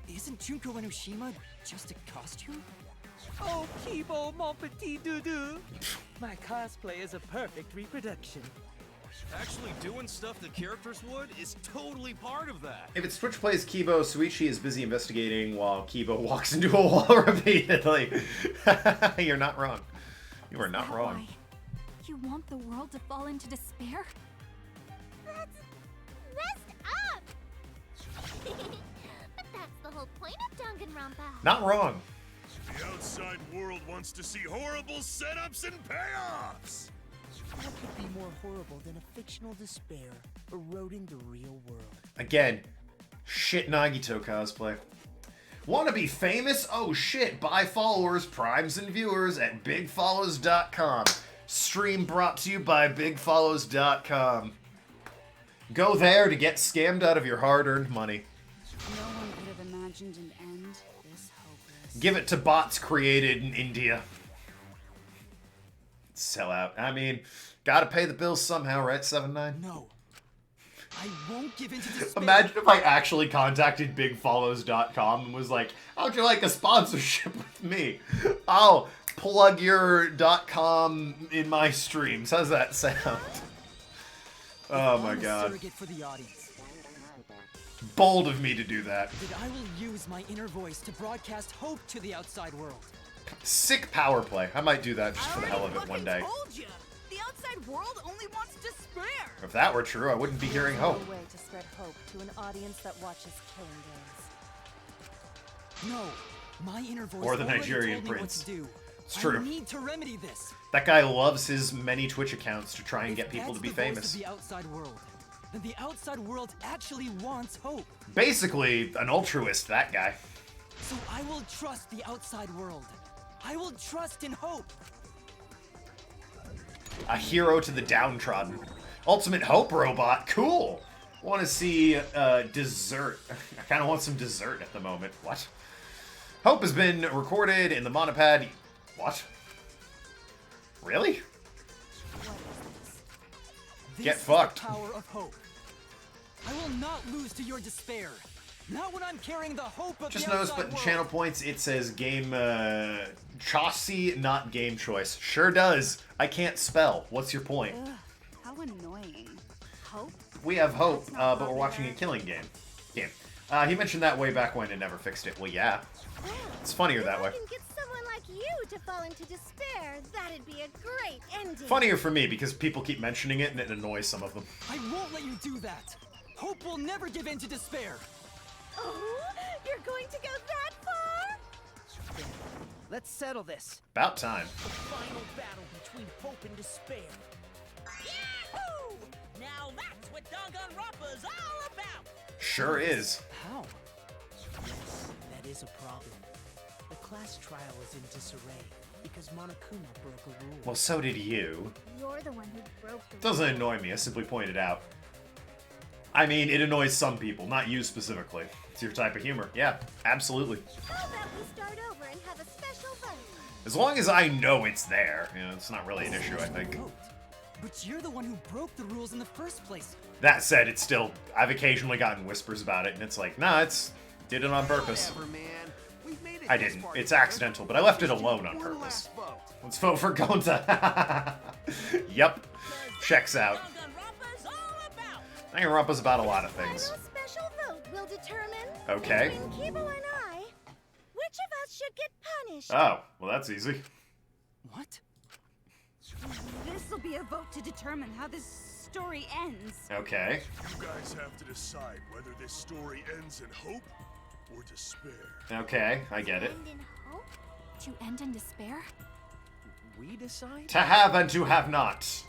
[SPEAKER 3] Isn't Junko Enoshima just a costume?
[SPEAKER 16] Oh, Kibo, mon petit doudou. My cosplay is a perfect reproduction.
[SPEAKER 8] Actually doing stuff the characters would is totally part of that.
[SPEAKER 1] If it's Twitch plays Kibo, Suichi is busy investigating while Kibo walks into a wall repeatedly. You're not wrong. You are not wrong.
[SPEAKER 2] Why? You want the world to fall into despair?
[SPEAKER 13] That's messed up! But that's the whole point of Danganronpa.
[SPEAKER 1] Not wrong.
[SPEAKER 14] The outside world wants to see horrible setups and payoffs!
[SPEAKER 17] What could be more horrible than a fictional despair eroding the real world?
[SPEAKER 1] Again, shit Nagito cosplay. Want to be famous? Oh shit, buy followers, primes, and viewers at bigfollows.com. Stream brought to you by bigfollows.com. Go there to get scammed out of your hard-earned money.
[SPEAKER 19] No one could have imagined an end this hopeless.
[SPEAKER 1] Give it to bots created in India. Sell out. I mean, gotta pay the bills somehow, right, 7-9?
[SPEAKER 3] No. I won't give in to despair.
[SPEAKER 1] Imagine if I actually contacted bigfollows.com and was like, how'd you like a sponsorship with me? I'll plug your .com in my streams. How's that sound? Oh my god.
[SPEAKER 3] Surrogate for the audience.
[SPEAKER 1] Bold of me to do that.
[SPEAKER 3] That I will use my inner voice to broadcast hope to the outside world.
[SPEAKER 1] Sick power play. I might do that just for the hell of it one day.
[SPEAKER 7] Told you. The outside world only wants despair.
[SPEAKER 1] If that were true, I wouldn't be hearing hope.
[SPEAKER 11] No way to spread hope to an audience that watches killing games.
[SPEAKER 3] No, my inner voice
[SPEAKER 1] Or the
[SPEAKER 3] already
[SPEAKER 1] Nigerian
[SPEAKER 3] told me what
[SPEAKER 1] prince.
[SPEAKER 3] to do.
[SPEAKER 1] It's true.
[SPEAKER 3] I need to remedy this.
[SPEAKER 1] That guy loves his many Twitch accounts to try and get people to be
[SPEAKER 3] That's the voice
[SPEAKER 1] famous.
[SPEAKER 3] of the outside world. Then the outside world actually wants hope.
[SPEAKER 1] Basically, an altruist, that guy.
[SPEAKER 3] So I will trust the outside world. I will trust in hope.
[SPEAKER 1] A hero to the downtrodden. Ultimate Hope Robot. Cool. Want to see dessert. I kind of want some dessert at the moment. What? Hope has been recorded in the monopad What? Really? Get
[SPEAKER 3] This
[SPEAKER 1] fucked.
[SPEAKER 3] Is the power of hope. I will not lose to your despair. Not when I'm carrying the hope of
[SPEAKER 1] Just
[SPEAKER 3] the
[SPEAKER 1] notice,
[SPEAKER 3] outside
[SPEAKER 1] but in
[SPEAKER 3] world.
[SPEAKER 1] channel points, it says game, chassis, not game choice. Sure does. I can't spell. What's your point?
[SPEAKER 19] Ugh, how annoying. Hope?
[SPEAKER 1] We have hope, but we're watching a killing game. He mentioned that way back when and never fixed it. Well, yeah. It's funnier that way.
[SPEAKER 5] If I can get someone like you to fall into despair, that'd be a great ending.
[SPEAKER 1] Funnier for me, because people keep mentioning it and it annoys some of them.
[SPEAKER 3] I won't let you do that. Hope will never give in to despair.
[SPEAKER 5] Oh, you're going to go that far?
[SPEAKER 17] Let's settle this.
[SPEAKER 1] About time.
[SPEAKER 17] The final battle between hope and despair.
[SPEAKER 6] Yahoo! Now that's what Danganronpa's all about!
[SPEAKER 1] Sure is.
[SPEAKER 17] How? Yes, that is a problem. The class trial is in disarray because Monokuma broke a rule.
[SPEAKER 1] Well, so did you.
[SPEAKER 5] You're the one who broke the
[SPEAKER 1] Doesn't annoy me, I simply pointed out. I mean, it annoys some people, not you specifically. It's your type of humor. Yeah, absolutely.
[SPEAKER 5] How about we start over and have a special vote?
[SPEAKER 1] As long as I know it's there, you know, it's not really an issue, I think.
[SPEAKER 3] But you're the one who broke the rules in the first place.
[SPEAKER 1] That said, it's still, I've occasionally gotten whispers about it, and it's like, nah, did it on purpose.
[SPEAKER 9] Whatever, man. We've made it
[SPEAKER 1] I
[SPEAKER 9] this
[SPEAKER 1] didn't.
[SPEAKER 9] far
[SPEAKER 1] It's
[SPEAKER 9] together.
[SPEAKER 1] accidental, but I left it
[SPEAKER 9] Let's do
[SPEAKER 1] alone on
[SPEAKER 9] one
[SPEAKER 1] purpose.
[SPEAKER 9] last vote.
[SPEAKER 1] Let's vote for Gonta. Yep. Checks out. Danganronpa's about a lot of things.
[SPEAKER 5] Final special vote will determine
[SPEAKER 1] Okay.
[SPEAKER 5] between Kibo and I, which of us should get punished.
[SPEAKER 1] Oh, well that's easy.
[SPEAKER 3] What?
[SPEAKER 19] This'll be a vote to determine how this story ends.
[SPEAKER 1] Okay.
[SPEAKER 14] You guys have to decide whether this story ends in hope or despair.
[SPEAKER 1] Okay, I get it.
[SPEAKER 2] End in hope? To end in despair?
[SPEAKER 4] We decide?
[SPEAKER 1] To have and to have not.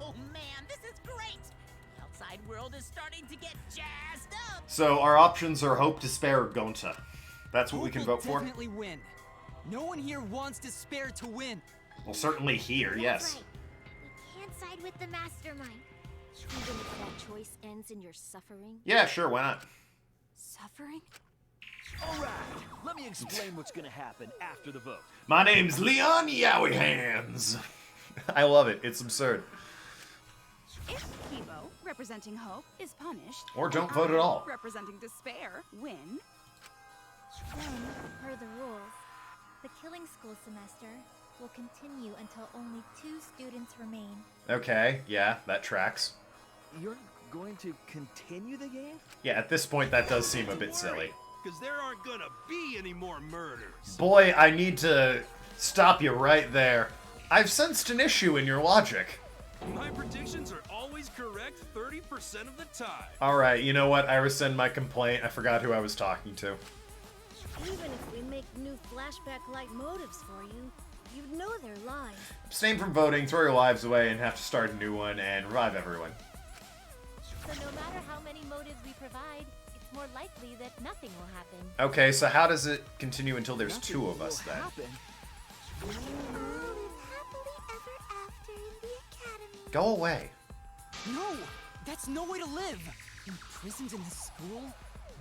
[SPEAKER 6] Oh man, this is great! The outside world is starting to get jazzed up!
[SPEAKER 1] So our options are hope, despair, or Gonta. That's what we can
[SPEAKER 3] Hope will
[SPEAKER 1] vote for?
[SPEAKER 3] definitely win. No one here wants despair to win.
[SPEAKER 1] Well, certainly here, yes.
[SPEAKER 5] We can't side with the mastermind. Even if that choice ends in your suffering.
[SPEAKER 1] Yeah, sure, why not?
[SPEAKER 2] Suffering?
[SPEAKER 4] Alright, let me explain what's gonna happen after the vote.
[SPEAKER 1] My name's Leon Yowie Hands. I love it. It's absurd.
[SPEAKER 19] If Kibo, representing hope, is punished,
[SPEAKER 1] Or don't
[SPEAKER 19] and
[SPEAKER 1] vote at
[SPEAKER 19] I,
[SPEAKER 1] all.
[SPEAKER 19] representing despair, win,
[SPEAKER 13] Then, per the rules, the killing school semester will continue until only 2 students remain.
[SPEAKER 1] Okay, yeah, that tracks.
[SPEAKER 4] You're going to continue the game?
[SPEAKER 1] Yeah, at this point that does seem a bit silly.
[SPEAKER 8] Because there aren't gonna be any more murders.
[SPEAKER 1] Boy, I need to stop you right there. I've sensed an issue in your logic.
[SPEAKER 8] My predictions are always correct 30% of the time.
[SPEAKER 1] Alright, you know what? I rescind my complaint. I forgot who I was talking to.
[SPEAKER 5] Even if we make new flashback-like motives for you, you'd know their lies.
[SPEAKER 1] Abstain from voting, throw your lives away, and have to start a new one, and revive everyone.
[SPEAKER 13] So no matter how many motives we provide, it's more likely that nothing will happen.
[SPEAKER 1] Okay, so how does it continue until there's 2 of us then? Go away.
[SPEAKER 3] No! That's no way to live! Imprisoned in this school?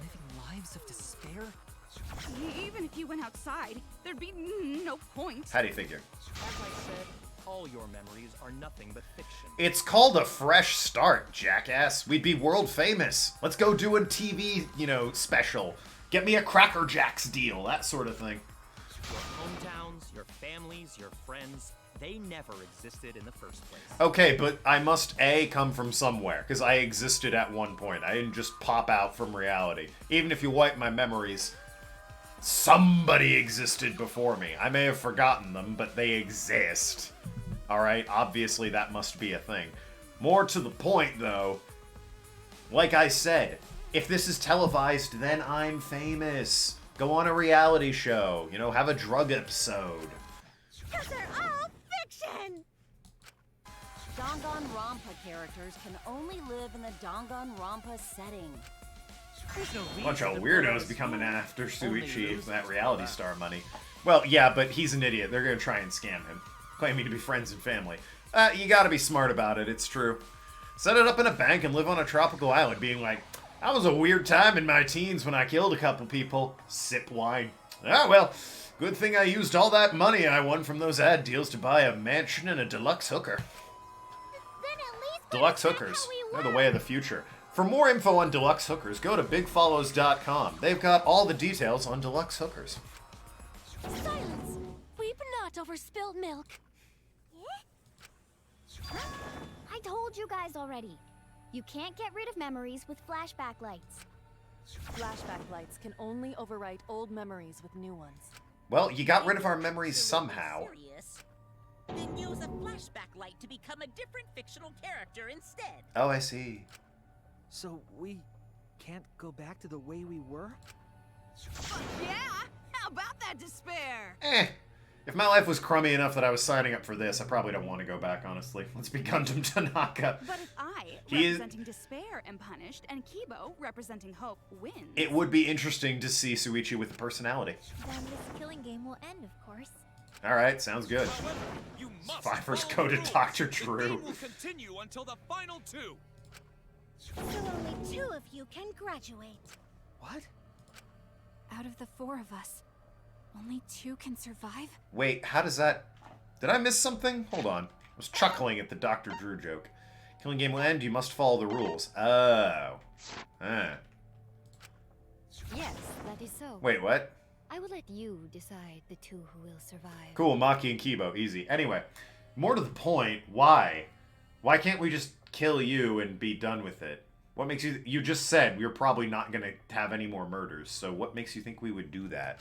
[SPEAKER 3] Living lives of despair?
[SPEAKER 19] even if you went outside, there'd be no point.
[SPEAKER 1] How do you figure?
[SPEAKER 10] As I said, all your memories are nothing but fiction.
[SPEAKER 1] It's called a fresh start, jackass. We'd be world famous. Let's go do a TV, special. Get me a Cracker Jacks deal, that sort of thing.
[SPEAKER 10] Your hometowns, your families, your friends, they never existed in the first place.
[SPEAKER 1] Okay, but I must, A, come from somewhere, because I existed at one point. I didn't just pop out from reality. Even if you wipe my memories, somebody existed before me. I may have forgotten them, but they exist. Alright, obviously that must be a thing. More to the point, though, like I said, if this is televised, then I'm famous. Go on a reality show, have a drug episode.
[SPEAKER 5] Because they're all fiction!
[SPEAKER 11] Danganronpa characters can only live in the Danganronpa setting.
[SPEAKER 1] Bunch of weirdos becoming after Suichi for that reality star money. Well, yeah, but he's an idiot. They're gonna try and scam him, claiming to be friends and family. You gotta be smart about it, it's true. Set it up in a bank and live on a tropical island, being like, That was a weird time in my teens when I killed a couple people. Sip wine. Ah, well, good thing I used all that money I won from those ad deals to buy a mansion and a deluxe hooker. Deluxe hookers. They're the way of the future. For more info on deluxe hookers, go to bigfollows.com. They've got all the details on deluxe hookers.
[SPEAKER 2] Silence! Weep not over spilt milk.
[SPEAKER 20] I told you guys already. You can't get rid of memories with flashback lights.
[SPEAKER 11] Flashback lights can only overwrite old memories with new ones.
[SPEAKER 1] Well, you got rid of our memories somehow.
[SPEAKER 6] Then use a flashback light to become a different fictional character instead.
[SPEAKER 1] Oh, I see.
[SPEAKER 4] So we can't go back to the way we were?
[SPEAKER 7] Yeah! How about that despair?
[SPEAKER 1] If my life was crummy enough that I was signing up for this, I probably don't want to go back, honestly. Let's be Gundam Tanaka.
[SPEAKER 19] But if I,
[SPEAKER 1] He is-
[SPEAKER 19] representing despair, am punished, and Kibo, representing hope, wins.
[SPEAKER 1] It would be interesting to see Suichi with a personality.
[SPEAKER 13] Then this killing game will end, of course.
[SPEAKER 1] Alright, sounds good. Pfeiffer's go to Dr.
[SPEAKER 8] The
[SPEAKER 1] Drew.
[SPEAKER 8] game will continue until the final two.
[SPEAKER 5] So only 2 of you can graduate.
[SPEAKER 4] What?
[SPEAKER 2] Out of the 4 of us, only 2 can survive?
[SPEAKER 1] Wait, how does that... Did I miss something? Hold on. I was chuckling at the Dr. Drew joke. Killing game will end, you must follow the rules. Oh. Ah.
[SPEAKER 20] Yes, that is so.
[SPEAKER 1] Wait, what?
[SPEAKER 20] I will let you decide the 2 who will survive.
[SPEAKER 1] Cool, Maki and Kibo, easy. Anyway, more to the point, why? Why can't we just kill you and be done with it? What makes you... You just said we were probably not going to have any more murders, so what makes you think we would do that?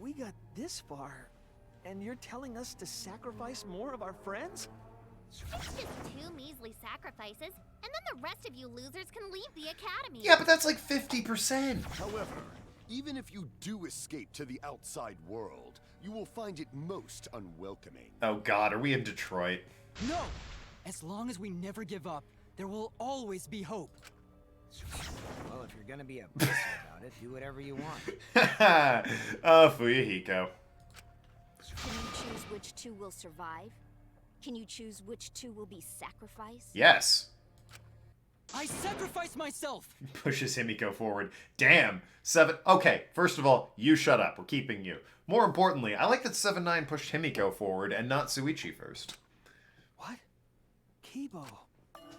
[SPEAKER 4] We got this far, and you're telling us to sacrifice more of our friends?
[SPEAKER 20] It's just 2 measly sacrifices, and then the rest of you losers can leave the academy.
[SPEAKER 1] Yeah, but that's like 50%.
[SPEAKER 14] However, even if you do escape to the outside world, you will find it most unwelcoming.
[SPEAKER 1] Oh god, are we in Detroit?
[SPEAKER 3] No! As long as we never give up, there will always be hope.
[SPEAKER 18] Well, if you're gonna be a pussy about it, do whatever you want.
[SPEAKER 1] Oh, Fuyuhiko.
[SPEAKER 20] Can you choose which 2 will survive? Can you choose which 2 will be sacrificed?
[SPEAKER 1] Yes.
[SPEAKER 3] I sacrifice myself!
[SPEAKER 1] Pushes Himiko forward. Damn. 7... Okay, first of all, you shut up. We're keeping you. More importantly, I like that 7-9 pushed Himiko forward and not Suichi first.
[SPEAKER 3] What? Kibo.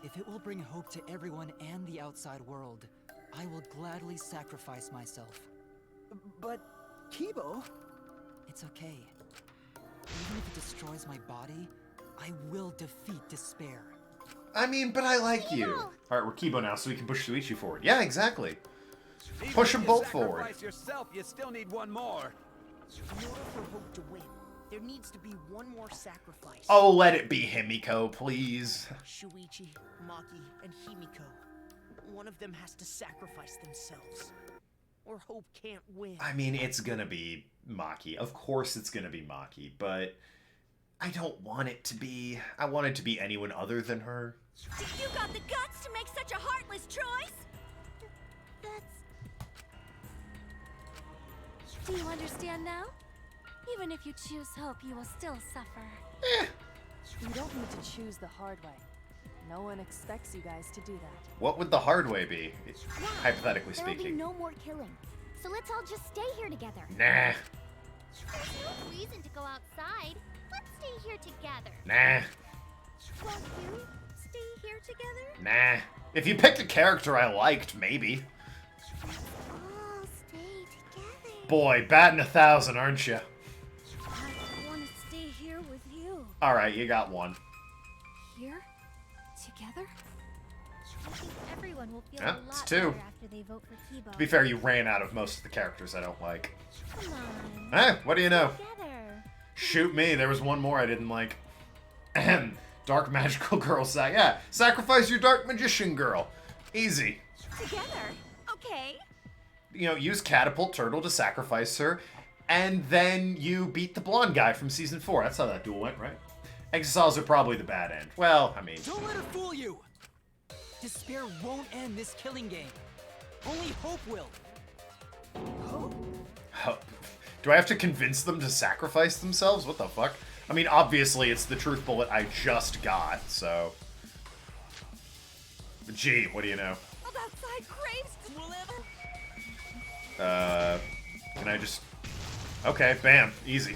[SPEAKER 3] If it will bring hope to everyone and the outside world, I will gladly sacrifice myself.
[SPEAKER 4] But, Kibo...
[SPEAKER 3] It's okay. Even if it destroys my body, I will defeat despair.
[SPEAKER 1] I mean, but I like you. Alright, we're Kibo now, so we can push Suichi forward. Yeah, exactly. Push them both forward.
[SPEAKER 12] Sacrifice yourself, you still need one more.
[SPEAKER 17] In order for Hope to win, there needs to be one more sacrifice.
[SPEAKER 1] Oh, let it be Himiko, please.
[SPEAKER 17] Shuichi, Maki, and Himiko. One of them has to sacrifice themselves. Or Hope can't win.
[SPEAKER 1] I mean, it's gonna be Maki. Of course it's gonna be Maki, but I don't want it to be... I want it to be anyone other than her.
[SPEAKER 2] You got the guts to make such a heartless choice? Do you understand now? Even if you choose hope, you will still suffer.
[SPEAKER 11] You don't need to choose the hard way. No one expects you guys to do that.
[SPEAKER 1] What would the hard way be? Hypothetically
[SPEAKER 20] There will be
[SPEAKER 1] speaking.
[SPEAKER 20] no more killing. So let's all just stay here together.
[SPEAKER 1] Nah.
[SPEAKER 20] There's no reason to go outside. Let's stay here together.
[SPEAKER 1] Nah.
[SPEAKER 20] Won't you stay here together?
[SPEAKER 1] Nah. If you picked a character I liked, maybe.
[SPEAKER 20] All stay together.
[SPEAKER 1] Boy, batting 1,000, aren't you?
[SPEAKER 2] I want to stay here with you.
[SPEAKER 1] Alright, you got one.
[SPEAKER 2] Here? Together?
[SPEAKER 13] I think everyone will feel
[SPEAKER 1] Yeah,
[SPEAKER 13] a
[SPEAKER 1] it's
[SPEAKER 13] lot
[SPEAKER 1] 2.
[SPEAKER 13] better after they vote for Kibo.
[SPEAKER 1] To be fair, you ran out of most of the characters I don't like.
[SPEAKER 13] Come on.
[SPEAKER 1] Eh, what do you know?
[SPEAKER 13] Together.
[SPEAKER 1] Shoot me, there was one more I didn't like. Ahem. Dark magical girl yeah, sacrifice your dark magician girl. Easy.
[SPEAKER 2] Together? Okay.
[SPEAKER 1] You know, use Catapult Turtle to sacrifice her, and then you beat the blonde guy from Season 4. That's how that duel went, right? Exiles are probably the bad end. Well, I mean...
[SPEAKER 3] Don't let her fool you! Despair won't end this killing game. Only hope will.
[SPEAKER 1] Hope? Do I have to convince them to sacrifice themselves? What the fuck? I mean, obviously, it's the truth bullet I just got, so... Gee, what do you know?
[SPEAKER 7] My craves will
[SPEAKER 1] Can I just... Okay, bam. Easy.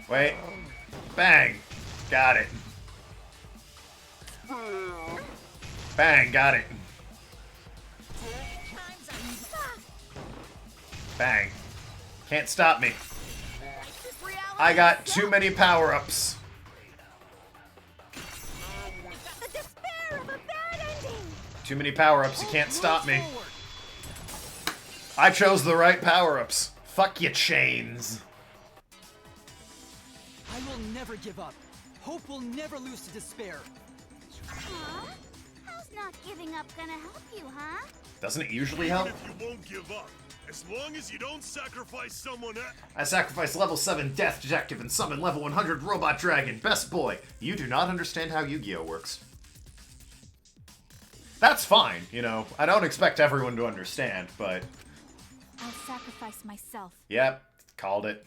[SPEAKER 1] Wait. Bang. Got it. Bang, got it. Bang. Can't stop me. I got too many power-ups.
[SPEAKER 5] The despair of a bad ending.
[SPEAKER 1] Too many power-ups, you can't stop me. I chose the right power-ups. Fuck your chains.
[SPEAKER 3] I will never give up. Hope will never lose to despair.
[SPEAKER 5] Huh? How's not giving up gonna help you, huh?
[SPEAKER 1] Doesn't it usually help?
[SPEAKER 14] Even if you won't give up, as long as you don't sacrifice someone else.
[SPEAKER 1] I sacrifice level 7 Death Detective and summon level 100 Robot Dragon. Best boy. You do not understand how Yu-Gi-Oh works. That's fine, you know. I don't expect everyone to understand, but...
[SPEAKER 2] I'll sacrifice myself.
[SPEAKER 1] Yep, called it.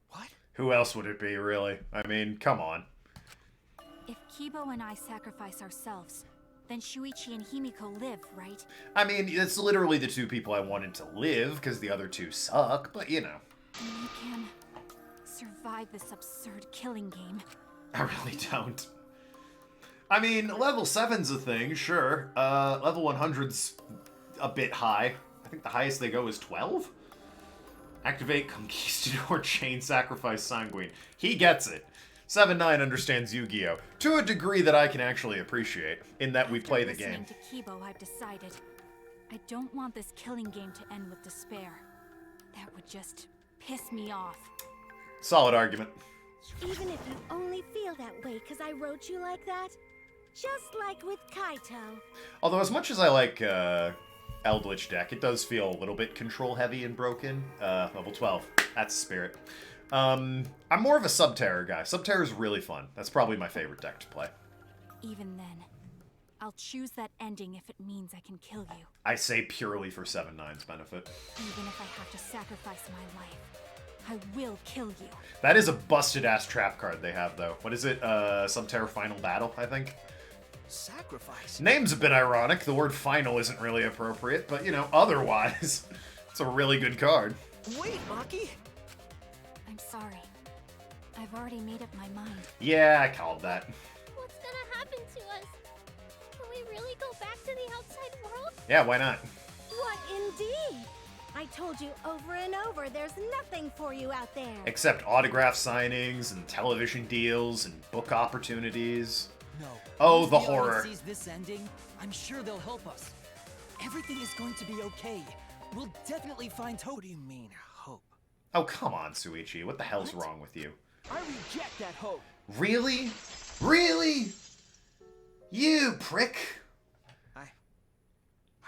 [SPEAKER 4] What?
[SPEAKER 1] Who else would it be, really? I mean, come on.
[SPEAKER 2] If Kibo and I sacrifice ourselves, then Shuichi and Himiko live, right?
[SPEAKER 1] I mean, it's literally the two people I wanted to live, because the other two suck, but you know.
[SPEAKER 2] You can survive this absurd killing game.
[SPEAKER 1] I really don't. I mean, level 7's a thing, sure. Level 100's a bit high. I think the highest they go is 12? Activate Conquistador Chain Sacrifice Sanguine. He gets it. 7-9 understands Yu-Gi-Oh! To a degree that I can actually appreciate, in that we play the game.
[SPEAKER 2] After listening to Kibo, I've decided I don't want this killing game to end with despair. That would just piss me off.
[SPEAKER 1] Solid argument.
[SPEAKER 5] Even if you only feel that way because I wrote you like that. Just like with Kaito.
[SPEAKER 1] Although as much as I like Eldritch deck, it does feel a little bit control-heavy and broken. Level 12. That's the spirit. I'm more of a Subterror guy. Subterror is really fun. That's probably my favorite deck to play.
[SPEAKER 2] Even then, I'll choose that ending if it means I can kill you.
[SPEAKER 1] I say purely for 7-9's benefit.
[SPEAKER 2] Even if I have to sacrifice my life, I will kill you.
[SPEAKER 1] That is a busted-ass trap card they have, though. What is it? Subterror Final Battle, I think?
[SPEAKER 4] Sacrifice?
[SPEAKER 1] Name's a bit ironic. The word final isn't really appropriate, but, you know, otherwise, it's a really good card.
[SPEAKER 4] Wait, Maki!
[SPEAKER 2] I'm sorry. I've already made up my mind.
[SPEAKER 1] Yeah, I called that.
[SPEAKER 13] What's gonna happen to us? Can we really go back to the outside world?
[SPEAKER 1] Yeah, why not?
[SPEAKER 5] What indeed? I told you over and over there's nothing for you out there.
[SPEAKER 1] Except autograph signings and television deals and book opportunities.
[SPEAKER 3] No.
[SPEAKER 1] Oh,
[SPEAKER 3] Once
[SPEAKER 1] the
[SPEAKER 3] audience
[SPEAKER 1] horror.
[SPEAKER 3] sees this ending, I'm sure they'll help us. Everything is going to be okay. We'll definitely find hope.
[SPEAKER 4] What do you mean, hope?
[SPEAKER 1] Oh, come on, Suichi. What the hell's wrong with you?
[SPEAKER 4] I reject that hope.
[SPEAKER 1] Really? Really? You prick.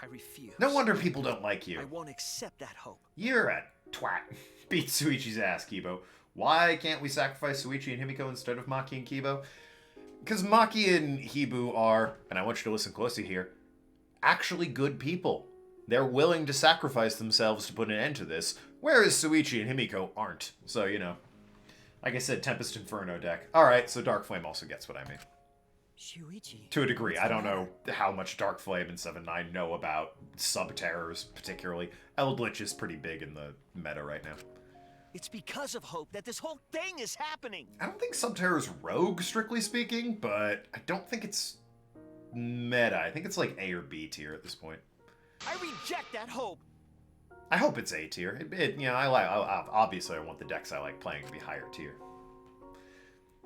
[SPEAKER 4] I refuse.
[SPEAKER 1] No wonder people don't like you.
[SPEAKER 4] I won't accept that hope.
[SPEAKER 1] You're a twat. Beat Suichi's ass, Kibo. Why can't we sacrifice Suichi and Himiko instead of Maki and Kibo? Because Maki and Hibu are, and I want you to listen closely here, actually good people. They're willing to sacrifice themselves to put an end to this, whereas Suichi and Himiko aren't. So, you know, like I said, Tempest Inferno deck. Alright, so Dark Flame also gets what I mean.
[SPEAKER 3] Shuichi.
[SPEAKER 1] To a degree. I don't know how much Dark Flame and 7-9 know about sub-terrors, particularly. Eldritch is pretty big in the meta right now.
[SPEAKER 4] It's because of hope that this whole thing is happening.
[SPEAKER 1] I don't think Subterror's rogue, strictly speaking, but I don't think it's meta. I think it's like A or B tier at this point.
[SPEAKER 4] I reject that hope.
[SPEAKER 1] I hope it's A tier. You know, obviously I want the decks I like playing to be higher tier.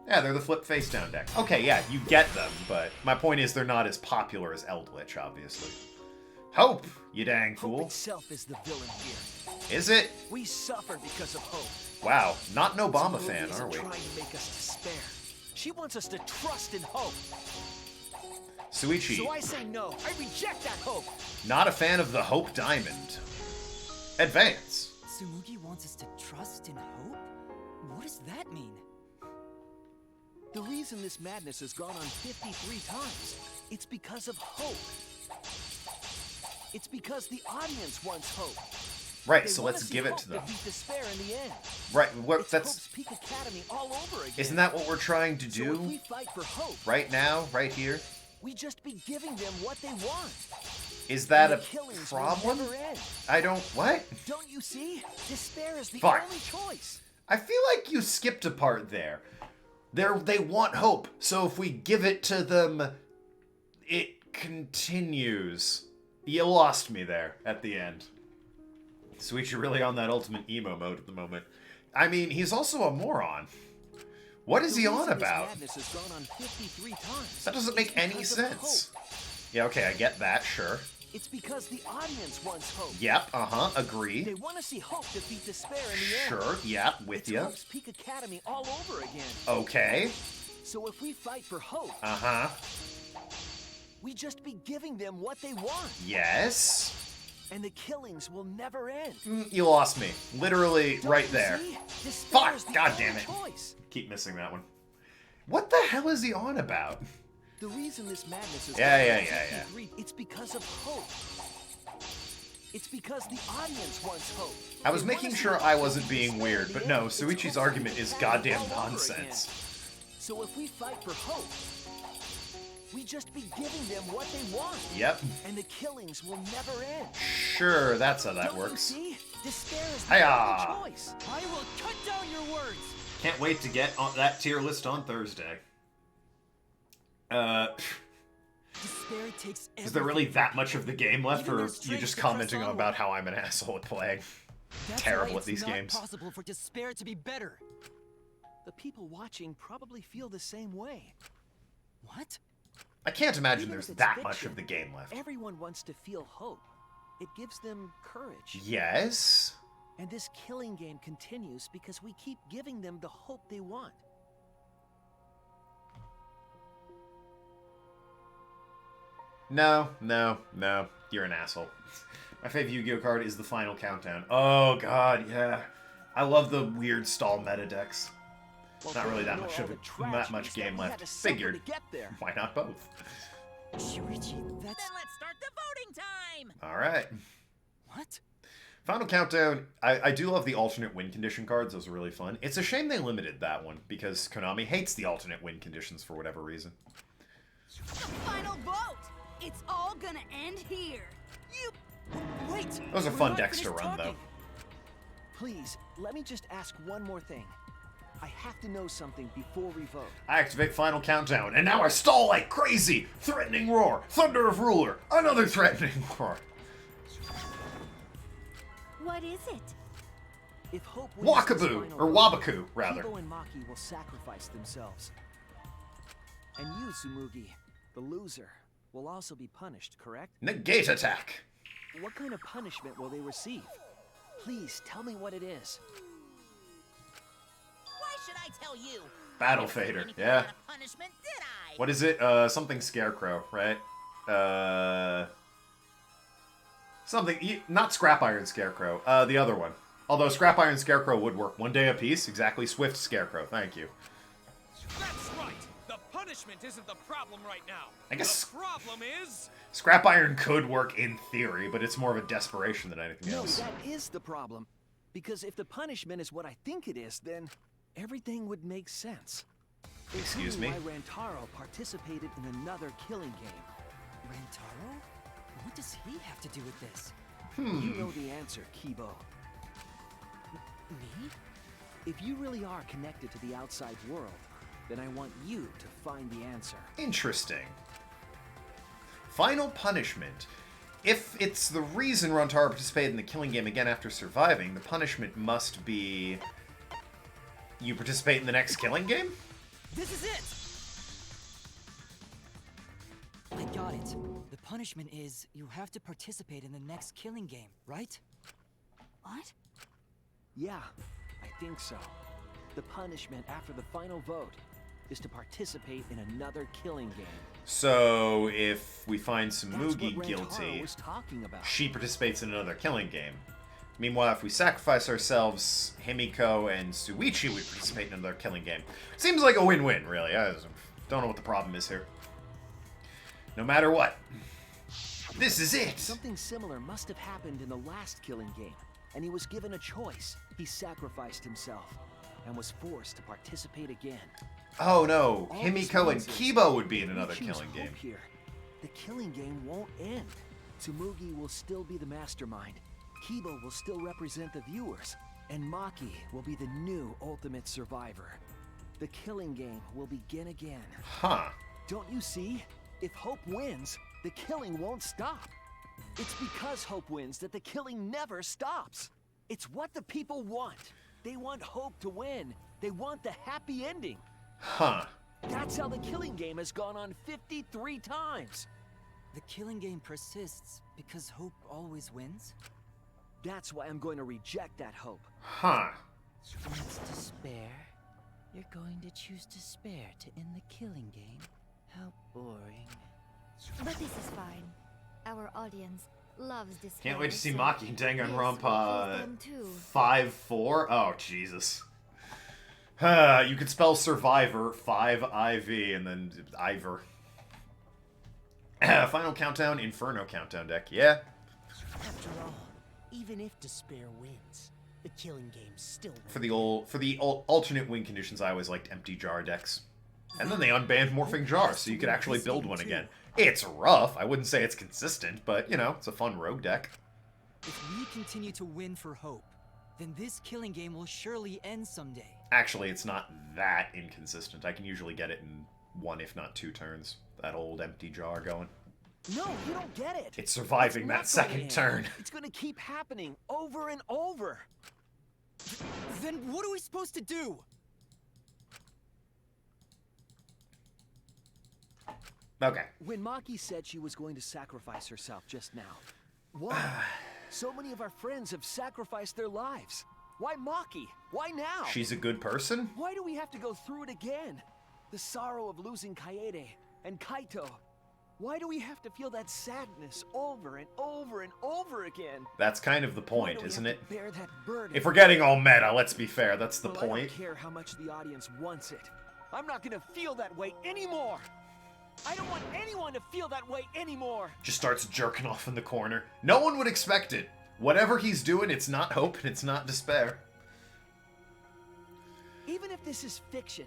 [SPEAKER 1] Yeah, they're the flip face down deck. Okay, yeah, you get them, but my point is they're not as popular as Eldritch, obviously. Hope, you dang fool.
[SPEAKER 4] Hope itself is the villain here.
[SPEAKER 1] Is it?
[SPEAKER 4] We suffer because of hope.
[SPEAKER 1] Wow, not an Obama fan,
[SPEAKER 4] Isn't
[SPEAKER 1] are we?
[SPEAKER 4] trying to make us despair. She wants us to trust in hope.
[SPEAKER 1] Suichi.
[SPEAKER 4] So I say no. I reject that hope.
[SPEAKER 1] Not a fan of the Hope Diamond. Advance.
[SPEAKER 3] Tsumugi wants us to trust in hope? What does that mean?
[SPEAKER 4] The reason this madness has gone on 53 times, it's because of hope. It's because the audience wants hope.
[SPEAKER 1] Right,
[SPEAKER 4] They
[SPEAKER 1] so
[SPEAKER 4] wanna
[SPEAKER 1] let's
[SPEAKER 4] see
[SPEAKER 1] give it
[SPEAKER 4] hope
[SPEAKER 1] to them.
[SPEAKER 4] defeat despair in the end.
[SPEAKER 1] Right,
[SPEAKER 4] It's
[SPEAKER 1] that's...
[SPEAKER 4] Hope's Peak Academy all over again.
[SPEAKER 1] Isn't that what we're trying to
[SPEAKER 4] So if we
[SPEAKER 1] do?
[SPEAKER 4] fight for hope,
[SPEAKER 1] Right now, right here?
[SPEAKER 4] we just be giving them what they want.
[SPEAKER 1] Is that
[SPEAKER 4] And
[SPEAKER 1] a
[SPEAKER 4] the killings
[SPEAKER 1] problem?
[SPEAKER 4] will never end.
[SPEAKER 1] I don't... What?
[SPEAKER 4] Don't you see? Despair is the
[SPEAKER 1] Fuck.
[SPEAKER 4] only choice.
[SPEAKER 1] I feel like you skipped a part there. They want hope, so if we give it to them, it continues. You lost me there at the end. Suichi really on that ultimate emo mode at the moment. I mean, he's also a moron. What is he on about? That doesn't make any sense. Yeah, okay, I get that, sure.
[SPEAKER 4] It's because the audience wants hope.
[SPEAKER 1] Yep, agree.
[SPEAKER 4] They want to see hope defeat despair in the end.
[SPEAKER 1] Sure, yep, with
[SPEAKER 4] It's
[SPEAKER 1] you.
[SPEAKER 4] Hope's Peak Academy all over again.
[SPEAKER 1] Okay.
[SPEAKER 4] So if we fight for hope, we just be giving them what they want.
[SPEAKER 1] Yes.
[SPEAKER 4] And the killings will never end.
[SPEAKER 1] You lost me. Literally right there. Fuck! God damn it.
[SPEAKER 4] Choice.
[SPEAKER 1] Keep missing that one. What the hell is he on about?
[SPEAKER 4] The reason this madness is
[SPEAKER 1] Yeah.
[SPEAKER 4] It's because of hope. It's because the audience wants hope.
[SPEAKER 1] I was making sure I wasn't being weird, but no, Suichi's argument is goddamn nonsense.
[SPEAKER 4] So if we fight for hope, we just be giving them what they want.
[SPEAKER 1] Yep.
[SPEAKER 4] And the killings will never end.
[SPEAKER 1] Sure, that's how that works.
[SPEAKER 4] See? Despair is the
[SPEAKER 1] Hiya!
[SPEAKER 4] only choice.
[SPEAKER 3] I will cut down your words.
[SPEAKER 1] Can't wait to get on that tier list on Thursday.
[SPEAKER 3] Despair takes
[SPEAKER 1] Is there really that much of the game left, or are you just commenting about how I'm an asshole at playing? Terrible at these games.
[SPEAKER 3] It's not possible for despair to be better.
[SPEAKER 4] The people watching probably feel the same way.
[SPEAKER 3] What?
[SPEAKER 1] I can't imagine
[SPEAKER 4] Even
[SPEAKER 1] there's
[SPEAKER 4] if it's
[SPEAKER 1] that much
[SPEAKER 4] fiction,
[SPEAKER 1] of the game left.
[SPEAKER 4] Everyone wants to feel hope. It gives them courage.
[SPEAKER 1] Yes?
[SPEAKER 4] And this killing game continues because we keep giving them the hope they want.
[SPEAKER 1] No. You're an asshole. My favorite Yu-Gi-Oh card is the Final Countdown. Oh god, yeah. I love the weird stall meta decks. Not really that much of it. Not much game left. Figured. Why not both?
[SPEAKER 3] Shuichi, that's...
[SPEAKER 6] Then let's start the voting time!
[SPEAKER 1] Alright.
[SPEAKER 3] What?
[SPEAKER 1] Final Countdown, I do love the alternate win condition cards. Those are really fun. It's a shame they limited that one, because Konami hates the alternate win conditions for whatever reason.
[SPEAKER 7] The final vote! It's all gonna end here! You...
[SPEAKER 3] Wait!
[SPEAKER 1] Those are fun decks to run, though.
[SPEAKER 4] Please, let me just ask one more thing. I have to know something before we vote.
[SPEAKER 1] I activate Final Countdown, and now I stall like crazy! Threatening Roar! Thunder of Ruler! Another Threatening Roar!
[SPEAKER 5] What is it?
[SPEAKER 4] If Hope wins this
[SPEAKER 1] Wakaboo!
[SPEAKER 4] final
[SPEAKER 1] Or
[SPEAKER 4] vote,
[SPEAKER 1] Wabaku, rather.
[SPEAKER 4] Kibo and Maki will sacrifice themselves. And you, Tsumugi, the loser, will also be punished, correct?
[SPEAKER 1] Negate attack!
[SPEAKER 4] What kind of punishment will they receive? Please, tell me what it is.
[SPEAKER 6] Why should I tell you?
[SPEAKER 1] Battle Fader, yeah.
[SPEAKER 6] Punishment, did I?
[SPEAKER 1] What is it? Something Scarecrow, right? Something, not Scrap Iron Scarecrow, the other one. Although Scrap Iron Scarecrow would work. One day apiece, exactly. Swift Scarecrow, thank you.
[SPEAKER 8] That's right. The punishment isn't the problem right now.
[SPEAKER 1] I guess
[SPEAKER 8] the problem is...
[SPEAKER 1] Scrap Iron could work in theory, but it's more of a desperation than anything else.
[SPEAKER 4] No, that is the problem. Because if the punishment is what I think it is, then everything would make sense.
[SPEAKER 1] Excuse me?
[SPEAKER 4] Why Rantaro participated in another killing game.
[SPEAKER 3] Rantaro? What does he have to do with this?
[SPEAKER 4] You know the answer, Kibo.
[SPEAKER 3] Me?
[SPEAKER 4] If you really are connected to the outside world, then I want you to find the answer.
[SPEAKER 1] Interesting. Final punishment. If it's the reason Rantaro participated in the killing game again after surviving, the punishment must be... you participate in the next killing game?
[SPEAKER 3] This is it! I got it. The punishment is you have to participate in the next killing game, right?
[SPEAKER 2] What?
[SPEAKER 4] Yeah, I think so. The punishment after the final vote is to participate in another killing game.
[SPEAKER 1] So, if we find Tsumugi
[SPEAKER 4] Rantaro
[SPEAKER 1] guilty,
[SPEAKER 4] was talking about.
[SPEAKER 1] she participates in another killing game. Meanwhile, if we sacrifice ourselves, Himiko and Suichi would participate in another killing game. Seems like a win-win, really. I don't know what the problem is here. No matter what. This is it!
[SPEAKER 4] Something similar must have happened in the last killing game, and he was given a choice. He sacrificed himself, and was forced to participate again.
[SPEAKER 1] Oh no,
[SPEAKER 4] All this
[SPEAKER 1] Himiko and
[SPEAKER 4] means is
[SPEAKER 1] Kibo would be in
[SPEAKER 4] if we
[SPEAKER 1] another
[SPEAKER 4] choose
[SPEAKER 1] killing
[SPEAKER 4] hope
[SPEAKER 1] game.
[SPEAKER 4] Here, the killing game won't end. Tsumugi will still be the mastermind, Kibo will still represent the viewers, and Maki will be the new ultimate survivor. The killing game will begin again.
[SPEAKER 1] Huh.
[SPEAKER 4] Don't you see? If Hope wins, the killing won't stop. It's because Hope wins that the killing never stops. It's what the people want. They want Hope to win. They want the happy ending.
[SPEAKER 1] Huh.
[SPEAKER 4] That's how the killing game has gone on 53 times.
[SPEAKER 3] The killing game persists because Hope always wins?
[SPEAKER 4] That's why I'm going to reject that hope.
[SPEAKER 1] Huh.
[SPEAKER 17] It's despair. You're going to choose despair to end the killing game? How boring.
[SPEAKER 2] But this is fine. Our audience loves this.
[SPEAKER 1] Can't wait to see
[SPEAKER 2] so
[SPEAKER 1] Maki and Danganronpa
[SPEAKER 2] them too.
[SPEAKER 1] 5-4. Oh, Jesus. You could spell Survivor 5-IV and then Ivor. Final Countdown, Inferno Countdown deck. Yeah.
[SPEAKER 17] After all, even if despair wins, the killing game still wins.
[SPEAKER 1] For the alternate win conditions, I always liked empty jar decks. And then they unbanned Morphing Jar, so you could actually build one again. It's rough. I wouldn't say it's consistent, but, you know, it's a fun rogue deck.
[SPEAKER 3] If we continue to win for Hope, then this killing game will surely end someday.
[SPEAKER 1] Actually, it's not that inconsistent. I can usually get it in 1, if not 2 turns. That old empty jar going.
[SPEAKER 4] No, you don't get it.
[SPEAKER 1] It's surviving that second turn.
[SPEAKER 4] It's gonna keep happening over and over.
[SPEAKER 3] Then what are we supposed to do?
[SPEAKER 1] Okay.
[SPEAKER 4] When Maki said she was going to sacrifice herself just now, why? So many of our friends have sacrificed their lives. Why Maki? Why now?
[SPEAKER 1] She's a good person?
[SPEAKER 4] Why do we have to go through it again? The sorrow of losing Kaede and Kaito. Why do we have to feel that sadness over and over and over again?
[SPEAKER 1] That's kind of the point, isn't it?
[SPEAKER 4] Bear that burden?
[SPEAKER 1] If we're getting all meta, let's be fair, that's the
[SPEAKER 4] I
[SPEAKER 1] point.
[SPEAKER 4] don't care how much the audience wants it. I'm not gonna feel that way anymore. I don't want anyone to feel that way anymore.
[SPEAKER 1] Just starts jerking off in the corner. No one would expect it. Whatever he's doing, it's not hope and it's not despair.
[SPEAKER 4] Even if this is fiction,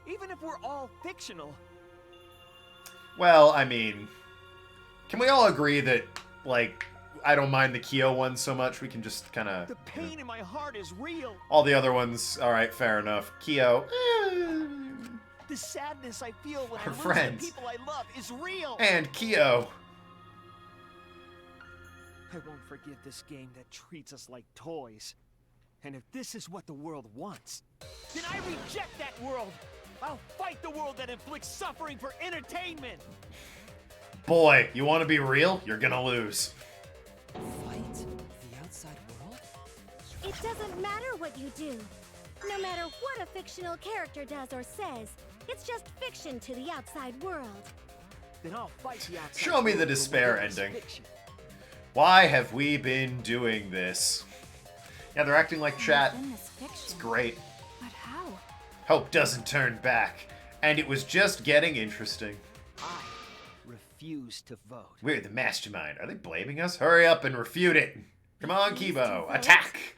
[SPEAKER 4] even if we're all fictional.
[SPEAKER 1] Well, I mean, can we all agree that, like, I don't mind the Kyo one so much, we can just kind of...
[SPEAKER 4] The pain in my heart is real.
[SPEAKER 1] All the other ones, alright, fair enough. Kyo,
[SPEAKER 4] The sadness I feel when I
[SPEAKER 1] Our
[SPEAKER 4] lose
[SPEAKER 1] friends.
[SPEAKER 4] the people I love is real.
[SPEAKER 1] and Kyo.
[SPEAKER 4] I won't forgive this game that treats us like toys. And if this is what the world wants, then I reject that world. I'll fight the world that inflicts suffering for entertainment.
[SPEAKER 1] Boy, you want to be real? You're gonna lose.
[SPEAKER 3] Fight the outside world?
[SPEAKER 5] It doesn't matter what you do. No matter what a fictional character does or says, it's just fiction to the outside world.
[SPEAKER 4] Then I'll fight the outside
[SPEAKER 1] Show me the
[SPEAKER 4] world for
[SPEAKER 1] despair
[SPEAKER 4] what is
[SPEAKER 1] ending.
[SPEAKER 4] fiction.
[SPEAKER 1] Why have we been doing this? Yeah, they're acting like chat.
[SPEAKER 2] Goodness, fiction.
[SPEAKER 1] It's great.
[SPEAKER 2] But how?
[SPEAKER 1] Hope doesn't turn back. And it was just getting interesting.
[SPEAKER 4] I refuse to vote.
[SPEAKER 1] We're the mastermind. Are they blaming us? Hurry up and refute it. Come on, Kibo. Attack!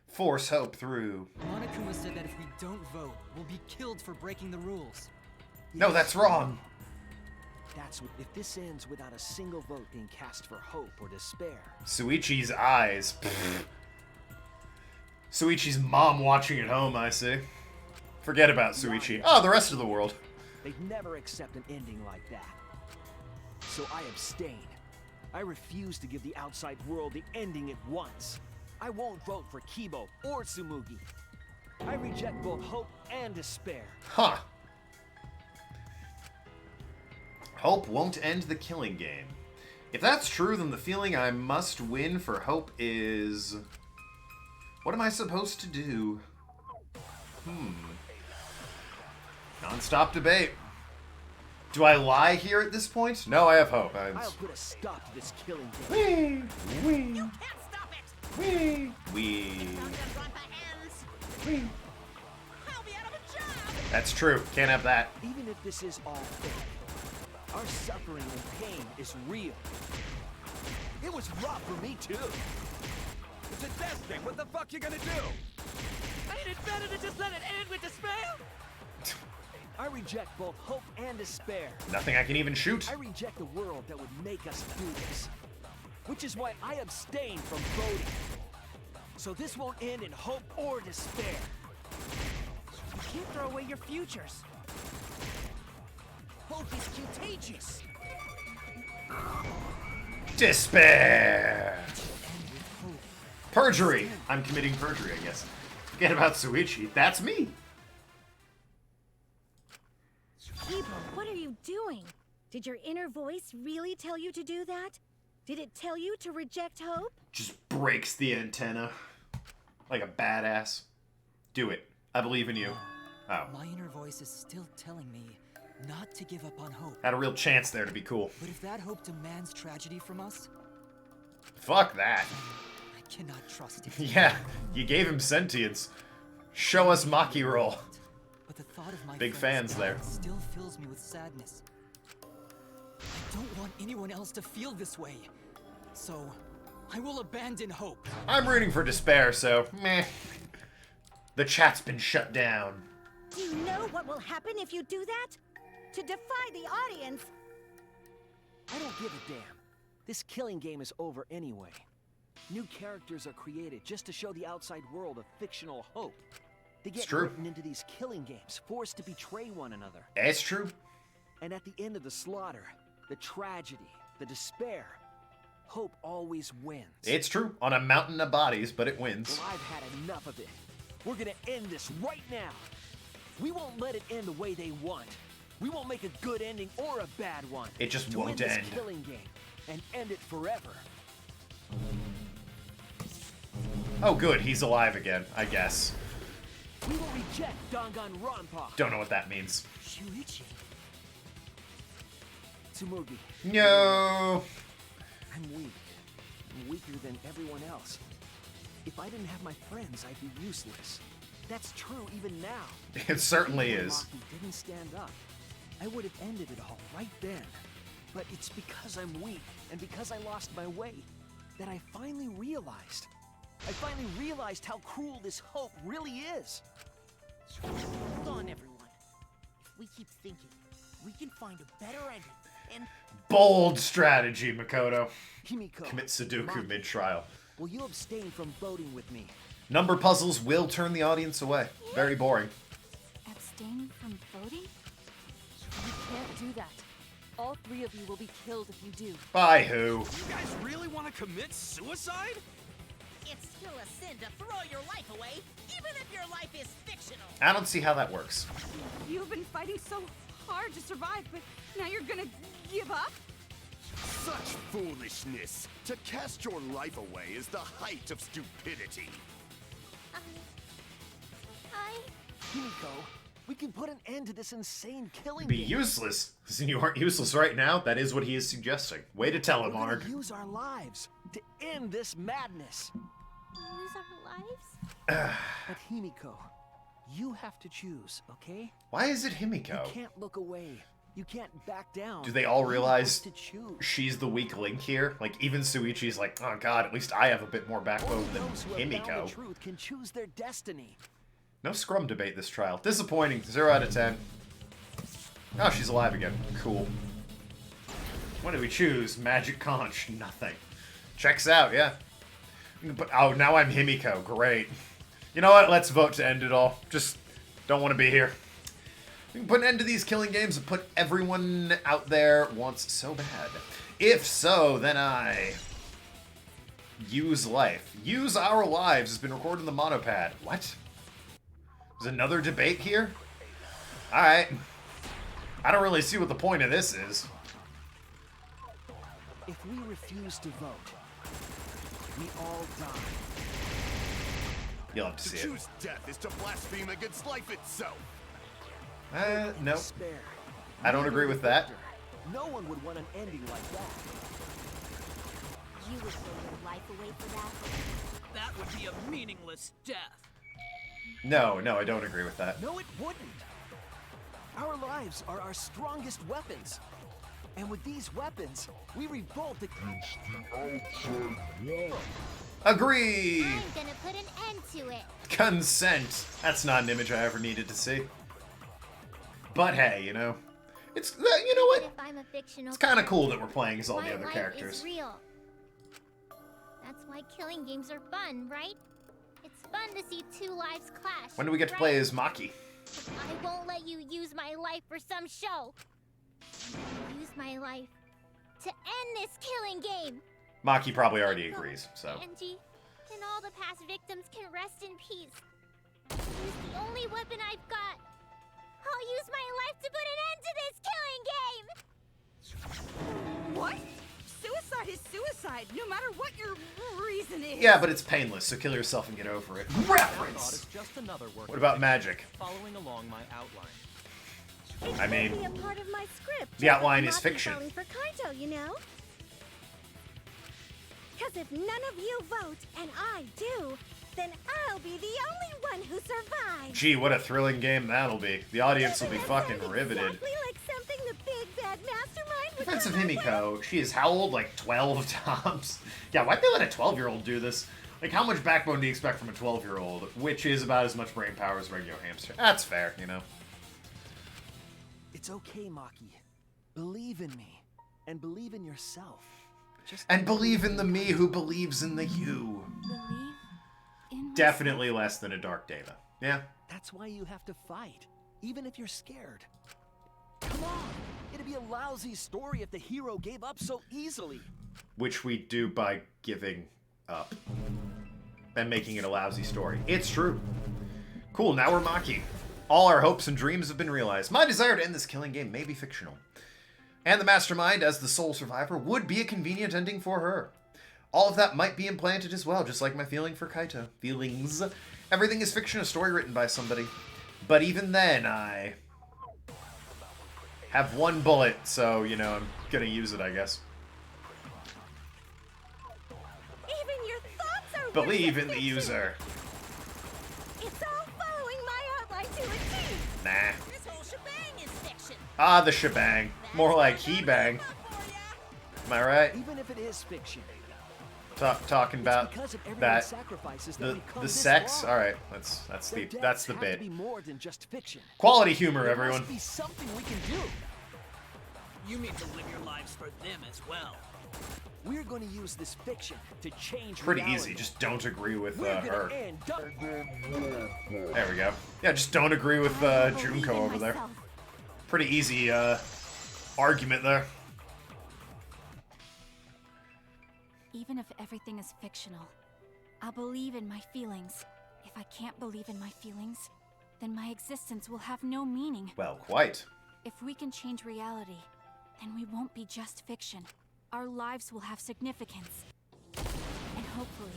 [SPEAKER 1] Force Hope through.
[SPEAKER 3] Monokuma said that if we don't vote, we'll be killed for breaking the rules.
[SPEAKER 1] No, that's wrong.
[SPEAKER 4] That's what, if this ends without a single vote being cast for hope or despair.
[SPEAKER 1] Suichi's eyes. Pfft. Suichi's mom watching at home, I see. Forget about Suichi. Oh, the rest of the world.
[SPEAKER 4] They'd never accept an ending like that. So I abstain. I refuse to give the outside world the ending it wants. I won't vote for Kibo or Tsumugi. I reject both hope and despair.
[SPEAKER 1] Huh. Hope won't end the killing game. If that's true, then the feeling I must win for Hope is... What am I supposed to do? Non-stop debate. Do I lie here at this point? No, I have hope.
[SPEAKER 4] I'll put a stop to this killing game.
[SPEAKER 1] Wee!
[SPEAKER 6] You can't stop it!
[SPEAKER 1] Wee! Wee! Wee!
[SPEAKER 6] I'll be out of a job!
[SPEAKER 1] That's true. Can't have that.
[SPEAKER 4] Even if this is all fake, our suffering and pain is real. It was rough for me too.
[SPEAKER 12] It's a death thing. What the fuck you gonna do?
[SPEAKER 16] Ain't it better to just let it end with despair?
[SPEAKER 4] I reject both hope and despair.
[SPEAKER 1] Nothing I can even shoot.
[SPEAKER 4] I reject a world that would make us do this. Which is why I abstain from voting. So this won't end in hope or despair.
[SPEAKER 17] You can't throw away your futures.
[SPEAKER 4] Hope is contagious.
[SPEAKER 1] Despair. Perjury. I'm committing perjury, I guess. Forget about Suichi. That's me.
[SPEAKER 5] Kiba, what are you doing? Did your inner voice really tell you to do that? Did it tell you to reject hope?
[SPEAKER 1] Just breaks the antenna. Like a badass. Do it. I believe in you. Oh.
[SPEAKER 3] My inner voice is still telling me not to give up on hope.
[SPEAKER 1] Had a real chance there to be cool.
[SPEAKER 3] But if that hope demands tragedy from us,
[SPEAKER 1] fuck that.
[SPEAKER 3] I cannot trust it.
[SPEAKER 1] Yeah, you gave him sentience. Show us Maki roll.
[SPEAKER 3] But the thought of my
[SPEAKER 1] big fans there.
[SPEAKER 3] Still fills me with sadness. I don't want anyone else to feel this way. So, I will abandon hope.
[SPEAKER 1] I'm rooting for despair, so meh. The chat's been shut down.
[SPEAKER 5] Do you know what will happen if you do that? To defy the audience.
[SPEAKER 4] I don't give a damn. This killing game is over anyway. New characters are created just to show the outside world a fictional hope. They get written into these killing games, forced to betray one another.
[SPEAKER 1] It's true.
[SPEAKER 4] And at the end of the slaughter, the tragedy, the despair, hope always wins.
[SPEAKER 1] It's true. On a mountain of bodies, but it wins.
[SPEAKER 4] Well, I've had enough of it. We're gonna end this right now. We won't let it end the way they want. We won't make a good ending or a bad one.
[SPEAKER 1] It just
[SPEAKER 4] to
[SPEAKER 1] won't
[SPEAKER 4] end
[SPEAKER 1] end.
[SPEAKER 4] This killing game and end it forever.
[SPEAKER 1] Oh good, he's alive again, I guess.
[SPEAKER 4] We will reject Danganronpa.
[SPEAKER 1] Don't know what that means.
[SPEAKER 4] Shuichi. Tsumugi.
[SPEAKER 1] No.
[SPEAKER 4] I'm weak. I'm weaker than everyone else. If I didn't have my friends, I'd be useless. That's true even now.
[SPEAKER 1] It certainly
[SPEAKER 4] If
[SPEAKER 1] is.
[SPEAKER 4] Maki didn't stand up, I would have ended it all right then. But it's because I'm weak and because I lost my way that I finally realized. I finally realized how cruel this hope really is.
[SPEAKER 17] Hold on, everyone. If we keep thinking, we can find a better ending. And
[SPEAKER 1] Bold strategy, Makoto.
[SPEAKER 4] Himiko,
[SPEAKER 1] Commit Sudoku
[SPEAKER 4] Maki,
[SPEAKER 1] mid-trial.
[SPEAKER 4] will you abstain from voting with me?
[SPEAKER 1] Number puzzles will turn the audience away. Very boring.
[SPEAKER 2] Abstain from voting?
[SPEAKER 11] You can't do that. All three of you will be killed if you do.
[SPEAKER 1] By who?
[SPEAKER 8] You guys really want to commit suicide?
[SPEAKER 6] It's still a sin to throw your life away, even if your life is fictional.
[SPEAKER 1] I don't see how that works.
[SPEAKER 7] You've been fighting so hard to survive, but now you're gonna give up?
[SPEAKER 14] Such foolishness! To cast your life away is the height of stupidity.
[SPEAKER 4] Himiko, we can put an end to this insane killing
[SPEAKER 1] Be
[SPEAKER 4] game.
[SPEAKER 1] useless. Since you aren't useless right now, that is what he is suggesting. Way to tell him,
[SPEAKER 4] We're
[SPEAKER 1] Arg.
[SPEAKER 4] gonna use our lives to end this madness.
[SPEAKER 13] Lose our lives?
[SPEAKER 4] But Himiko, you have to choose, okay?
[SPEAKER 1] Why is it Himiko?
[SPEAKER 4] You can't look away. You can't back down.
[SPEAKER 1] Do they all
[SPEAKER 4] You
[SPEAKER 1] realize
[SPEAKER 4] have to choose.
[SPEAKER 1] she's the weak link here? Like, even Suichi's like, oh god, at least I have a bit more backbone
[SPEAKER 4] Only
[SPEAKER 1] than
[SPEAKER 4] those who have found the
[SPEAKER 1] Himiko.
[SPEAKER 4] truth can choose their destiny.
[SPEAKER 1] No scrum debate this trial. Disappointing. 0 out of 10. Oh, she's alive again. Cool. What do we choose? Magic Conch. Nothing. Checks out, yeah. But oh, now I'm Himiko. Great. You know what? Let's vote to end it all. Just don't want to be here. We can put an end to these killing games and put everyone out there wants so bad. If so, then I use life. Use our lives has been recorded in the monopad. What? There's another debate here? Alright. I don't really see what the point of this is.
[SPEAKER 4] If we refuse to vote, we all die.
[SPEAKER 1] You'll have to
[SPEAKER 14] To
[SPEAKER 1] see it.
[SPEAKER 14] choose death is to blaspheme against life itself.
[SPEAKER 1] No.
[SPEAKER 4] Despair.
[SPEAKER 1] I don't agree with that.
[SPEAKER 4] No one would want an ending like that.
[SPEAKER 20] You would throw your life away for that?
[SPEAKER 15] That would be a meaningless death.
[SPEAKER 1] No, I don't agree with that.
[SPEAKER 4] No, it wouldn't. Our lives are our strongest weapons. And with these weapons, we revolt against the outside world.
[SPEAKER 1] Agree!
[SPEAKER 13] I'm gonna put an end to it.
[SPEAKER 1] Consent. That's not an image I ever needed to see. But hey, you know, it's you know what?
[SPEAKER 13] If I'm a fictional
[SPEAKER 1] It's kind of
[SPEAKER 13] character,
[SPEAKER 1] cool that we're playing as all the
[SPEAKER 13] my
[SPEAKER 1] other
[SPEAKER 13] life
[SPEAKER 1] characters.
[SPEAKER 13] Is real. That's why killing games are fun, right? It's fun to see two lives clash.
[SPEAKER 1] When do we get to
[SPEAKER 13] right?
[SPEAKER 1] play as Maki?
[SPEAKER 13] I won't let you use my life for some show. I'm gonna use my life to end this killing game.
[SPEAKER 1] Maki probably already agrees, so.
[SPEAKER 13] Angie, and all the past victims can rest in peace. Use the only weapon I've got. I'll use my life to put an end to this killing game.
[SPEAKER 7] What? Suicide is suicide, no matter what your reason is.
[SPEAKER 1] Yeah, but it's painless, so kill yourself and get over it. Reference!
[SPEAKER 10] It's just another work.
[SPEAKER 1] What about magic?
[SPEAKER 10] Following along my outline.
[SPEAKER 5] It
[SPEAKER 1] I mean,
[SPEAKER 5] could be a part of my script.
[SPEAKER 1] the outline is fiction.
[SPEAKER 5] Falling for Kaito, you know? Because if none of you vote and I do, then I'll be the only one who survives.
[SPEAKER 1] Gee, what a thrilling game that'll be. The audience will be fucking riveted.
[SPEAKER 5] Exactly like something the big bad mastermind would
[SPEAKER 1] Defense of
[SPEAKER 5] come up
[SPEAKER 1] Himiko, she is how old? Like 12 times? Yeah, why'd they let a 12-year-old do this? Like, how much backbone do you expect from a 12-year-old, which is about as much brain power as a regular hamster? That's fair, you know?
[SPEAKER 4] It's okay, Maki. Believe in me. And believe in yourself.
[SPEAKER 1] And believe in the me who believes in the you.
[SPEAKER 2] Believe in
[SPEAKER 1] Definitely less than a Dark Deva. Yeah.
[SPEAKER 4] That's why you have to fight, even if you're scared. Come on! It'd be a lousy story if the hero gave up so easily.
[SPEAKER 1] Which we do by giving up. And making it a lousy story. It's true. Cool, now we're Maki. All our hopes and dreams have been realized. My desire to end this killing game may be fictional. And the Mastermind, as the sole survivor, would be a convenient ending for her. All of that might be implanted as well, just like my feeling for Kaito. Feelings. Everything is fiction, a story written by somebody. But even then, I have one bullet, so, you know, I'm gonna use it, I guess.
[SPEAKER 5] Even your thoughts are
[SPEAKER 1] Believe in the user.
[SPEAKER 5] It's all following my outline to a T.
[SPEAKER 1] Nah.
[SPEAKER 6] This whole shebang is fiction.
[SPEAKER 1] Ah, the shebang. More like he bang. Am I right?
[SPEAKER 4] Even if it is fiction.
[SPEAKER 1] Talking about
[SPEAKER 4] because of everyone's
[SPEAKER 1] that
[SPEAKER 4] sacrifices that
[SPEAKER 1] the
[SPEAKER 4] we've come
[SPEAKER 1] the
[SPEAKER 4] this
[SPEAKER 1] sex.
[SPEAKER 4] far.
[SPEAKER 1] All right, that's
[SPEAKER 4] Their
[SPEAKER 1] the
[SPEAKER 4] deaths
[SPEAKER 1] bit.
[SPEAKER 4] have to be more than just fiction.
[SPEAKER 1] Quality humor,
[SPEAKER 4] There
[SPEAKER 1] everyone.
[SPEAKER 4] must be something we can do.
[SPEAKER 15] You mean to live your lives for them as well.
[SPEAKER 4] We're going to use this fiction to change
[SPEAKER 1] Pretty
[SPEAKER 4] reality.
[SPEAKER 1] easy. Just don't agree with
[SPEAKER 4] We're
[SPEAKER 1] her.
[SPEAKER 4] gonna end
[SPEAKER 1] There we go. Yeah, just don't agree with Junko over there. Pretty easy argument there.
[SPEAKER 2] Even if everything is fictional, I'll believe in my feelings. If I can't believe in my feelings, then my existence will have no meaning.
[SPEAKER 1] Well, quite.
[SPEAKER 2] If we can change reality, then we won't be just fiction. Our lives will have significance. And hopefully,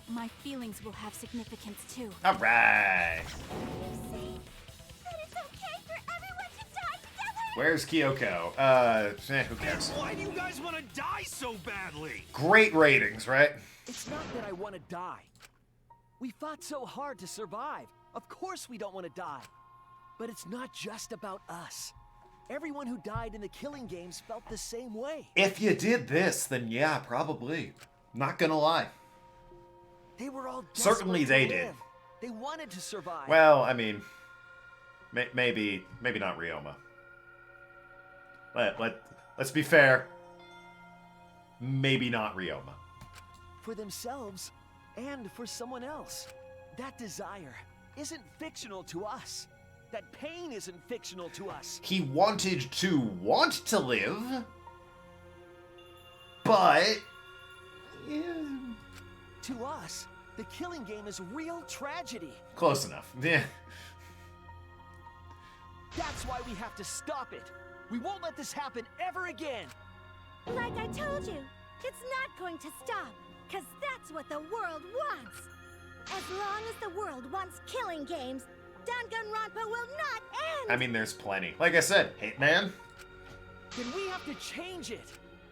[SPEAKER 2] my feelings will have significance too.
[SPEAKER 1] All right.
[SPEAKER 5] That it's okay for everyone to die together.
[SPEAKER 1] Where's Kyoko? Who cares?
[SPEAKER 8] Why do you guys want to die so badly?
[SPEAKER 1] Great ratings, right?
[SPEAKER 4] It's not that I want to die. We fought so hard to survive. Of course we don't want to die. But it's not just about us. Everyone who died in the killing games felt the same way.
[SPEAKER 1] If you did this, then yeah, probably. Not gonna lie.
[SPEAKER 4] They were all
[SPEAKER 1] Certainly
[SPEAKER 4] desperate
[SPEAKER 1] they
[SPEAKER 4] to
[SPEAKER 1] did.
[SPEAKER 4] live. They wanted to survive.
[SPEAKER 1] Well, I mean, maybe not Ryoma. Let's be fair. Maybe not Ryoma.
[SPEAKER 4] For themselves and for someone else. That desire isn't fictional to us. That pain isn't fictional to us.
[SPEAKER 1] He wanted to want to live, but
[SPEAKER 4] to us, the killing game is real tragedy.
[SPEAKER 1] Close enough. Yeah.
[SPEAKER 4] That's why we have to stop it. We won't let this happen ever again.
[SPEAKER 5] Like I told you, it's not going to stop, because that's what the world wants. As long as the world wants killing games, Danganronpa will not end!
[SPEAKER 1] I mean, there's plenty. Like I said, Hitman.
[SPEAKER 4] Then we have to change it.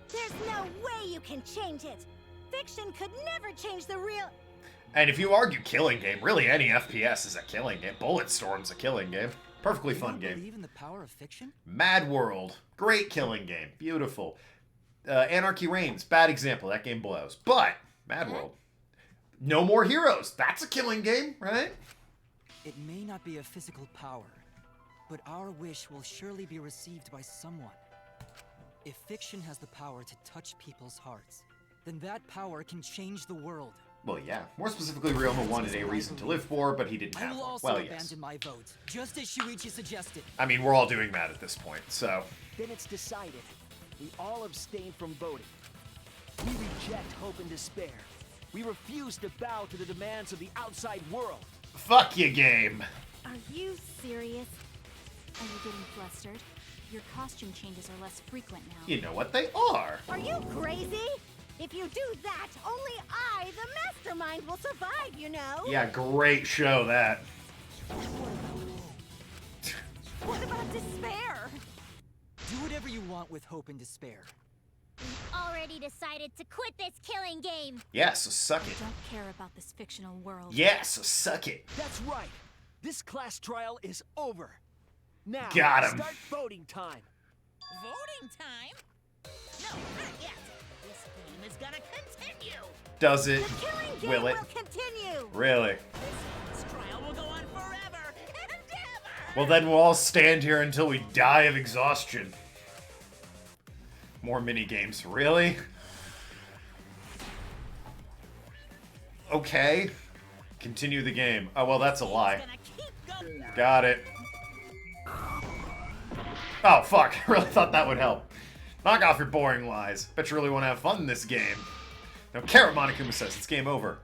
[SPEAKER 5] There's no way you can change it. Fiction could never change the real...
[SPEAKER 1] And if you argue killing game, really any FPS is a killing game. Bulletstorm's a killing game. Perfectly
[SPEAKER 3] You
[SPEAKER 1] fun
[SPEAKER 3] don't
[SPEAKER 1] game.
[SPEAKER 3] believe in the power of fiction?
[SPEAKER 1] Mad World. Great killing game. Beautiful. Anarchy Reigns. Bad example. That game blows. But, Mad World. No More Heroes. That's a killing game, right?
[SPEAKER 3] It may not be a physical power, but our wish will surely be received by someone. If fiction has the power to touch people's hearts, then that power can change the world.
[SPEAKER 1] Well, yeah. More specifically, Ryoma wanted a reason to live for, but he didn't
[SPEAKER 3] I
[SPEAKER 1] have
[SPEAKER 3] will
[SPEAKER 1] one.
[SPEAKER 3] also
[SPEAKER 1] Well,
[SPEAKER 3] abandon
[SPEAKER 1] yes.
[SPEAKER 3] my vote, just as Shuichi suggested.
[SPEAKER 1] I mean, we're all doing that at this point, so...
[SPEAKER 4] Then it's decided. We all abstain from voting. We reject hope and despair. We refuse to bow to the demands of the outside world.
[SPEAKER 1] Fuck you, game.
[SPEAKER 2] Are you serious? Are you getting flustered? Your costume changes are less frequent now.
[SPEAKER 1] You know what they are.
[SPEAKER 5] Are you crazy? If you do that, only I, the mastermind, will survive, you know?
[SPEAKER 1] Yeah, great show, that.
[SPEAKER 5] What about despair?
[SPEAKER 3] Do whatever you want with hope and despair.
[SPEAKER 13] We've already decided to quit this killing game.
[SPEAKER 1] Yeah, so suck it.
[SPEAKER 2] I don't care about this fictional world.
[SPEAKER 1] Yeah, so suck it.
[SPEAKER 4] That's right. This class trial is over. Now,
[SPEAKER 1] Got him.
[SPEAKER 4] start voting time.
[SPEAKER 6] Voting time? No, not yet. This game is gonna continue.
[SPEAKER 1] Does it?
[SPEAKER 5] The killing game
[SPEAKER 1] Will it?
[SPEAKER 5] continue.
[SPEAKER 1] Really?
[SPEAKER 6] This trial will go on forever and ever.
[SPEAKER 1] Well, then we'll all stand here until we die of exhaustion. More mini-games. Really? Okay. Continue the game. Oh, well, that's a lie. Got it. Oh, fuck. I really thought that would help. Knock off your boring lies. Bet you really want to have fun in this game. Now, Carrot Monokuma says it's game over.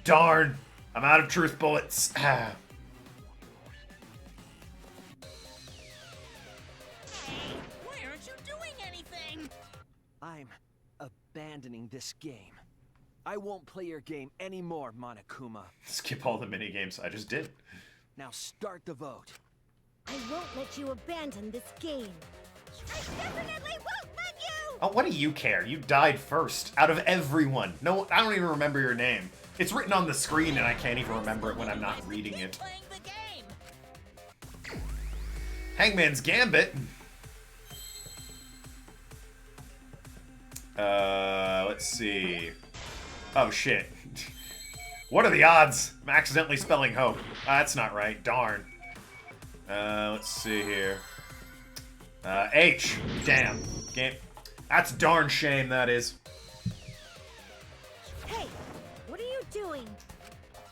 [SPEAKER 1] Darn. I'm out of truth bullets.
[SPEAKER 6] Why aren't you doing anything?
[SPEAKER 4] I'm abandoning this game. I won't play your game anymore, Monokuma.
[SPEAKER 1] Skip all the mini-games. I just did.
[SPEAKER 4] Now start the vote.
[SPEAKER 5] I won't let you abandon this game. I definitely won't let you!
[SPEAKER 1] Oh, what do you care? You died first. Out of everyone. No, I don't even remember your name. It's written on the screen and I can't even remember it when I'm not reading it. Hangman's Gambit. Let's see. Oh, shit. What are the odds? I'm accidentally spelling hope. That's not right. Darn. Let's see here. H. Damn. Game. That's darn shame, that is.
[SPEAKER 5] Hey, what are you doing?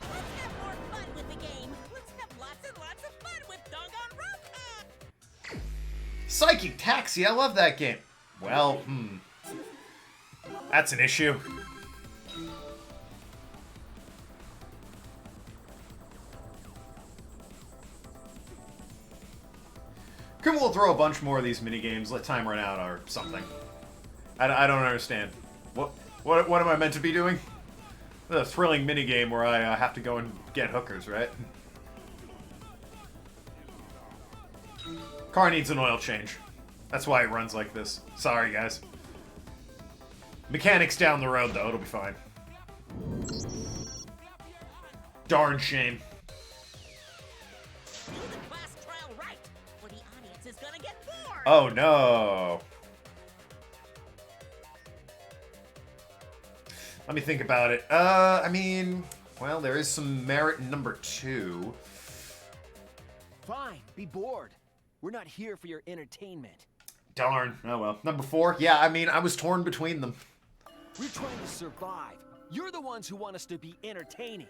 [SPEAKER 6] Let's have more fun with the game. Let's have lots and lots of fun with Danganronpa.
[SPEAKER 1] Psychic Taxi. I love that game. Well, that's an issue. Kuma will throw a bunch more of these minigames, let time run out or something. I don't understand. What am I meant to be doing? A thrilling minigame where I have to go and get hookers, right? Car needs an oil change. That's why it runs like this. Sorry, guys. Mechanics down the road, though. It'll be fine. Darn shame.
[SPEAKER 6] Do the class trial right, or the audience is gonna get bored.
[SPEAKER 1] Oh, no. Let me think about it. I mean, well, there is some merit in number 2.
[SPEAKER 4] Fine, be bored. We're not here for your entertainment.
[SPEAKER 1] Darn. Oh, well. Number 4? Yeah, I mean, I was torn between them.
[SPEAKER 4] We're trying to survive. You're the ones who want us to be entertaining.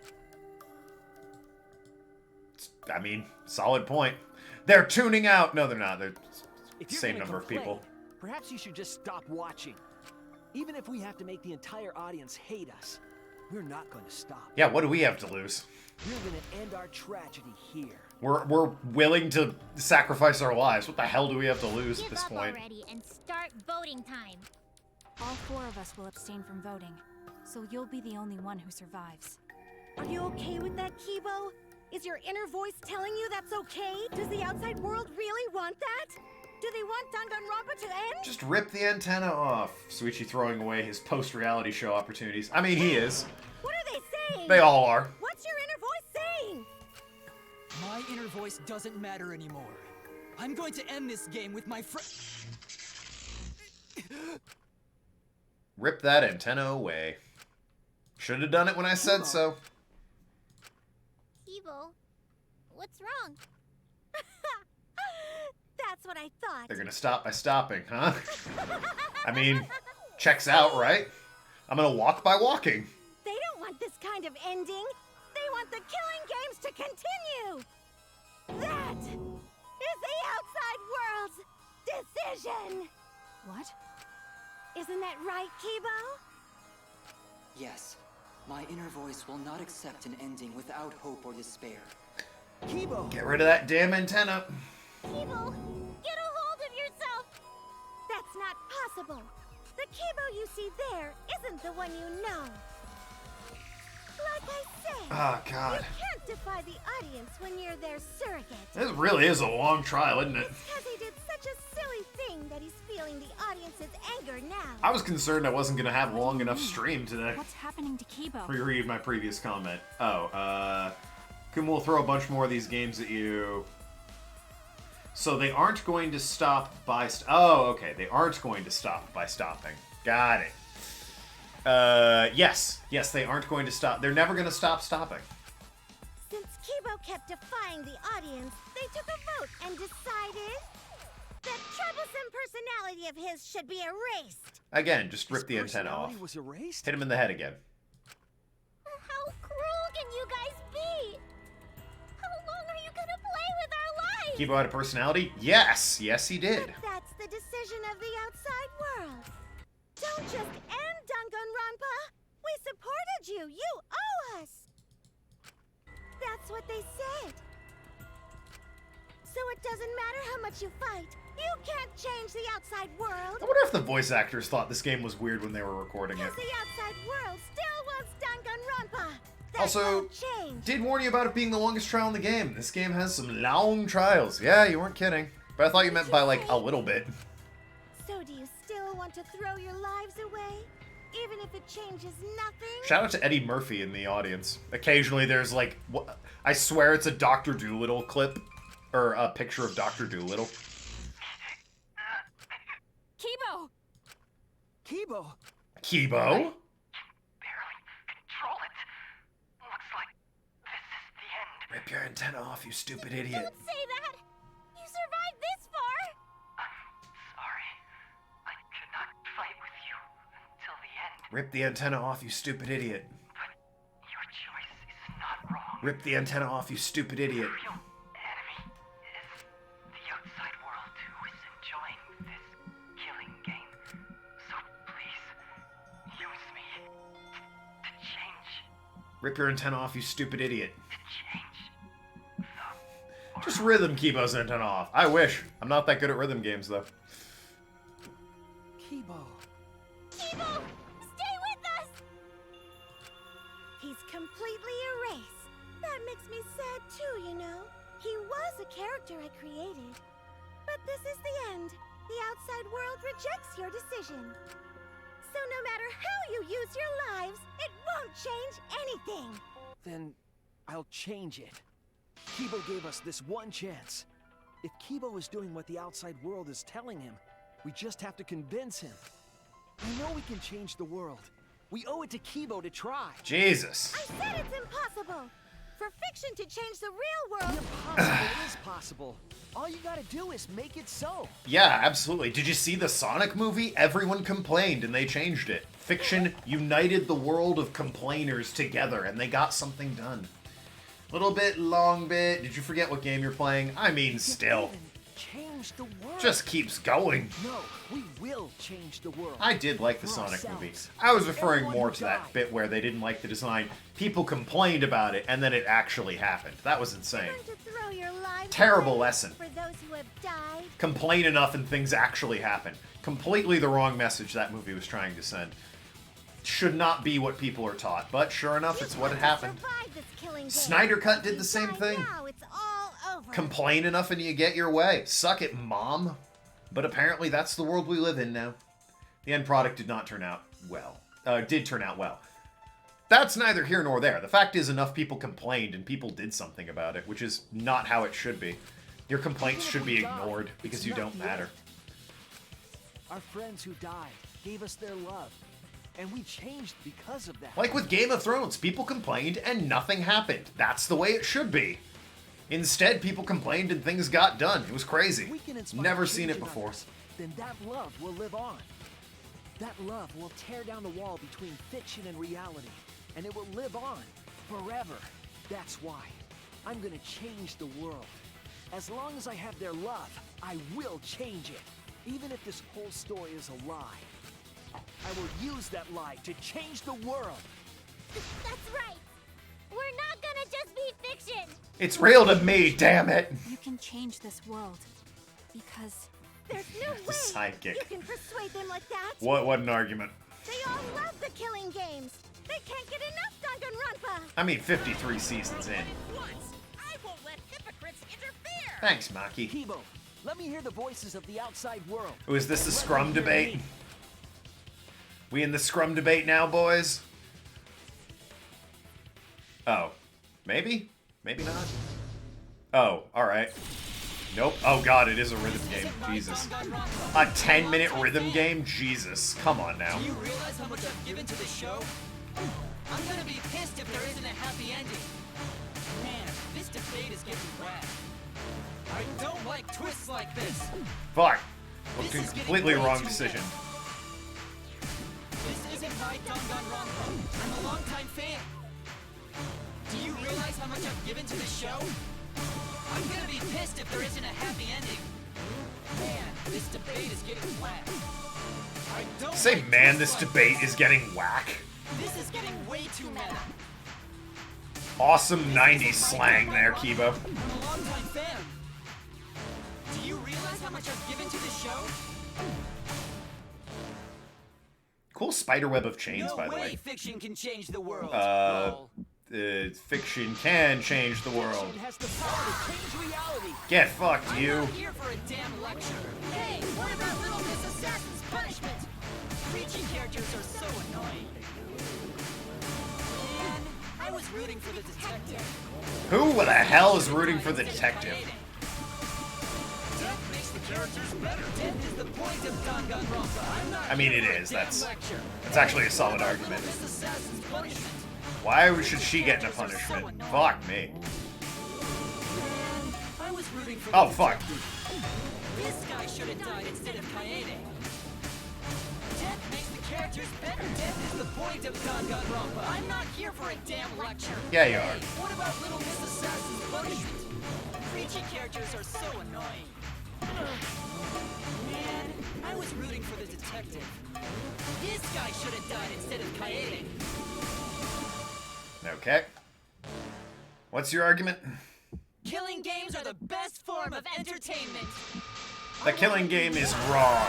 [SPEAKER 1] I mean, solid point. They're tuning out. No, they're not. They're
[SPEAKER 4] If
[SPEAKER 1] the
[SPEAKER 4] you're
[SPEAKER 1] same
[SPEAKER 4] gonna
[SPEAKER 1] number of
[SPEAKER 4] complain,
[SPEAKER 1] people.
[SPEAKER 4] Perhaps you should just stop watching. Even if we have to make the entire audience hate us, we're not going to stop.
[SPEAKER 1] Yeah, what do we have to lose?
[SPEAKER 4] We're going to end our tragedy here.
[SPEAKER 1] We're willing to sacrifice our lives. What the hell do we have to lose at this
[SPEAKER 13] Give up
[SPEAKER 1] point?
[SPEAKER 13] already and start voting time.
[SPEAKER 2] All 4 of us will abstain from voting, so you'll be the only one who survives.
[SPEAKER 5] Are you okay with that, Kibo? Is your inner voice telling you that's okay? Does the outside world really want that? Do they want Danganronpa to end?
[SPEAKER 1] Just rip the antenna off. Suichi throwing away his post-reality show opportunities. I mean, he is.
[SPEAKER 5] What are they saying?
[SPEAKER 1] They all are.
[SPEAKER 5] What's your inner voice saying?
[SPEAKER 3] My inner voice doesn't matter anymore. I'm going to end this game with my friend.
[SPEAKER 1] Rip that antenna away. Should have done it when I said so.
[SPEAKER 5] Evil, what's wrong? That's what I thought.
[SPEAKER 1] They're gonna stop by stopping, huh? I mean, checks out, right? I'm gonna walk by walking.
[SPEAKER 5] They don't want this kind of ending. They want the killing games to continue. That is the outside world's decision.
[SPEAKER 2] What?
[SPEAKER 5] Isn't that right, Kibo?
[SPEAKER 3] Yes. My inner voice will not accept an ending without hope or despair.
[SPEAKER 9] Kibo!
[SPEAKER 1] Get rid of that damn antenna.
[SPEAKER 5] Kibo, get a hold of yourself. That's not possible. The Kibo you see there isn't the one you know. Like I said,
[SPEAKER 1] Oh, God.
[SPEAKER 5] you can't defy the audience when you're their surrogate.
[SPEAKER 1] This really is a long trial, isn't it?
[SPEAKER 5] It's because he did such a silly thing that he's feeling the audience's anger now.
[SPEAKER 1] I was concerned I wasn't gonna have long enough stream today.
[SPEAKER 2] What's happening to Kibo?
[SPEAKER 1] Reread my previous comment. Oh, Kuma will throw a bunch more of these games at you. So they aren't going to stop by... Oh, okay. They aren't going to stop by stopping. Got it. Yes. Yes, they aren't going to stop. They're never going to stop stopping.
[SPEAKER 5] Since Kibo kept defying the audience, they took a vote and decided that troublesome personality of his should be erased.
[SPEAKER 1] Again, just rip the antenna off.
[SPEAKER 4] Was erased?
[SPEAKER 1] Hit him in the head again.
[SPEAKER 5] How cruel can you guys be? How long are you gonna play with our lives?
[SPEAKER 1] Kibo had a personality? Yes. Yes, he did.
[SPEAKER 5] But that's the decision of the outside world. Don't just end Danganronpa. We supported you. You owe us. That's what they said. So it doesn't matter how much you fight. You can't change the outside world.
[SPEAKER 1] I wonder if the voice actors thought this game was weird when they were recording it.
[SPEAKER 5] Because the outside world still wants Danganronpa. That
[SPEAKER 1] Also,
[SPEAKER 5] won't change.
[SPEAKER 1] did warn you about it being the longest trial in the game. This game has some long trials. Yeah, you weren't kidding. But I thought you meant by, like, a little bit.
[SPEAKER 5] So do you still want to throw your lives away? Even if it changes nothing?
[SPEAKER 1] Shout out to Eddie Murphy in the audience. Occasionally there's, like, I swear it's a Dr. Dolittle clip. Or a picture of Dr. Dolittle.
[SPEAKER 2] Kibo!
[SPEAKER 9] Kibo?
[SPEAKER 1] Kibo? Rip your antenna off, you stupid idiot.
[SPEAKER 5] Don't say that! You survived this far!
[SPEAKER 1] Rip the antenna off, you stupid idiot. Rip the antenna off, you stupid idiot. Rip your antenna off, you stupid idiot. Just rhythm Kibo's antenna off. I wish. I'm not that good at rhythm games, though.
[SPEAKER 9] Kibo.
[SPEAKER 5] Kibo! Stay with us! He's completely erased. That makes me sad too, you know. He was a character I created. But this is the end. The outside world rejects your decision. So no matter how you use your lives, it won't change anything.
[SPEAKER 4] Then I'll change it. Kibo gave us this one chance. If Kibo is doing what the outside world is telling him, we just have to convince him. I know we can change the world. We owe it to Kibo to try.
[SPEAKER 1] Jesus.
[SPEAKER 5] I said it's impossible. For fiction to change the real world...
[SPEAKER 4] The impossible is possible. All you gotta do is make it so.
[SPEAKER 1] Yeah, absolutely. Did you see the Sonic movie? Everyone complained and they changed it. Fiction united the world of complainers together and they got something done. Little bit, long bit. Did you forget what game you're playing? I mean, still.
[SPEAKER 4] Change the world.
[SPEAKER 1] Just keeps going.
[SPEAKER 4] No, we will change the world.
[SPEAKER 1] I did like the Sonic movie. I was referring more to that bit where they didn't like the design. People complained about it, and then it actually happened. That was insane. Terrible lesson.
[SPEAKER 5] For those who have died.
[SPEAKER 1] Complain enough and things actually happen. Completely the wrong message that movie was trying to send. Should not be what people are taught, but sure enough, it's what had happened. Snyder Cut did the same thing.
[SPEAKER 5] Now it's all over.
[SPEAKER 1] Complain enough and you get your way. Suck it, Mom. But apparently that's the world we live in now. The end product did not turn out well. Did turn out well. That's neither here nor there. The fact is enough people complained and people did something about it, which is not how it should be. Your complaints should be ignored because you don't matter.
[SPEAKER 4] Our friends who died gave us their love. and we changed because of that.
[SPEAKER 1] Like with Game of Thrones, people complained and nothing happened. That's the way it should be. Instead, people complained and things got done. It was crazy.
[SPEAKER 4] We can inspire
[SPEAKER 1] Never seen
[SPEAKER 4] change
[SPEAKER 1] it
[SPEAKER 4] in
[SPEAKER 1] before.
[SPEAKER 4] others, then that love will live on. That love will tear down the wall between fiction and reality, and it will live on forever. That's why I'm gonna change the world. As long as I have their love, I will change it. Even if this whole story is a lie, I will use that lie to change the world.
[SPEAKER 5] That's right. We're not gonna just be fiction.
[SPEAKER 1] It's real to me, damn it.
[SPEAKER 2] You can change this world. Because
[SPEAKER 5] there's no way
[SPEAKER 1] Sidekick.
[SPEAKER 5] you can persuade them like that.
[SPEAKER 1] What an argument.
[SPEAKER 5] They all love the killing games. They can't get enough Danganronpa.
[SPEAKER 1] I mean, 53 seasons in.
[SPEAKER 6] I won't let hypocrites interfere.
[SPEAKER 1] Thanks, Maki.
[SPEAKER 4] Kibo, let me hear the voices of the outside world.
[SPEAKER 1] Oh, is this the scrum debate? We in the scrum debate now, boys? Oh. Maybe? Maybe not? Oh, alright. Nope. Oh god, it is a rhythm game. Jesus. A 10-minute rhythm game? Jesus. Come on now.
[SPEAKER 3] Do you realize how much I've given to the show? I'm gonna be pissed if there isn't a happy ending. Man, this debate is getting whack. I don't like twists like this.
[SPEAKER 1] Fuck. Well, completely wrong decision.
[SPEAKER 3] This isn't my Danganronpa. I'm a longtime fan. Do you realize how much I've given to the show? I'm gonna be pissed if there isn't a happy ending. Man, this debate is getting whack. I don't
[SPEAKER 1] Say,
[SPEAKER 3] like
[SPEAKER 1] man,
[SPEAKER 3] twists
[SPEAKER 1] this
[SPEAKER 3] like
[SPEAKER 1] debate is getting whack.
[SPEAKER 3] This is getting way too meta.
[SPEAKER 1] Awesome 90s slang there, Kibo.
[SPEAKER 3] I'm a longtime fan. Do you realize how much I've given to the show?
[SPEAKER 1] Cool spiderweb of chains,
[SPEAKER 3] No
[SPEAKER 1] by the
[SPEAKER 3] way
[SPEAKER 1] way.
[SPEAKER 3] fiction can change the world.
[SPEAKER 1] Fiction can change the world.
[SPEAKER 4] Fiction has the power to change reality.
[SPEAKER 1] Get fucked,
[SPEAKER 3] I'm
[SPEAKER 1] you.
[SPEAKER 3] not here for a damn lecture. Hey, what about Little Miss Assassin's punishment? Preachy characters are so annoying. Man, I was rooting for the detective.
[SPEAKER 1] Who the hell is rooting for the detective?
[SPEAKER 3] Death makes the characters better. Death is the point of Danganronpa. I'm not
[SPEAKER 1] I mean, it
[SPEAKER 3] here for a
[SPEAKER 1] is.
[SPEAKER 3] damn
[SPEAKER 1] That's
[SPEAKER 3] lecture.
[SPEAKER 1] actually a solid
[SPEAKER 3] What about
[SPEAKER 1] argument.
[SPEAKER 3] Little Miss Assassin's punishment?
[SPEAKER 1] Why should she get a punishment? Fuck me.
[SPEAKER 3] I was rooting for
[SPEAKER 1] Oh,
[SPEAKER 3] the
[SPEAKER 1] fuck.
[SPEAKER 3] detective. This guy should have died instead of Kaede. Death makes the characters better. Death is the point of Danganronpa. I'm not here for a damn lecture.
[SPEAKER 1] Yeah, you are.
[SPEAKER 3] Hey, what about Little Miss Assassin's punishment? Preachy characters are so annoying. Man, I was rooting for the detective. This guy should have died instead of Kaede.
[SPEAKER 1] Okay. What's your argument?
[SPEAKER 3] Killing games are the best form of entertainment.
[SPEAKER 1] The killing game is wrong.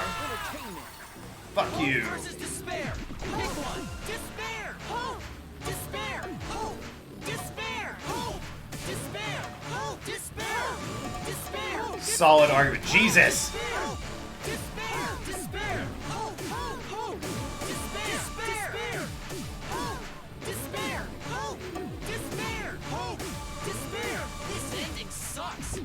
[SPEAKER 1] Fuck
[SPEAKER 3] Hope
[SPEAKER 1] you.
[SPEAKER 3] versus despair. Pick one. Despair. Hope. Despair. Hope. Despair. Hope. Despair. Hope. Despair. Despair.
[SPEAKER 1] Solid argument. Jesus.
[SPEAKER 3] Despair. Despair. Hope. Hope. Hope. Despair. Despair. Hope. Despair. Hope. Despair. Hope. Despair. This ending sucks.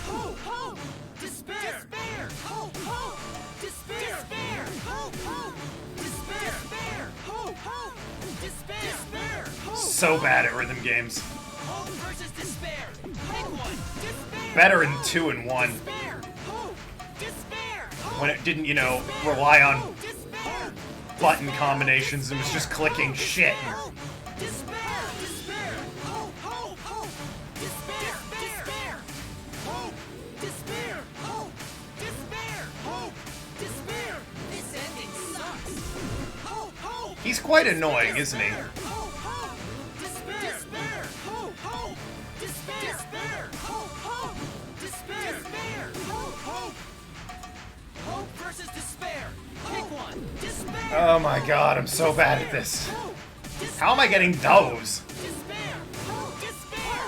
[SPEAKER 3] Hope. Hope. Despair. Despair. Hope. Hope. Despair. Despair. Hope. Hope. Despair. Despair. Hope. Hope. Despair. Despair. Hope.
[SPEAKER 1] So bad at rhythm games.
[SPEAKER 3] Hope versus despair. Pick one. Despair.
[SPEAKER 1] Better in 2 and 1.
[SPEAKER 3] Despair. Hope. Despair. Hope.
[SPEAKER 1] When it didn't, rely on
[SPEAKER 3] Despair.
[SPEAKER 1] button combinations and was just clicking shit.
[SPEAKER 3] Despair. Despair. Hope. Hope. Hope. Despair. Despair. Hope. Despair. Hope. Despair. Hope. Despair. This ending sucks. Hope. Hope.
[SPEAKER 1] He's quite annoying, isn't he?
[SPEAKER 3] Hope. Hope. Despair. Despair. Hope. Hope. Despair. Despair. Hope. Hope. Despair. Despair. Hope. Hope. Hope versus despair. Pick one. Despair.
[SPEAKER 1] Oh my god, I'm so bad at this. How am I getting those?
[SPEAKER 3] Despair. Hope. Despair.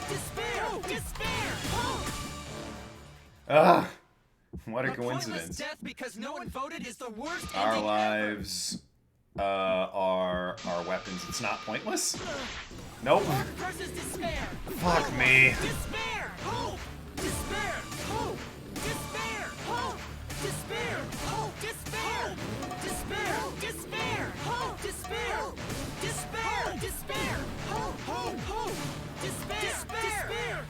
[SPEAKER 3] Despair. Despair. Hope.
[SPEAKER 1] Ugh. What a
[SPEAKER 3] But pointless
[SPEAKER 1] coincidence.
[SPEAKER 3] death because no one voted is the worst
[SPEAKER 1] Our
[SPEAKER 3] ending
[SPEAKER 1] lives are our weapons. It's not pointless? Nope.
[SPEAKER 3] Hope versus despair.
[SPEAKER 1] Fuck me.
[SPEAKER 3] Despair. Hope. Despair. Hope. Despair. Hope. Despair. Hope. Despair. Despair. Despair. Hope. Despair! Despair! Despair! Hope! Hope! Hope! Despair! Despair!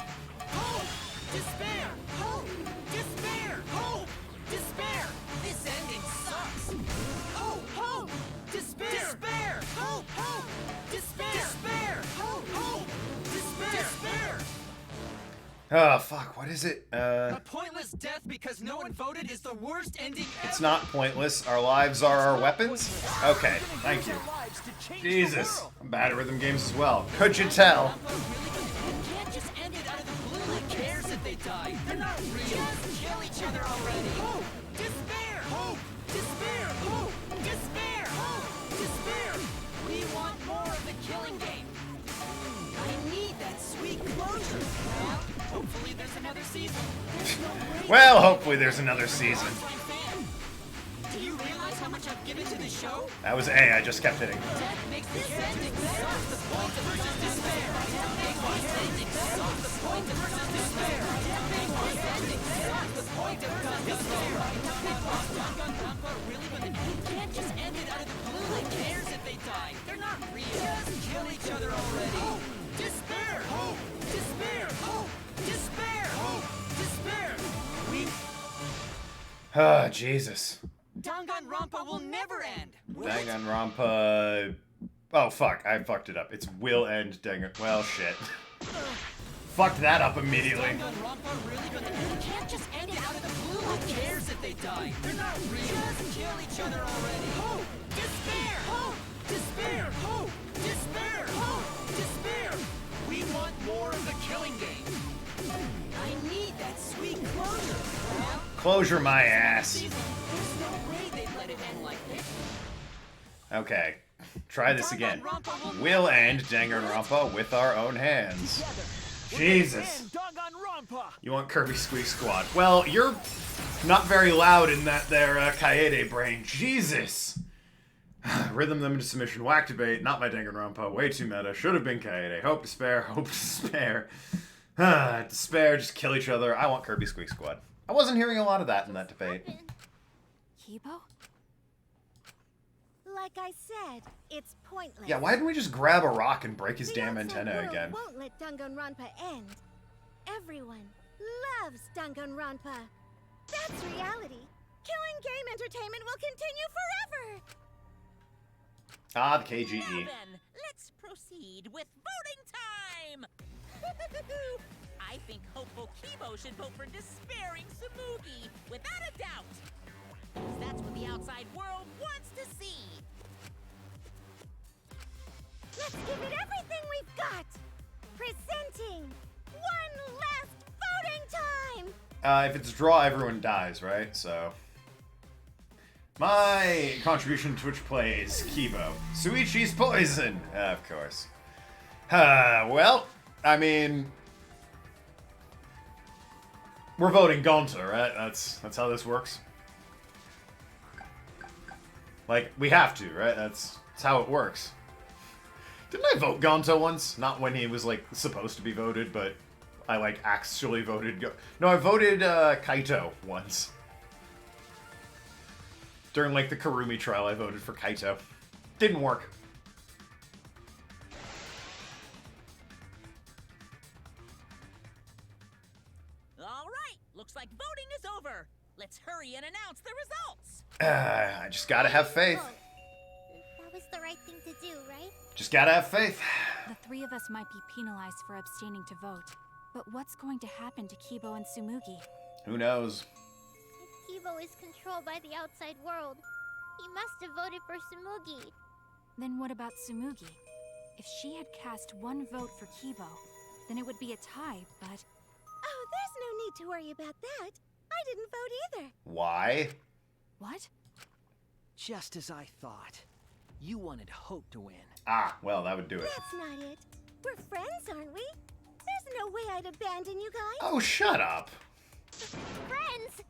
[SPEAKER 3] Hope! Despair! Hope! Despair! Hope! Despair! This ending sucks! Hope! Hope! Despair! Despair! Hope! Hope! Despair! Despair! Hope! Hope! Despair! Despair!
[SPEAKER 1] Oh, fuck, what is it?
[SPEAKER 3] A pointless death because no one voted is the worst ending ever!
[SPEAKER 1] It's not pointless. Our lives are our weapons? Okay, thank you. Jesus, I'm bad at rhythm games as well. Could you tell?
[SPEAKER 3] You can't just end it out of the blue. Who cares if they die? They're not real. Just kill each other already. Hope! Despair! Hope! Despair! Hope! Despair! Hope! Despair! We want more of the killing game. I need that sweet closure. Well, hopefully there's another season. There's no way.
[SPEAKER 1] Well, hopefully there's another season.
[SPEAKER 3] Do you realize how much I've given to the show?
[SPEAKER 1] That was A, I just kept hitting.
[SPEAKER 3] Death makes this ending suck. The point of versus despair. Death makes this ending suck. The point of versus despair. Death makes this ending suck. The point of despair. Really, but you can't just end it out of the blue. Who cares if they die? They're not real. Just kill each other already. Hope! Despair! Hope! Despair! Hope! Despair! Hope! Despair! We...
[SPEAKER 1] Ah, Jesus.
[SPEAKER 3] Danganronpa will never end!
[SPEAKER 1] Danganronpa... Oh, fuck. I fucked it up. It's will end Dangan... Well, shit. Fucked that up immediately.
[SPEAKER 3] Danganronpa really gonna... You can't just end it out of the blue. Who cares if they die? They're not real. Just kill each other already. Hope! Despair! Hope! Despair! Hope! Despair! Hope! Despair! We want more of the killing game. I need that sweet closure. Well,
[SPEAKER 1] Closure my ass.
[SPEAKER 3] there's no way they'd let it end like this.
[SPEAKER 1] Okay. Try this again. We'll end Danganronpa with our own hands. Jesus. You want Kirby Squeak Squad? Well, you're not very loud in that there Kaede brain. Jesus. Rhythm them into submission. Whack debate. Not my Danganronpa. Way too meta. Should have been Kaede. Hope, despair. Hope, despair. Despair. Just kill each other. I want Kirby Squeak Squad. I wasn't hearing a lot of that in that debate.
[SPEAKER 2] Kibo?
[SPEAKER 5] Like I said, it's pointless.
[SPEAKER 1] Yeah, why didn't we just grab a rock and break his
[SPEAKER 5] The
[SPEAKER 1] damn
[SPEAKER 5] outside
[SPEAKER 1] antenna
[SPEAKER 5] world
[SPEAKER 1] again?
[SPEAKER 5] Won't let Danganronpa end. Everyone loves Danganronpa. That's reality. Killing game entertainment will continue forever.
[SPEAKER 1] Ah, the
[SPEAKER 6] Now
[SPEAKER 1] KGE.
[SPEAKER 6] then, let's proceed with voting time! I think hopeful Kibo should vote for despairing Tsumugi, without a doubt! 'Cause that's what the outside world wants to see!
[SPEAKER 5] Let's give it everything we've got. Presenting one last voting time.
[SPEAKER 1] If it's a draw, everyone dies, right? So... My contribution to Twitch plays Kibo. Suichi's poison! Of course. Well, I mean... We're voting Gonta, right? That's how this works. Like, we have to, right? That's how it works. Didn't I vote Gonta once? Not when he was, like, supposed to be voted, but I, like, actually voted... No, I voted Kaito once. During, like, the Karumi trial, I voted for Kaito. Didn't work.
[SPEAKER 6] Alright, looks like voting is over! Let's hurry and announce the results!
[SPEAKER 1] I just gotta have faith.
[SPEAKER 20] That was the right thing to do, right?
[SPEAKER 1] Just gotta have faith.
[SPEAKER 2] The three of us might be penalized for abstaining to vote. But what's going to happen to Kibo and Tsumugi?
[SPEAKER 1] Who knows?
[SPEAKER 20] If Kibo is controlled by the outside world, he must have voted for Tsumugi.
[SPEAKER 2] Then what about Tsumugi? If she had cast one vote for Kibo, then it would be a tie, but...
[SPEAKER 5] Oh, there's no need to worry about that. I didn't vote either.
[SPEAKER 1] Why?
[SPEAKER 2] What?
[SPEAKER 4] Just as I thought. You wanted Hope to win.
[SPEAKER 1] Ah, well, that would do it.
[SPEAKER 5] That's not it. We're friends, aren't we? There's no way I'd abandon you guys.
[SPEAKER 1] Oh, shut up.
[SPEAKER 20] Friends!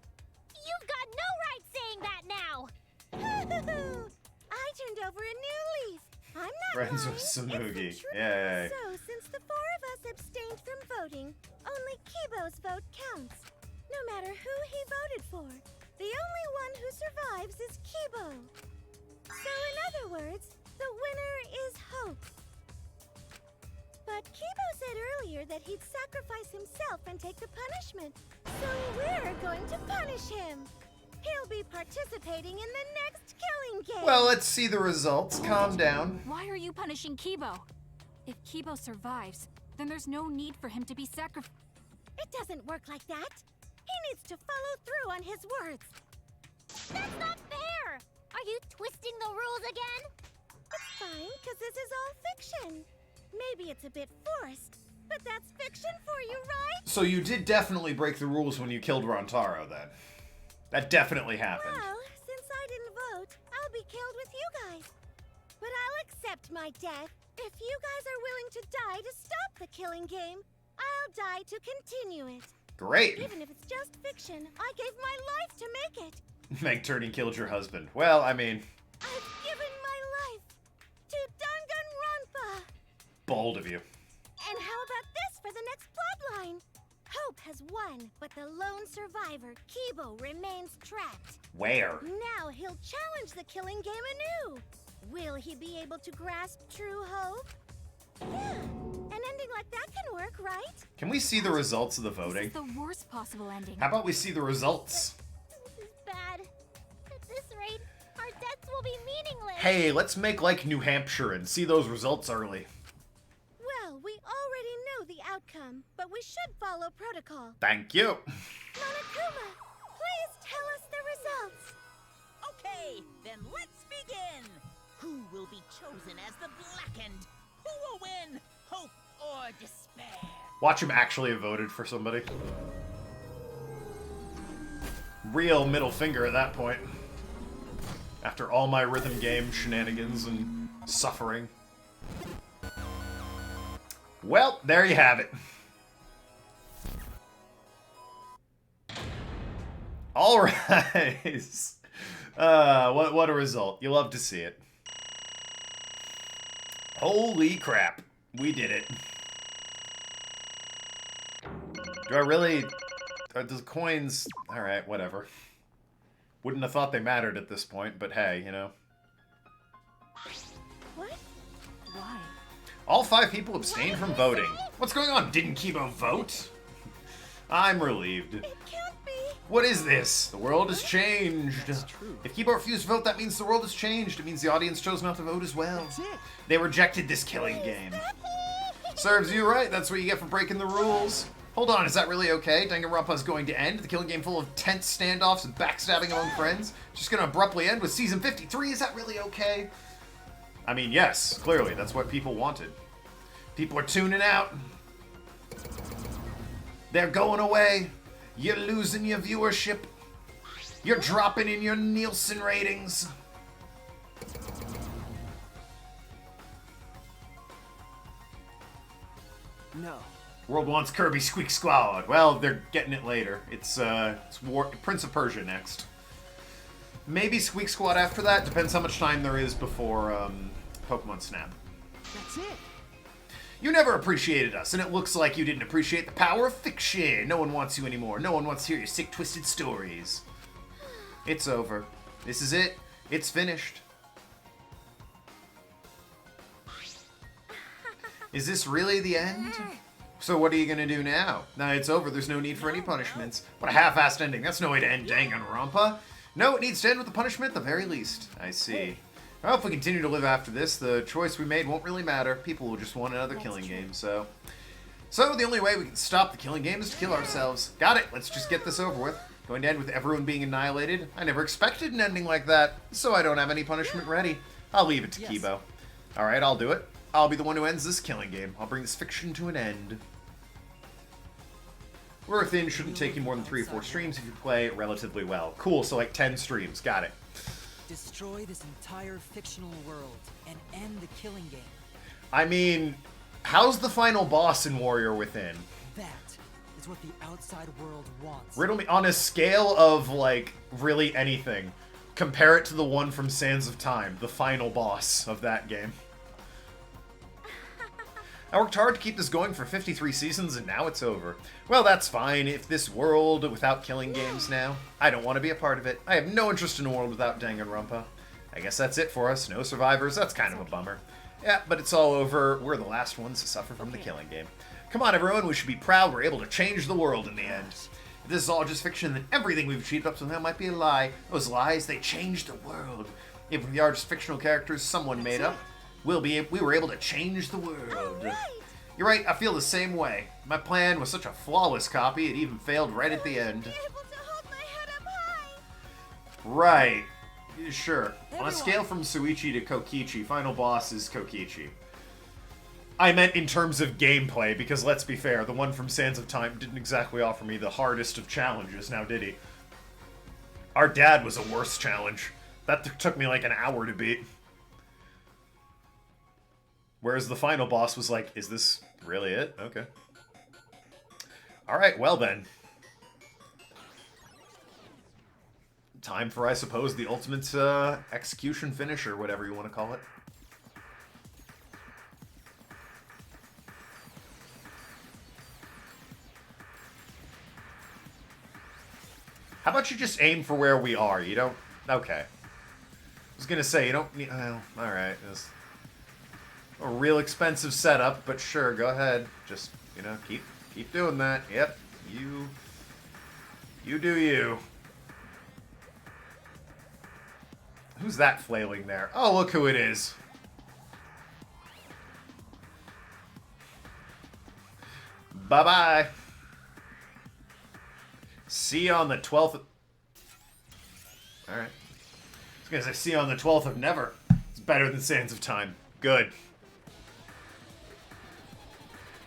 [SPEAKER 20] You've got no right saying that now!
[SPEAKER 5] I turned over a new leaf. I'm not
[SPEAKER 1] Friends
[SPEAKER 5] lying.
[SPEAKER 1] with Tsumugi.
[SPEAKER 5] It's the truth.
[SPEAKER 1] Yay.
[SPEAKER 5] So, since the four of us abstained from voting, only Kibo's vote counts. No matter who he voted for, the only one who survives is Kibo. So, in other words, The winner is Hope. But Kibo said earlier that he'd sacrifice himself and take the punishment. So we're going to punish him. He'll be participating in the next killing game.
[SPEAKER 1] Well, let's see the results. Calm down.
[SPEAKER 2] Why are you punishing Kibo? If Kibo survives, then there's no need for him to be sacrificed.
[SPEAKER 5] It doesn't work like that. He needs to follow through on his words.
[SPEAKER 13] That's not fair! Are you twisting the rules again?
[SPEAKER 5] It's fine, because this is all fiction. Maybe it's a bit forced, but that's fiction for you, right?
[SPEAKER 1] So you did definitely break the rules when you killed Rontaro, then. That definitely happened.
[SPEAKER 5] Well, since I didn't vote, I'll be killed with you guys. But I'll accept my death. If you guys are willing to die to stop the killing game, I'll die to continue it.
[SPEAKER 1] Great.
[SPEAKER 5] Even if it's just fiction, I gave my life to make it.
[SPEAKER 1] Meg Turney killed your husband. Well, I mean...
[SPEAKER 5] I've given my life to Danganronpa.
[SPEAKER 1] Bold of you.
[SPEAKER 5] And how about this for the next plotline? Hope has won, but the lone survivor, Kibo, remains trapped.
[SPEAKER 1] Where?
[SPEAKER 5] Now he'll challenge the killing game anew. Will he be able to grasp true hope? Yeah, an ending like that can work, right?
[SPEAKER 1] Can we see the results of the voting?
[SPEAKER 2] This is the worst possible ending.
[SPEAKER 1] How about we see the results?
[SPEAKER 13] This is bad. At this rate, our deaths will be meaningless.
[SPEAKER 1] Hey, let's make like New Hampshire and see those results early.
[SPEAKER 5] Well, we already know the outcome, but we should follow protocol.
[SPEAKER 1] Thank you.
[SPEAKER 5] Monokuma, please tell us the results.
[SPEAKER 6] Okay, then let's begin. Who will be chosen as the Blackened? Who will win? Hope or despair?
[SPEAKER 1] Watch him actually have voted for somebody. Real middle finger at that point. After all my rhythm game shenanigans and suffering. Well, there you have it. All right. What a result. You love to see it. Holy crap. We did it. Do I really... Are the coins... Alright, whatever. Wouldn't have thought they mattered at this point, but hey, you know.
[SPEAKER 5] What?
[SPEAKER 2] Why?
[SPEAKER 1] All 5 people abstained from voting. What's going on? Didn't Kibo vote? I'm relieved.
[SPEAKER 5] It can't be.
[SPEAKER 1] What is this? The world has changed.
[SPEAKER 4] That's true.
[SPEAKER 1] If Kibo refused to vote, that means the world has changed. It means the audience chose not to vote as well.
[SPEAKER 4] That's it.
[SPEAKER 1] They rejected this killing game. Serves you right. That's what you get for breaking the rules. Hold on, is that really okay? Danganronpa is going to end. The killing game full of tense standoffs and backstabbing among friends. Just gonna abruptly end with season 53. Is that really okay? I mean, yes, clearly. That's what people wanted. People are tuning out. They're going away. You're losing your viewership. You're dropping in your Nielsen ratings.
[SPEAKER 4] No.
[SPEAKER 1] World wants Kirby Squeak Squad. Well, they're getting it later. It's Prince of Persia next. Maybe Squeak Squad after that. Depends how much time there is before Pokemon Snap.
[SPEAKER 4] That's it.
[SPEAKER 1] You never appreciated us, and it looks like you didn't appreciate the power of fiction. No one wants you anymore. No one wants to hear your sick, twisted stories. It's over. This is it. It's finished. Is this really the end? So what are you gonna do now? Now it's over, there's no need for any punishments. What a half-assed ending. That's no way to end Danganronpa. No, it needs to end with a punishment at the very least. I see. Well, if we continue to live after this, the choice we made won't really matter. People will just want another killing game, so... So the only way we can stop the killing game is to kill ourselves. Got it, let's just get this over with. Going to end with everyone being annihilated? I never expected an ending like that, so I don't have any punishment ready. I'll leave it to Kibo. Alright, I'll do it. I'll be the one who ends this killing game. I'll bring this fiction to an end. Worth in shouldn't take you more than 3 or 4 streams if you play it relatively well. Cool, so like 10 streams. Got it.
[SPEAKER 15] Destroy this entire fictional world and end the killing game.
[SPEAKER 1] I mean, how's the final boss in Warrior Within?
[SPEAKER 15] That is what the outside world wants.
[SPEAKER 1] Riddle me, on a scale of, like, really anything, compare it to the one from Sands of Time, the final boss of that game. I worked hard to keep this going for 53 seasons, and now it's over. Well, that's fine. If this world without killing games now, I don't want to be a part of it. I have no interest in a world without Danganronpa. I guess that's it for us. No survivors. That's kind of a bummer. Yeah, but it's all over. We're the last ones to suffer from the killing game. Come on, everyone. We should be proud we're able to change the world in the end. If this is all just fiction, then everything we've achieved up to now might be a lie. Those lies, they changed the world. If we are just fictional characters someone made up, we were able to change the world. You're right, I feel the same way. My plan was such a flawless copy, it even failed right at the end. Right. Sure. On a scale from Suichi to Kokichi, final boss is Kokichi. I meant in terms of gameplay, because let's be fair, the one from Sands of Time didn't exactly offer me the hardest of challenges, now did he? Our dad was a worse challenge. That took me like an hour to beat. Whereas the final boss was like, is this really it? Okay. Alright, well then. Time for, I suppose, the ultimate execution finish, or whatever you want to call it. How about you just aim for where we are? You don't... Okay. I was gonna say, you don't need... Well, alright. It's a real expensive setup, but sure, go ahead. Just, you know, keep doing that. Yep. You do you. Who's that flailing there? Oh, look who it is. Bye-bye. See you on the 12th of... Alright. I was gonna say, see you on the 12th of never. It's better than Sands of Time. Good.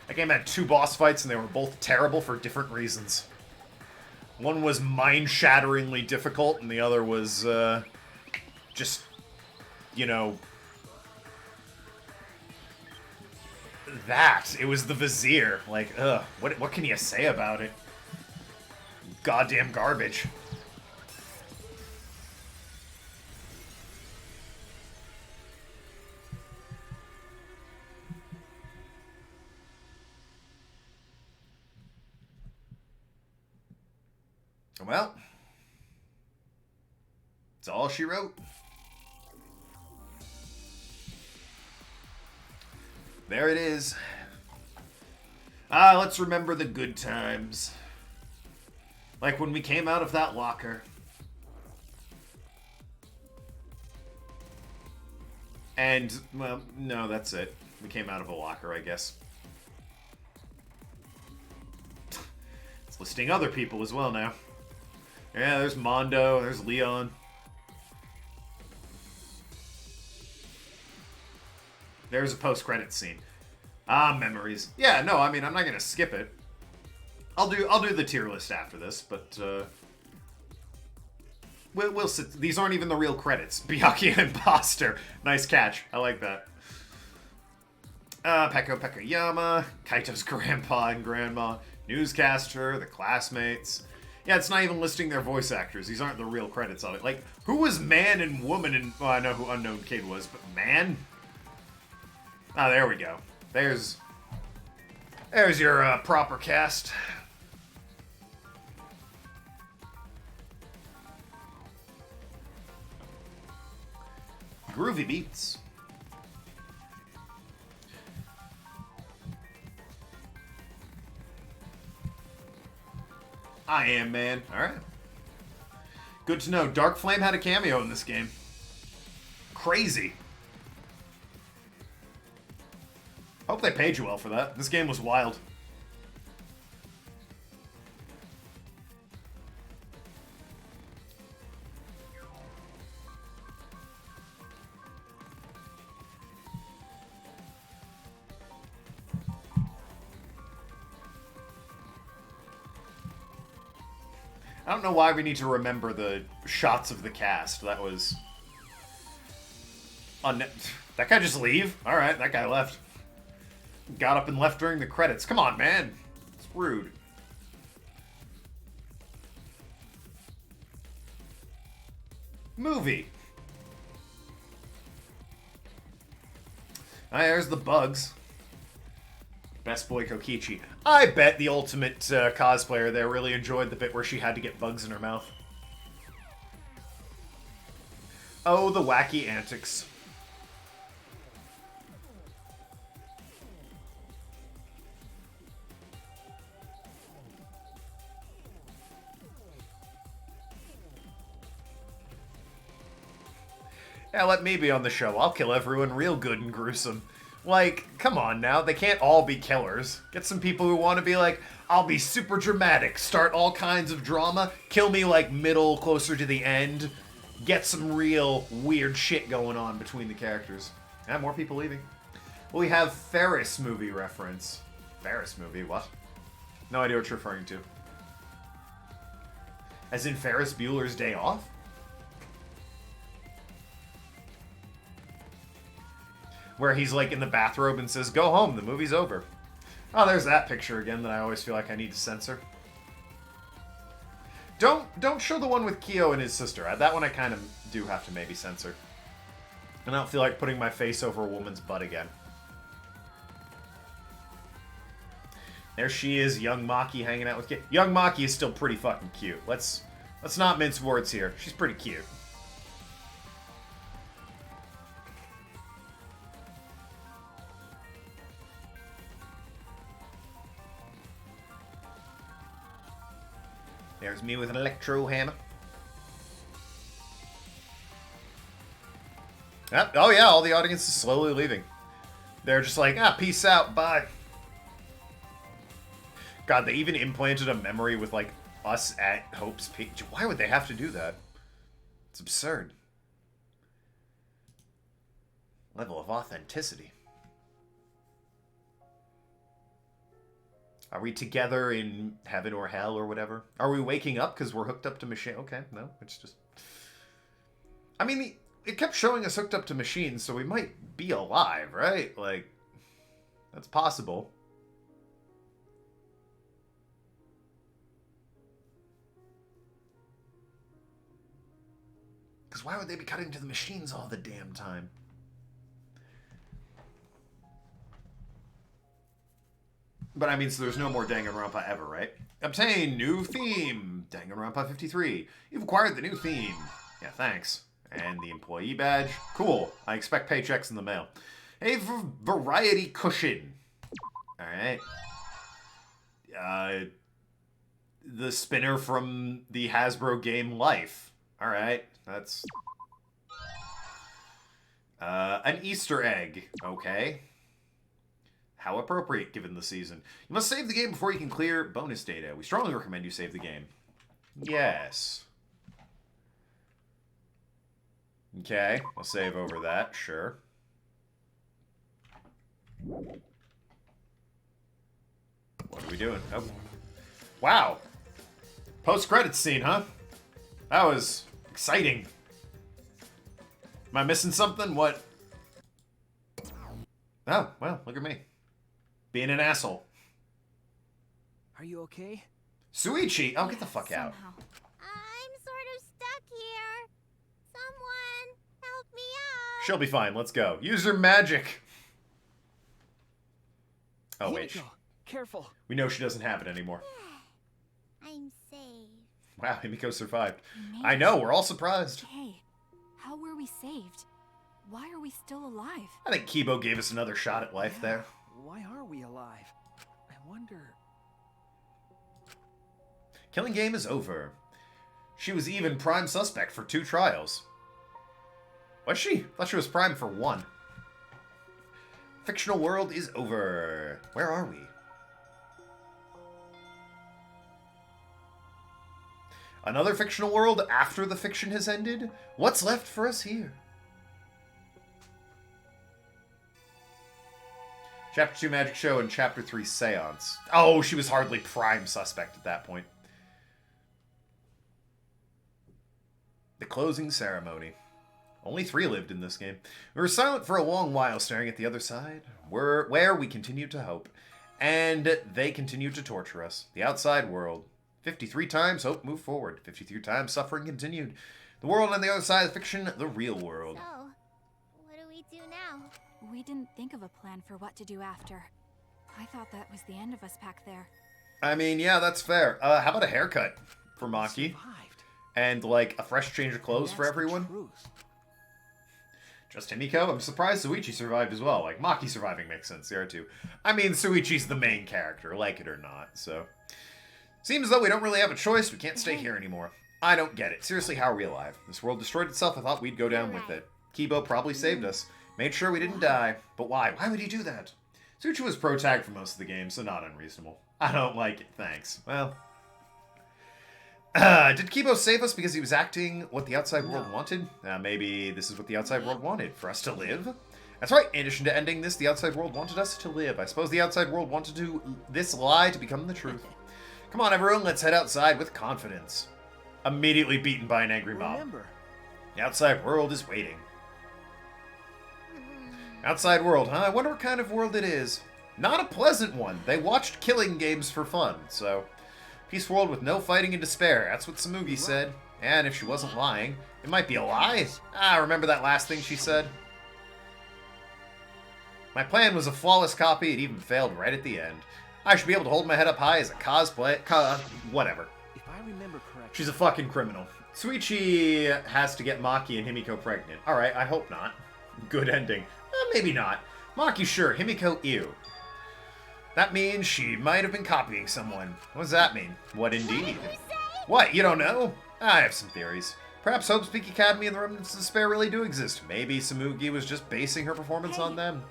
[SPEAKER 1] That game had 2 boss fights, and they were both terrible for different reasons. One was mind-shatteringly difficult, and the other was, just, you know... That. It was the Vizier. Like, ugh. What can you say about it? Goddamn garbage. Well, it's all she wrote. There it is. Ah, let's remember the good times. Like when we came out of that locker. And, well, no, that's it. We came out of a locker, I guess. It's listing other people as well now. Yeah, there's Mondo, there's Leon. There's a post-credits scene. Ah, memories. Yeah, no, I mean, I'm not gonna skip it. I'll do the tier list after this, but we'll sit. These aren't even the real credits. Byakuya Imposter. Nice catch. I like that. Peko Pekoyama, Kaito's grandpa and grandma, newscaster, the classmates. Yeah, it's not even listing their voice actors. These aren't the real credits of it. Like, who was Man and Woman in... Well, I know who Unknown Kid was, but Man? Ah, there we go. There's your proper cast. Groovy beats. I am, man. Alright. Good to know. Dark Flame had a cameo in this game. Crazy. Hope they paid you well for that. This game was wild. I don't know why we need to remember the shots of the cast. That was... That guy just leave? Alright, that guy left. Got up and left during the credits. Come on, man. It's rude. Movie. Ah, there's the bugs. Best boy Kokichi. I bet the ultimate cosplayer there really enjoyed the bit where she had to get bugs in her mouth. Oh, the wacky antics. Yeah, let me be on the show. I'll kill everyone real good and gruesome. Like, come on now. They can't all be killers. Get some people who want to be like, I'll be super dramatic, start all kinds of drama, kill me like middle, closer to the end, get some real weird shit going on between the characters. And more people leaving. Well, we have Ferris movie reference. Ferris movie, what? No idea what you're referring to. As in Ferris Bueller's Day Off? Where he's like in the bathrobe and says, go home, the movie's over. Oh, there's that picture again that I always feel like I need to censor. Don't show the one with Kyo and his sister. That one I kind of do have to maybe censor. And I don't feel like putting my face over a woman's butt again. There she is, young Maki hanging out with Kyo. Young Maki is still pretty fucking cute. Let's not mince words here. She's pretty cute. There's me with an electro hammer. Oh yeah, all the audience is slowly leaving. They're just like, peace out, bye. God, they even implanted a memory with like us at Hope's Peak. Why would they have to do that? It's absurd. Level of authenticity. Are we together in heaven or hell or whatever? Are we waking up because we're hooked up to machine? Okay, no, it's just... I mean, it kept showing us hooked up to machines, so we might be alive, right? Like, that's possible. Because why would they be cutting to the machines all the damn time? But I mean, so there's no more Danganronpa ever, right? Obtain new theme. Danganronpa 53. You've acquired the new theme. Yeah, thanks. And the employee badge. Cool. I expect paychecks in the mail. A variety cushion. Alright. The spinner from the Hasbro game Life. Alright. That's... an Easter egg. Okay. How appropriate, given the season. You must save the game before you can clear bonus data. We strongly recommend you save the game. Yes. Okay, I'll save over that, sure. What are we doing? Oh. Wow. Post-credits scene, huh? That was exciting. Am I missing something? What? Oh, well, look at me. Being an asshole.
[SPEAKER 4] Are you okay?
[SPEAKER 1] Suichi! Oh, get the fuck out.
[SPEAKER 5] I'm sort of stuck here. Someone help me out.
[SPEAKER 1] She'll be fine. Let's go. Use her magic. Oh, wait.
[SPEAKER 4] Himiko, careful.
[SPEAKER 1] We know she doesn't have it anymore.
[SPEAKER 5] I'm safe.
[SPEAKER 1] Wow, Himiko survived. I know, we're all surprised.
[SPEAKER 2] Hey, how were we saved? Why are we still alive?
[SPEAKER 1] I think Kibo gave us another shot at life there.
[SPEAKER 4] Why are we alive? I wonder...
[SPEAKER 1] Killing game is over. She was even prime suspect for 2 trials. Was she? I thought she was prime for 1. Fictional world is over. Where are we? Another fictional world after the fiction has ended? What's left for us here? Chapter 2 Magic Show and Chapter 3 Seance. Oh, she was hardly prime suspect at that point. The closing ceremony. Only 3 lived in this game. We were silent for a long while, staring at the other side, where we continued to hope. And they continued to torture us. The outside world. 53 times hope moved forward. 53 times suffering continued. The world on the other side of fiction, the real world.
[SPEAKER 5] So, what do we do now?
[SPEAKER 2] We didn't think of a plan for what to do after. I thought that was the end of us back there.
[SPEAKER 1] I mean, yeah, that's fair. How about a haircut for Maki? And, like, a fresh change of clothes for everyone? Just Himiko? I'm surprised Suichi survived as well. Like, Maki surviving makes sense there, too. I mean, Suichi's the main character, like it or not, so... Seems as though we don't really have a choice. We can't stay here anymore. I don't get it. Seriously, how are we alive? This world destroyed itself. I thought we'd go down with it. Kibo probably saved us. Made sure we didn't die. But why? Why would he do that? Suichi was pro-tag for most of the game, so not unreasonable. I don't like it, thanks. Well... did Kibo save us because he was acting what the outside world wanted? Maybe this is what the outside world wanted, for us to live? That's right, in addition to ending this, the outside world wanted us to live. I suppose the outside world wanted this lie to become the truth. Come on, everyone, let's head outside with confidence. Immediately beaten by an angry mob.
[SPEAKER 4] Remember,
[SPEAKER 1] the outside world is waiting. Outside world, huh? I wonder what kind of world it is. Not a pleasant one. They watched killing games for fun, so... Peace world with no fighting and despair. That's what Tsumugi said. And if she wasn't lying, it might be a lie. Remember that last thing she said? My plan was a flawless copy. It even failed right at the end. I should be able to hold my head up high as a whatever.
[SPEAKER 4] if I remember correctly...
[SPEAKER 1] She's a fucking criminal. Suichi has to get Maki and Himiko pregnant. Alright, I hope not. Good ending. Maybe not. Maki, sure. Himiko, ew. That means she might have been copying someone. What does that mean? What indeed? What, you don't know? I have some theories. Perhaps Hope's Peak Academy and the Remnants of Despair really do exist. Maybe Tsumugi was just basing her performance on them.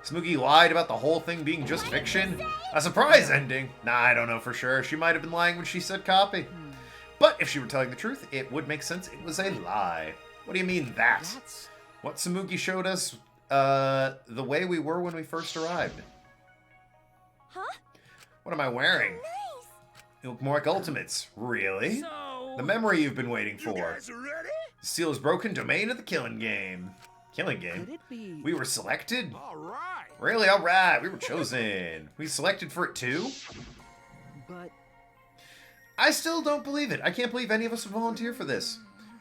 [SPEAKER 1] Tsumugi lied about the whole thing being just fiction. A surprise ending. Nah, I don't know for sure. She might have been lying when she said copy. But if she were telling the truth, it would make sense it was a lie. What do you mean that? What Tsumugi showed us, the way we were when we first arrived.
[SPEAKER 2] Huh?
[SPEAKER 1] What am I wearing?
[SPEAKER 2] Nice.
[SPEAKER 1] You look more like Ultimates. Really?
[SPEAKER 3] So...
[SPEAKER 1] The memory you've been waiting for.
[SPEAKER 3] You guys are ready?
[SPEAKER 1] The seal is broken. Domain of the killing game. Killing game?
[SPEAKER 4] Could it be...
[SPEAKER 1] We were selected?
[SPEAKER 3] Alright.
[SPEAKER 1] Really? Alright. We were chosen. We selected for it too?
[SPEAKER 4] But...
[SPEAKER 1] I still don't believe it. I can't believe any of us would volunteer for this.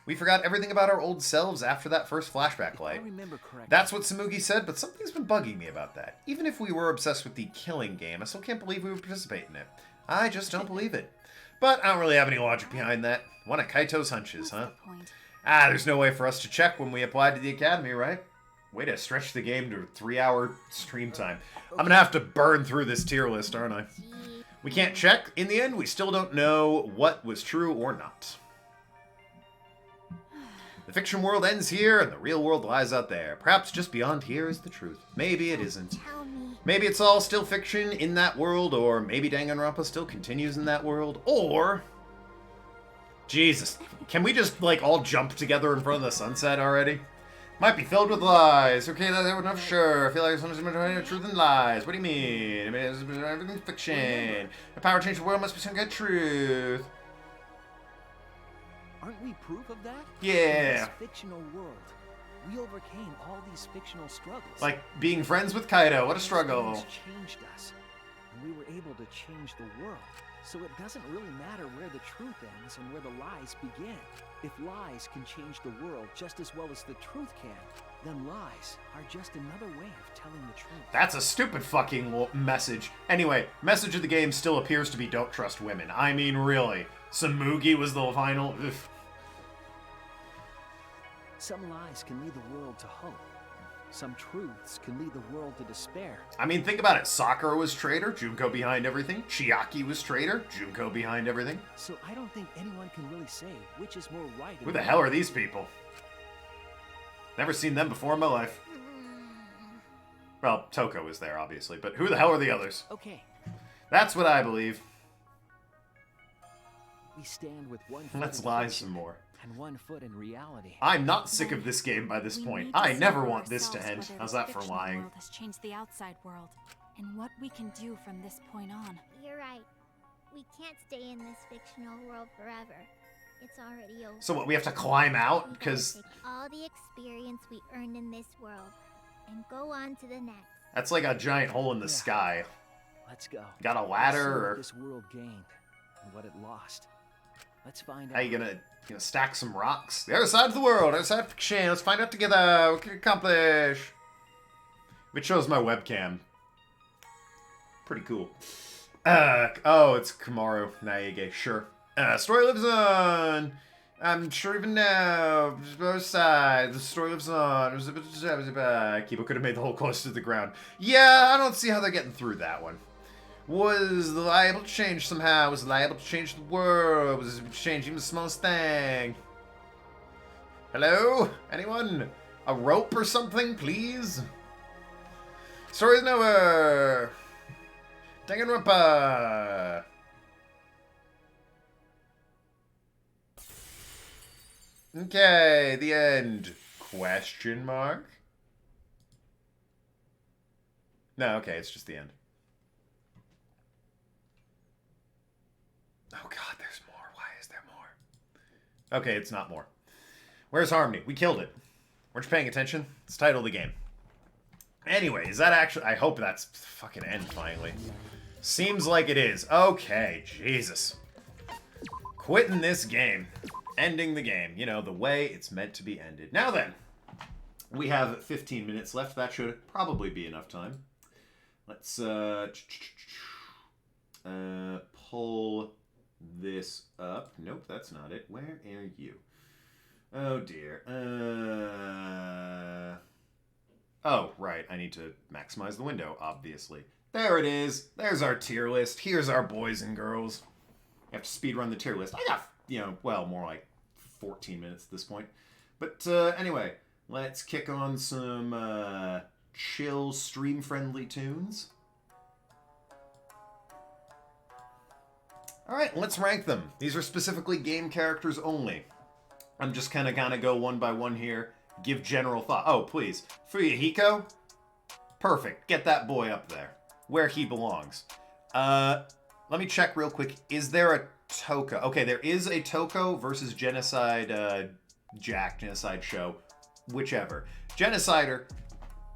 [SPEAKER 1] We forgot everything about our old selves after that first flashback light.
[SPEAKER 4] I remember correctly.
[SPEAKER 1] That's what Tsumugi said, but something's been bugging me about that. Even if we were obsessed with the killing game, I still can't believe we would participate in it. I just don't believe it. But I don't really have any logic behind that. One of Kaito's hunches, huh? There's no way for us to check when we applied to the academy, right? Way to stretch the game to a 3-hour stream time. I'm gonna have to burn through this tier list, aren't I? We can't check. In the end, we still don't know what was true or not. The fiction world ends here, and the real world lies out there. Perhaps just beyond here is the truth. Maybe it isn't. Maybe it's all still fiction in that world, or maybe Danganronpa still continues in that world, or... Jesus, can we just, like, all jump together in front of the sunset already? Might be filled with lies. Okay, that's not sure. I feel like there's so much more truth than lies. What do you mean? I mean, everything's fiction. The power to change the world must be some kind of truth.
[SPEAKER 4] Aren't we proof of that?
[SPEAKER 1] Yeah.
[SPEAKER 4] In this fictional world, we overcame all these fictional struggles.
[SPEAKER 1] Like being friends with Kaido. What a
[SPEAKER 4] These
[SPEAKER 1] struggle.
[SPEAKER 4] things changed us, and we were able to change the world. So it doesn't really matter where the truth ends and where the lies begin. If lies can change the world just as well as the truth can, then lies are just another way of telling the truth.
[SPEAKER 1] That's a stupid fucking message. Anyway, message of the game still appears to be don't trust women. I mean, really. Tsumugi was the final... Ugh.
[SPEAKER 4] Some lies can lead the world to hope. Some truths can lead the world to despair.
[SPEAKER 1] I mean, think about it. Sakura was traitor, Junko behind everything. Chiaki was traitor, Junko behind everything.
[SPEAKER 4] So I don't think anyone can really say which is more right.
[SPEAKER 1] Who the hell are these people? Never seen them before in my life. Well, Toko is there, obviously, but who the hell are the others?
[SPEAKER 4] Okay.
[SPEAKER 1] That's what I believe.
[SPEAKER 4] We stand with one foot
[SPEAKER 1] Let's
[SPEAKER 4] in
[SPEAKER 1] lie
[SPEAKER 4] fiction
[SPEAKER 1] some more.
[SPEAKER 4] and one foot in reality.
[SPEAKER 1] I'm not sick of this game by this point. I never want this to end. How's that for lying?
[SPEAKER 2] World has changed the outside world, and what we can do from this point on.
[SPEAKER 5] You're right. We can't stay in this fictional world forever. It's already over.
[SPEAKER 1] So what, we have to climb out? Because
[SPEAKER 5] Take all the experience we earned in this world and go on to the next.
[SPEAKER 1] that's like a giant hole in the sky.
[SPEAKER 4] Let's go.
[SPEAKER 1] Got a
[SPEAKER 4] Let's see
[SPEAKER 1] ladder
[SPEAKER 4] what
[SPEAKER 1] or...
[SPEAKER 4] this world gained and what it lost. Let's find out.
[SPEAKER 1] How you gonna stack some rocks? The other side of the world, other side of fiction. Let's find out together. What can we accomplish? It shows my webcam. Pretty cool. Oh, it's Kamaru Naege. Sure. Story lives on. I'm sure even now, both sides, the story lives on. Kiba could have made the hole close to the ground. Yeah, I don't see how they're getting through that one. Was liable to change somehow. Was liable to change the world. Was it change even the smallest thing. Hello? Anyone? A rope or something, please? Story's over. Danganronpa. Okay, the end. Question mark? No, okay, it's just the end. Oh god, there's more. Why is there more? Okay, it's not more. Where's Harmony? We killed it. Weren't you paying attention? It's the title of the game. Anyway, is that actually... I hope that's fucking end, finally. Seems like it is. Okay, Jesus. Quitting this game. Ending the game. You know, the way it's meant to be ended. Now then, we have 15 minutes left. That should probably be enough time. Let's pull this up. Nope, that's not it. Where are you? Oh, dear. Oh, right. I need to maximize the window, obviously. There it is. There's our tier list. Here's our boys and girls. I have to speedrun the tier list. I got, you know, well, more like 14 minutes at this point. But anyway, let's kick on some chill, stream-friendly tunes. Alright, let's rank them. These are specifically game characters only. I'm just kind of gonna go one by one here. Give general thought. Oh, please. Fuyuhiko? Perfect. Get that boy up there. Where he belongs. Let me check real quick. Is there a Toko? Okay, there is a Toko versus Genocide Genocide show. Whichever. Genocider,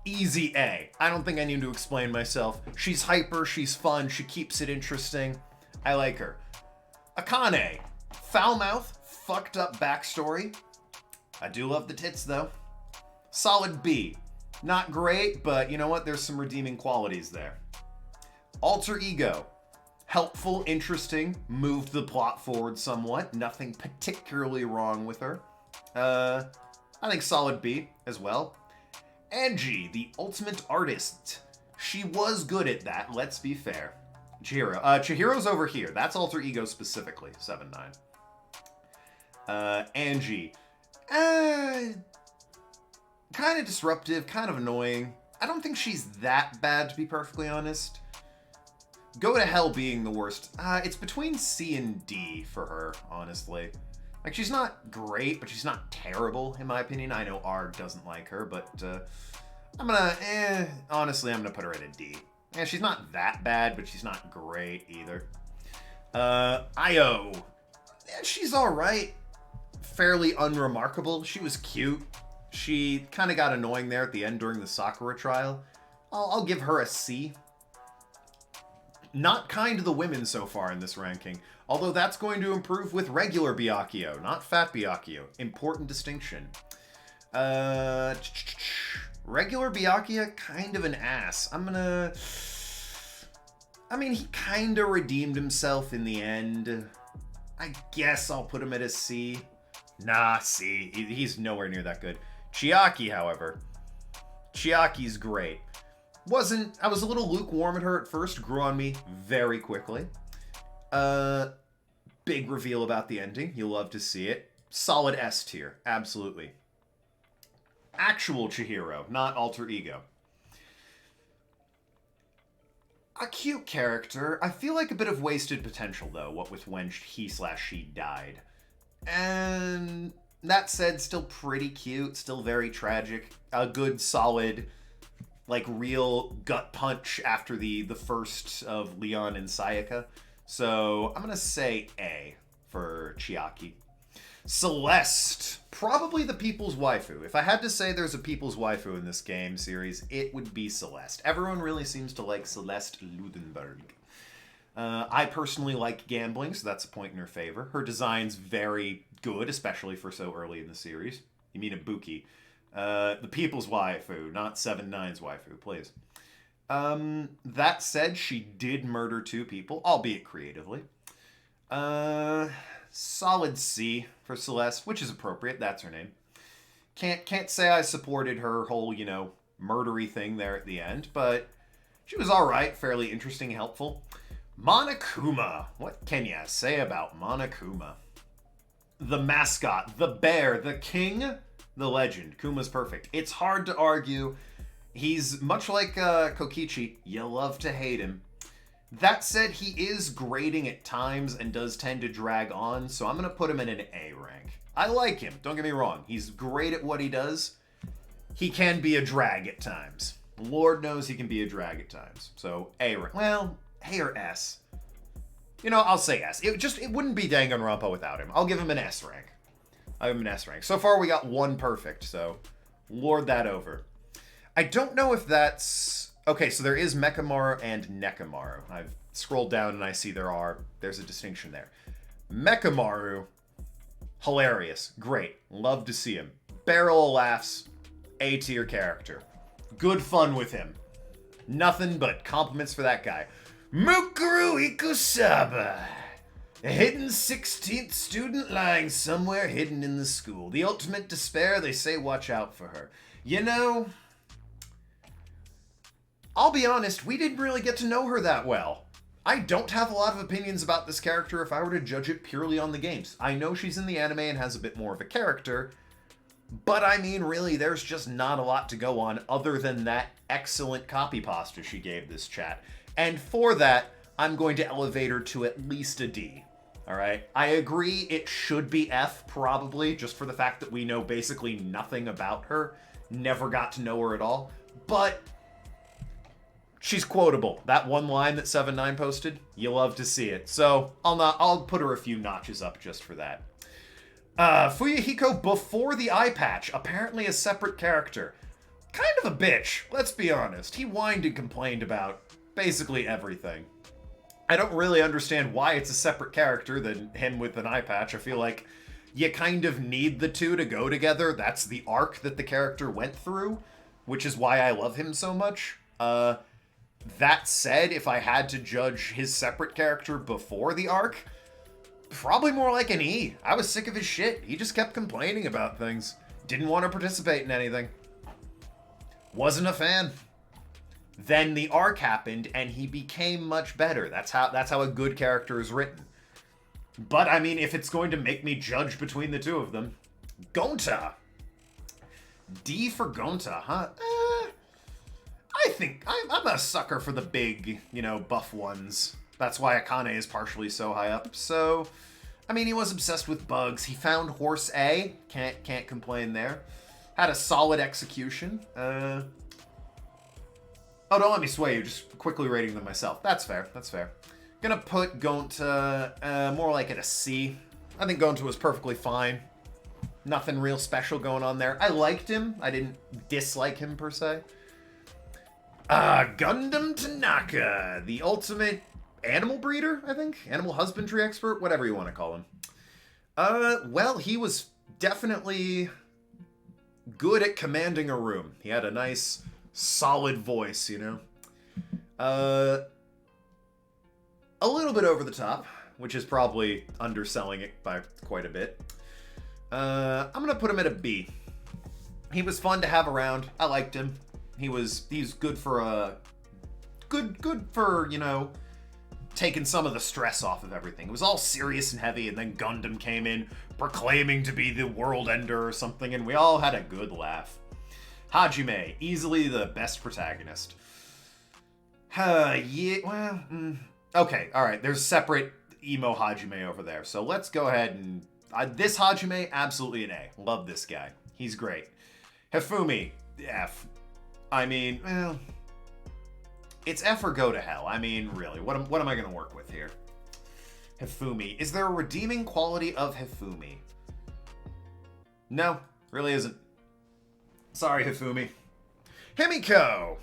[SPEAKER 1] easy A. I don't think I need to explain myself. She's hyper, she's fun, she keeps it interesting. I like her. Akane, foul mouth, fucked up backstory. I do love the tits though. Solid B. Not great, but you know what? There's some redeeming qualities there. Alter Ego. Helpful, interesting, moved the plot forward somewhat. Nothing particularly wrong with her. I think solid B as well. Angie, the ultimate artist. She was good at that, let's be fair. Chihiro. Chihiro's over here. That's Alter Ego specifically. 7-9. Angie. Kind of disruptive, kind of annoying. I don't think she's that bad, to be perfectly honest. Go to Hell being the worst. It's between C and D for her, honestly. Like, she's not great, but she's not terrible, in my opinion. I know Arg doesn't like her, but I'm gonna, honestly, I'm gonna put her at a D. Yeah, she's not that bad, but she's not great either. Io. Yeah, she's alright. Fairly unremarkable. She was cute. She kind of got annoying there at the end during the Sakura trial. I'll give her a C. Not kind to the women so far in this ranking, although that's going to improve with regular Byakuyo, not fat Byakuyo. Important distinction. Regular Byakuya, kind of an ass. I mean, he kind of redeemed himself in the end. I guess I'll put him at a C. Nah, C. He's nowhere near that good. Chiaki, however. Chiaki's great. I was a little lukewarm at her at first, grew on me very quickly. Big reveal about the ending. You'll love to see it. Solid S tier, absolutely. Actual Chihiro, not Alter Ego. A cute character. I feel like a bit of wasted potential, though, what with when he/she died. And that said, still pretty cute, still very tragic. A good, solid, like, real gut punch after the first of Leon and Sayaka. So I'm gonna say A for Chiaki. Celeste, probably the people's waifu. If I had to say there's a people's waifu in this game series, it would be Celeste. Everyone really seems to like Celeste Ludenberg. I personally like gambling, so that's a point in her favor. Her design's very good, especially for so early in the series. You mean Ibuki. The people's waifu, not 7-9's waifu, please. That said, she did murder 2 people, albeit creatively. Solid C for Celeste, which is appropriate. That's her name. Can't say I supported her whole, you know, murdery thing there at the end, but she was alright, fairly interesting, helpful. Monokuma. What can ya say about Monokuma? The mascot, the bear, the king, the legend. Kuma's perfect. It's hard to argue. He's much like Kokichi. You love to hate him. That said, he is grating at times and does tend to drag on, so I'm going to put him in an A rank. I like him, don't get me wrong. He's great at what he does. He can be a drag at times. Lord knows he can be a drag at times. So A rank. Well, A or S. You know, I'll say S. It wouldn't be Danganronpa without him. I'll give him an S rank. I'll give him an S rank. So far we got one perfect, so lord that over. I don't know if that's... Okay, so there is Mechamaru and Nekamaru. I've scrolled down and I see there's a distinction there. Mechamaru, hilarious. Great. Love to see him. Barrel of laughs. A tier character. Good fun with him. Nothing but compliments for that guy. Mukuru Ikusaba. A hidden 16th student lying somewhere hidden in the school. The ultimate despair, they say watch out for her. You know, I'll be honest, we didn't really get to know her that well. I don't have a lot of opinions about this character if I were to judge it purely on the games. I know she's in the anime and has a bit more of a character, but I mean, really, there's just not a lot to go on other than that excellent copy pasta she gave this chat. And for that, I'm going to elevate her to at least a D. Alright? I agree it should be F, probably, just for the fact that we know basically nothing about her. Never got to know her at all. But she's quotable. That one line that 7-9 posted, you love to see it. So I'll put her a few notches up just for that. Fuyuhiko before the eye patch, apparently a separate character. Kind of a bitch, let's be honest. He whined and complained about basically everything. I don't really understand why it's a separate character than him with an eye patch. I feel like you kind of need the two to go together. That's the arc that the character went through, which is why I love him so much. That said, if I had to judge his separate character before the arc, probably more like an E. I was sick of his shit. He just kept complaining about things. Didn't want to participate in anything. Wasn't a fan. Then the arc happened, and he became much better. That's how a good character is written. But, I mean, if it's going to make me judge between the two of them, Gonta. D for Gonta, huh? I think I'm a sucker for the big, you know, buff ones. That's why Akane is partially so high up. So, I mean, he was obsessed with bugs. He found Horse A. Can't complain there. Had a solid execution. Oh, don't let me sway you. Just quickly rating them myself. That's fair. That's fair. Gonna put Gonta more like at a C. I think Gonta was perfectly fine. Nothing real special going on there. I liked him. I didn't dislike him per se. Gundam Tanaka, the ultimate animal breeder, I think? Animal husbandry expert? Whatever you want to call him. Well, he was definitely good at commanding a room. He had a nice, solid voice, you know? A little bit over the top, which is probably underselling it by quite a bit. I'm gonna put him at a B. He was fun to have around. I liked him. He's good for good for, you know, taking some of the stress off of everything. It was all serious and heavy, and then Gundam came in proclaiming to be the world ender or something, and we all had a good laugh. Hajime, easily the best protagonist. Yeah, well, okay, alright, there's separate emo Hajime over there, so let's go ahead and... this Hajime, absolutely an A. Love this guy. He's great. Hifumi, F. I mean, well... It's F or go to hell. I mean, really, what am I going to work with here? Hifumi. Is there a redeeming quality of Hifumi? No, really isn't. Sorry, Hifumi. Himiko!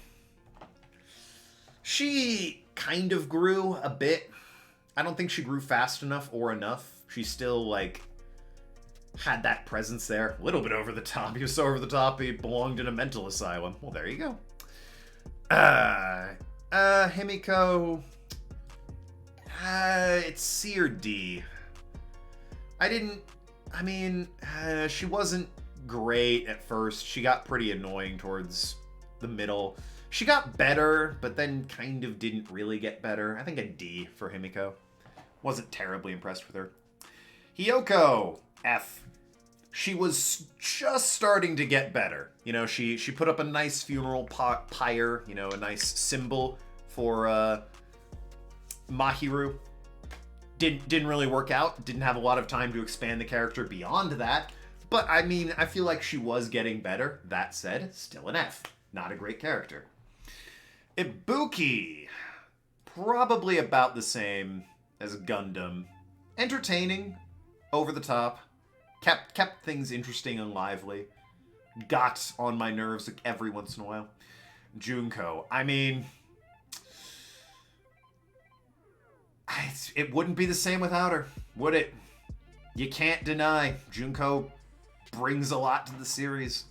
[SPEAKER 1] She kind of grew a bit. I don't think she grew fast enough or enough. She still, like, had that presence there. A little bit over the top. He was so over the top, he belonged in a mental asylum. Well, there you go. Himiko... it's C or D. She wasn't great at first. She got pretty annoying towards the middle. She got better, but then kind of didn't really get better. I think a D for Himiko. Wasn't terribly impressed with her. Hiyoko, F. She was just starting to get better. You know, she put up a nice funeral pyre, you know, a nice symbol for Mahiru. Didn't really work out. Didn't have a lot of time to expand the character beyond that. But, I mean, I feel like she was getting better. That said, still an F. Not a great character. Ibuki. Probably about the same as Gundam. Entertaining. Over the top. Kept things interesting and lively. Got on my nerves every once in a while. Junko. I mean... it wouldn't be the same without her, would it? You can't deny Junko brings a lot to the series.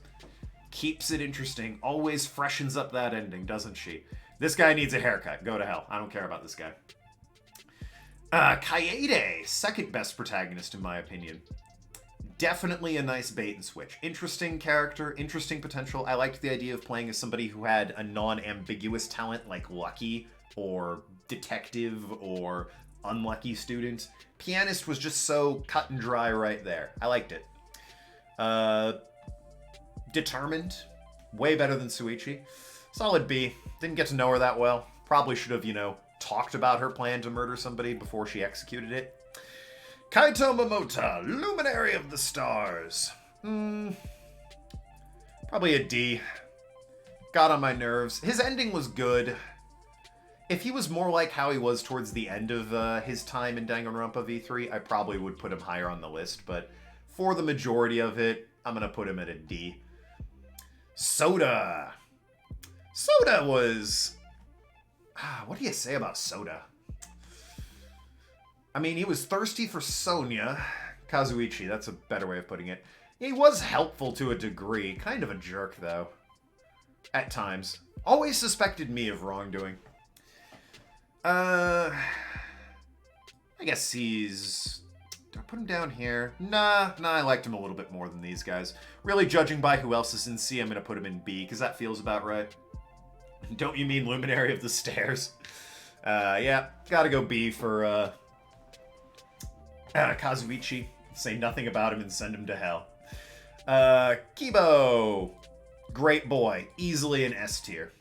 [SPEAKER 1] Keeps it interesting. Always freshens up that ending, doesn't she? This guy needs a haircut. Go to hell. I don't care about this guy. Kaede, second best protagonist in my opinion. Definitely a nice bait and switch. Interesting character, interesting potential. I liked the idea of playing as somebody who had a non-ambiguous talent like Lucky or Detective or Unlucky Student. Pianist was just so cut and dry right there. I liked it. Determined. Way better than Suichi. Solid B. Didn't get to know her that well. Probably should have, you know, talked about her plan to murder somebody before she executed it. Kaito Momota, Luminary of the Stars. Probably a D. Got on my nerves. His ending was good. If he was more like how he was towards the end of his time in Danganronpa V3, I probably would put him higher on the list, but for the majority of it, I'm going to put him at a D. Soda. Soda was... what do you say about Soda? I mean, he was thirsty for Sonya. Kazuichi, that's a better way of putting it. He was helpful to a degree. Kind of a jerk, though. At times. Always suspected me of wrongdoing. I guess he's... Do I put him down here? Nah, I liked him a little bit more than these guys. Really, judging by who else is in C, I'm going to put him in B, because that feels about right. Don't you mean Luminary of the Stairs? Yeah, gotta go B for, Kazuichi. Say nothing about him and send him to hell. Kibo. Great boy. Easily an S tier.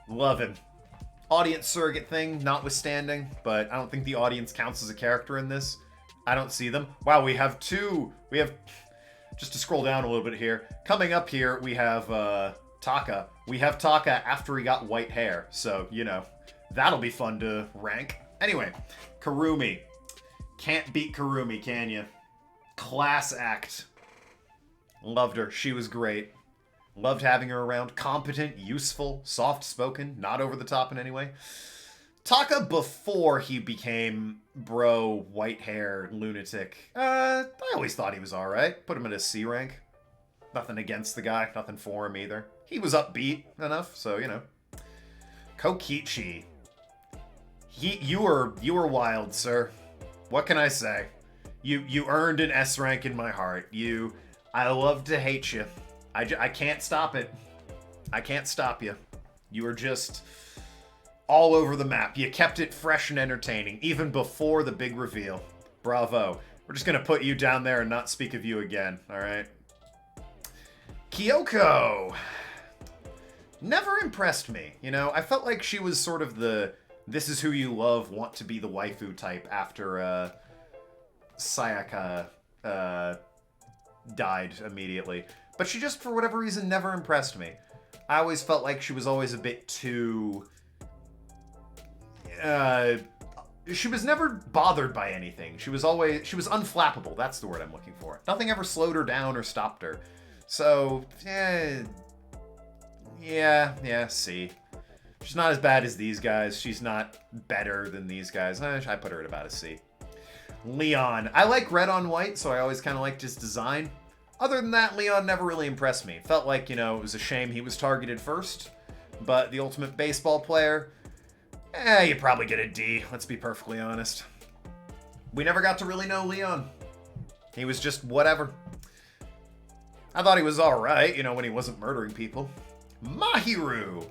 [SPEAKER 1] Love him. Audience surrogate thing, notwithstanding, but I don't think the audience counts as a character in this. I don't see them. Wow, we have two. We have... Just to scroll down a little bit here. Coming up here, we have, Taka. We have Taka after he got white hair, so, you know, that'll be fun to rank. Anyway, Kurumi. Can't beat Kurumi, can you? Class act. Loved her. She was great. Loved having her around. Competent, useful, soft-spoken, not over the top in any way. Taka before he became bro, white hair, lunatic. I always thought he was alright. Put him at a C rank. Nothing against the guy. Nothing for him either. He was upbeat enough, so, you know. Kokichi. You were wild, sir. What can I say? You earned an S rank in my heart. I love to hate you. I can't stop it. I can't stop you. You were just all over the map. You kept it fresh and entertaining, even before the big reveal. Bravo. We're just gonna put you down there and not speak of you again, alright? Kyoko! Never impressed me, you know? I felt like she was sort of the this is who you love, want to be the waifu type after, Sayaka, died immediately. But she just, for whatever reason, never impressed me. I always felt like she was always a bit too... she was never bothered by anything. She was unflappable. That's the word I'm looking for. Nothing ever slowed her down or stopped her. So, yeah, C. She's not as bad as these guys. She's not better than these guys. I put her at about a C. Leon. I like red on white, so I always kind of liked his design. Other than that, Leon never really impressed me. Felt like, you know, it was a shame he was targeted first. But the ultimate baseball player... you probably get a D, let's be perfectly honest. We never got to really know Leon. He was just whatever. I thought he was alright, you know, when he wasn't murdering people. Mahiru!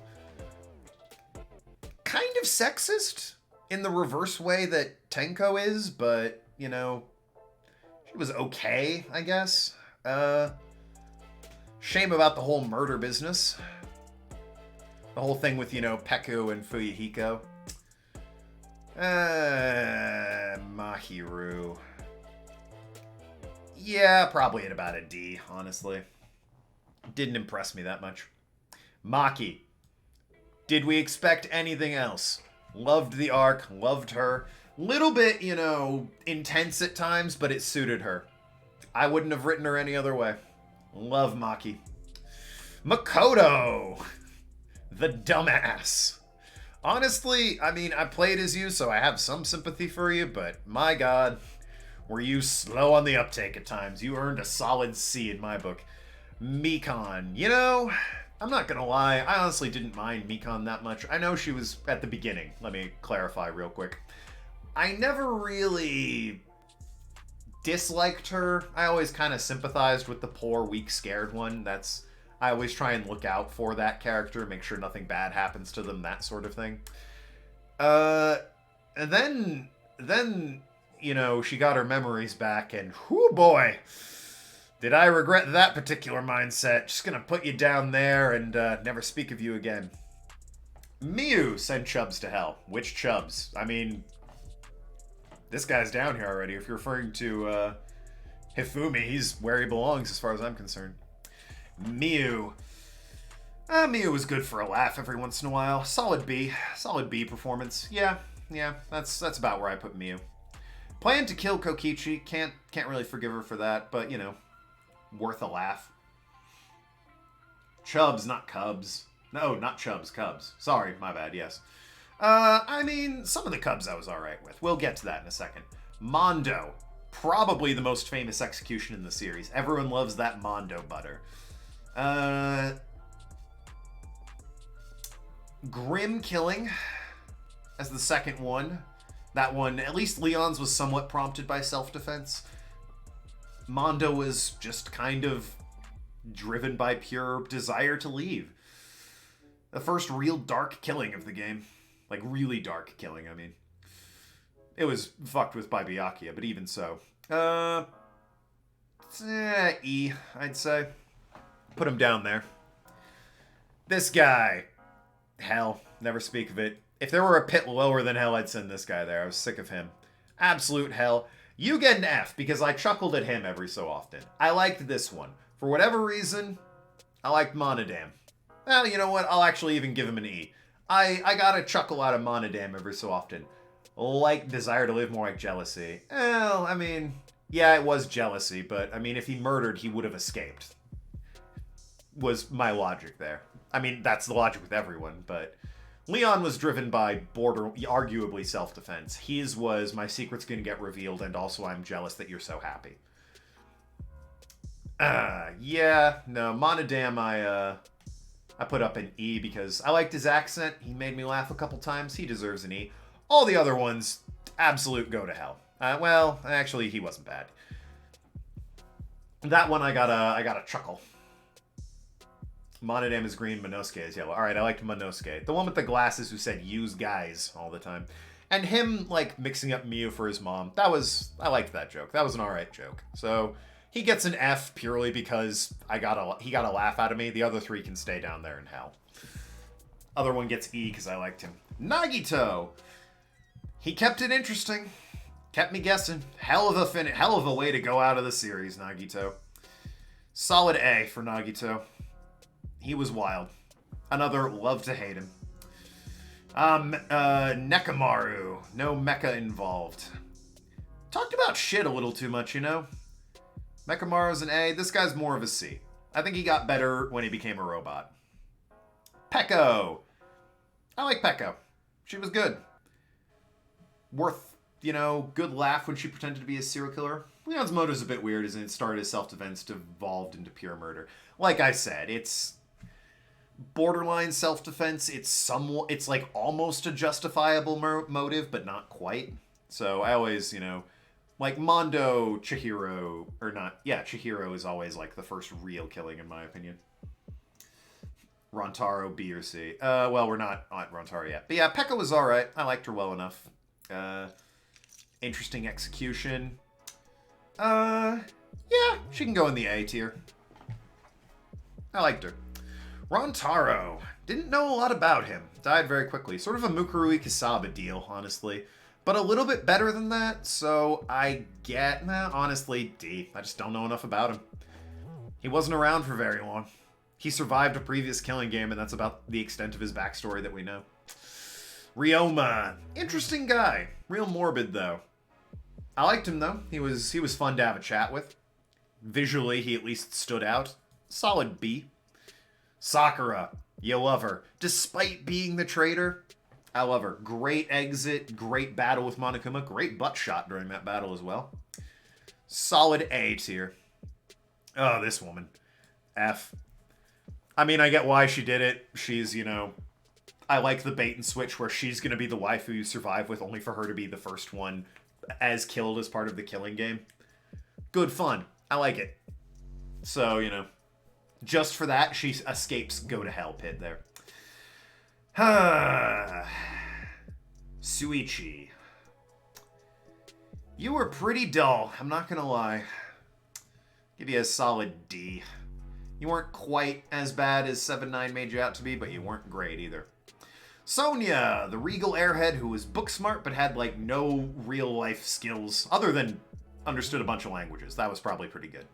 [SPEAKER 1] Kind of sexist in the reverse way that Tenko is, but, you know, she was okay, I guess. Shame about the whole murder business. The whole thing with, you know, Peku and Fuyuhiko. Mahiru. Yeah, probably at about a D, honestly. Didn't impress me that much. Maki. Did we expect anything else? Loved the arc, loved her. Little bit, you know, intense at times, but it suited her. I wouldn't have written her any other way. Love Maki. Makoto! The dumbass. Honestly, I mean, I played as you, so I have some sympathy for you, but my god, were you slow on the uptake at times. You earned a solid C in my book. Mikon, you know, I'm not gonna lie, I honestly didn't mind Mikon that much. I know she was at the beginning. Let me clarify real quick. I never really disliked her. I always kind of sympathized with the poor, weak, scared one. I always try and look out for that character, make sure nothing bad happens to them, that sort of thing. And then, you know, she got her memories back, and whoo boy, did I regret that particular mindset. Just gonna put you down there and never speak of you again. Miu sent Chubbs to hell. Which Chubbs? I mean, this guy's down here already. If you're referring to Hifumi, he's where he belongs as far as I'm concerned. Miu. Miu was good for a laugh every once in a while. Solid B. Solid B performance. Yeah, that's about where I put Miu. Plan to kill Kokichi. Can't really forgive her for that, but, you know, worth a laugh. Chubbs, not Cubs. No, not Chubbs, Cubs. Sorry, my bad, yes. I mean, some of the Cubs I was alright with. We'll get to that in a second. Mondo. Probably the most famous execution in the series. Everyone loves that Mondo butter. Grim killing as the second one. That one, at least Leon's was somewhat prompted by self-defense. Mondo was just kind of driven by pure desire to leave. The first real dark killing of the game. Like, really dark killing, I mean. It was fucked with by Byakuya, but even so. E, I'd say. Put him down there. This guy. Hell. Never speak of it. If there were a pit lower than hell, I'd send this guy there. I was sick of him. Absolute hell. You get an F, because I chuckled at him every so often. I liked this one. For whatever reason, I liked Monodam. Well, you know what? I'll actually even give him an E. I got a chuckle out of Monodam every so often. Like desire to live, more like jealousy. Well, I mean, yeah, it was jealousy, but I mean, if he murdered, he would have escaped. Was my logic there. I mean, that's the logic with everyone, but Leon was driven by arguably self-defense. His was, my secret's gonna get revealed, and also I'm jealous that you're so happy. Yeah, no, Monodam I put up an E because I liked his accent. He made me laugh a couple times. He deserves an E. All the other ones, absolute go to hell. Well, actually, he wasn't bad. That one I got a chuckle. Monodam is green, Monosuke is yellow. Alright, I liked Monosuke. The one with the glasses who said, use guys, all the time. And him, like, mixing up Miu for his mom. I liked that joke. That was an alright joke. So, he gets an F purely because he got a laugh out of me. The other three can stay down there in hell. Other one gets E because I liked him. Nagito! He kept it interesting. Kept me guessing. Hell of a way to go out of the series, Nagito. Solid A for Nagito. He was wild. Another love to hate him. Nekamaru. No mecha involved. Talked about shit a little too much, you know? Mekamaru's an A. This guy's more of a C. I think he got better when he became a robot. Peko. I like Peko. She was good. Worth, you know, good laugh when she pretended to be a serial killer. Leon's motive's a bit weird, as it started as self-defense, devolved into pure murder. Like I said, it's borderline self-defense. It's like almost a justifiable motive, but not quite. So I always, you know, Like, Mondo, Chihiro, or not, yeah, Chihiro is always, like, the first real killing, in my opinion. Rontaro, B or C. Well, we're not on Rontaro yet. But yeah, Pekka was alright. I liked her well enough. Interesting execution. Yeah, she can go in the A tier. I liked her. Rontaro. Didn't know a lot about him. Died very quickly. Sort of a Mukurui Kisaba deal, honestly. But a little bit better than that, so I get... Nah, honestly, D. I just don't know enough about him. He wasn't around for very long. He survived a previous killing game, and that's about the extent of his backstory that we know. Ryoma. Interesting guy. Real morbid, though. I liked him, though. He was fun to have a chat with. Visually, he at least stood out. Solid B. Sakura. You love her. Despite being the traitor, I love her. Great exit, great battle with Monokuma, great butt shot during that battle as well. Solid A tier. Oh, this woman. F. I mean, I get why she did it. She's, you know... I like the bait and switch where she's going to be the waifu you survive with, only for her to be the first one as killed as part of the killing game. Good fun. I like it. So, you know... Just for that, she escapes go to hell pit there. Suichi. You were pretty dull, I'm not gonna lie. Give you a solid D. You weren't quite as bad as 7-9 made you out to be, but you weren't great either. Sonia, the regal airhead who was book smart but had like no real life skills other than understood a bunch of languages. That was probably pretty good.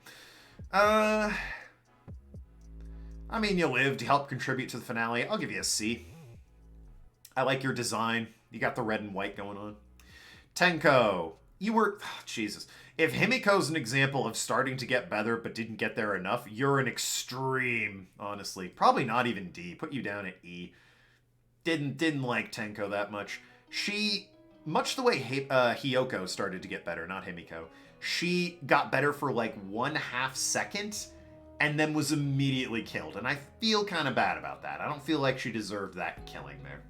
[SPEAKER 1] I mean, you lived, you helped contribute to the finale. I'll give you a C. I like your design. You got the red and white going on. Tenko. You were... Oh, Jesus. If Himiko's an example of starting to get better but didn't get there enough, you're an extreme, honestly. Probably not even D. Put you down at E. Didn't like Tenko that much. She... Much the way Hiyoko started to get better, not Himiko. She got better for like 1/2 second... and then was immediately killed. And I feel kind of bad about that. I don't feel like she deserved that killing there.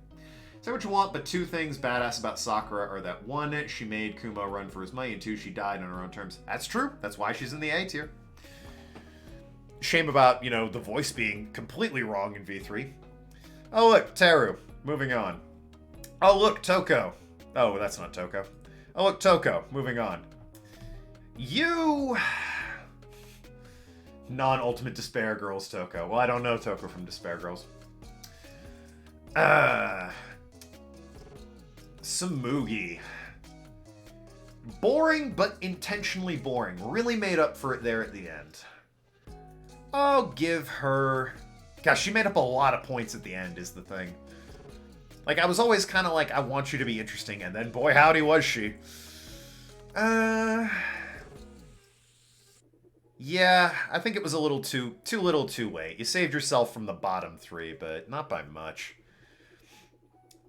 [SPEAKER 1] Say what you want, but 2 things badass about Sakura are that 1, she made Kumo run for his money, and 2, she died on her own terms. That's true. That's why she's in the A tier. Shame about, you know, the voice being completely wrong in V3. Oh, look, Teru. Moving on. Oh, look, Toko. Oh, that's not Toko. Oh, look, Toko. Moving on. You... Non-Ultimate Despair Girls Toko. Well, I don't know Toko from Despair Girls. Samugi. Boring, but intentionally boring. Really made up for it there at the end. I'll give her... Gosh, she made up a lot of points at the end, is the thing. Like, I was always kind of like, I want you to be interesting, and then boy howdy was she. Yeah, I think it was a little too little too late. You saved yourself from the bottom 3, but not by much.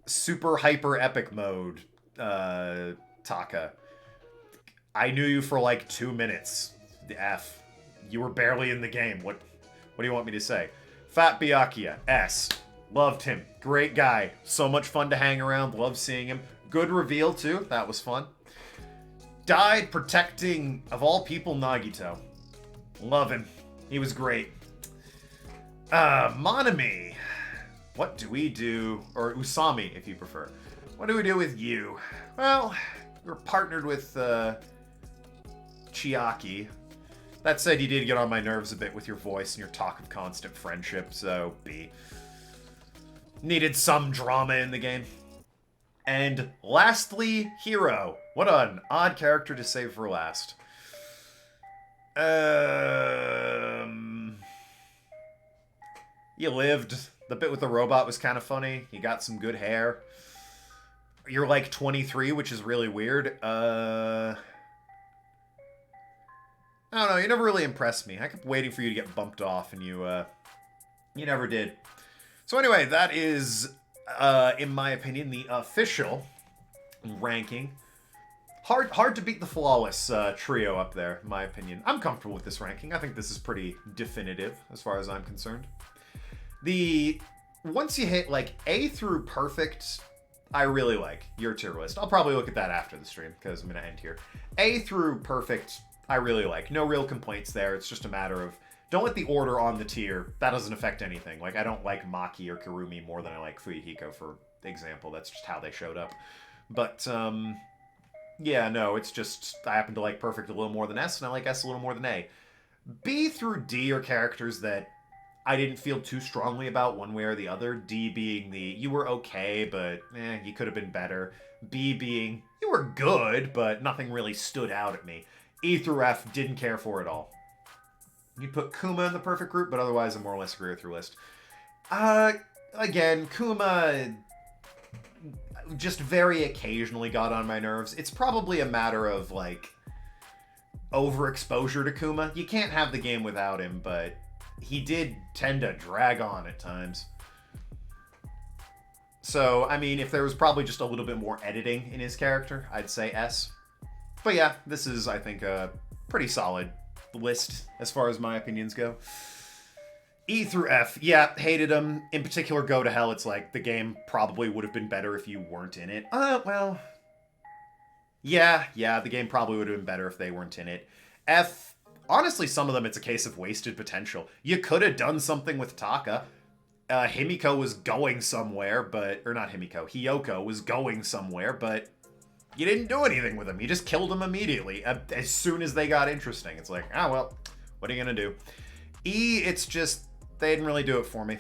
[SPEAKER 1] Super hyper epic mode, Taka. I knew you for like 2 minutes. The F. You were barely in the game. What do you want me to say? Fat Byakuya, S. Loved him. Great guy. So much fun to hang around. Loved seeing him. Good reveal too. That was fun. Died protecting, of all people, Nagito. Love him. He was great. Monami. What do we do? Or Usami, if you prefer. What do we do with you? Well, we're partnered with Chiaki. That said, you did get on my nerves a bit with your voice and your talk of constant friendship, so B. Needed some drama in the game. And lastly, Hero. What an odd character to save for last. You lived. The bit with the robot was kind of funny. You got some good hair. You're like 23, which is really weird. I don't know. You never really impressed me. I kept waiting for you to get bumped off, and you never did. So anyway, that is, in my opinion, the official ranking. Hard to beat the Flawless trio up there, in my opinion. I'm comfortable with this ranking. I think this is pretty definitive, as far as I'm concerned. Once you hit, like, A through perfect, I really like your tier list. I'll probably look at that after the stream, because I'm going to end here. A through perfect, I really like. No real complaints there. It's just a matter of, don't let the order on the tier, that doesn't affect anything. Like, I don't like Maki or Kurumi more than I like Fuyuhiko, for example. That's just how they showed up. But, yeah, no, it's just, I happen to like perfect a little more than S, and I like S a little more than A. B through D are characters that I didn't feel too strongly about one way or the other. D being the, you were okay, but you could have been better. B being, you were good, but nothing really stood out at me. E through F, didn't care for it all. You'd put Kuma in the perfect group, but otherwise I more or less agree with your list. Again, Kuma just very occasionally got on my nerves. It's probably a matter of, like, overexposure to Kuma. You can't have the game without him, but he did tend to drag on at times. So, I mean, if there was probably just a little bit more editing in his character, I'd say S. But yeah, this is, I think, a pretty solid list as far as my opinions go. E through F, yeah, hated him. In particular, Go to Hell, it's like, the game probably would have been better if you weren't in it. Well, yeah, the game probably would have been better if they weren't in it. F, honestly, some of them, it's a case of wasted potential. You could have done something with Taka. Himiko was going somewhere, but... Or not Himiko, Hiyoko was going somewhere, but you didn't do anything with him. You just killed him immediately, as soon as they got interesting. It's like, well, what are you gonna do? E, it's just, they didn't really do it for me.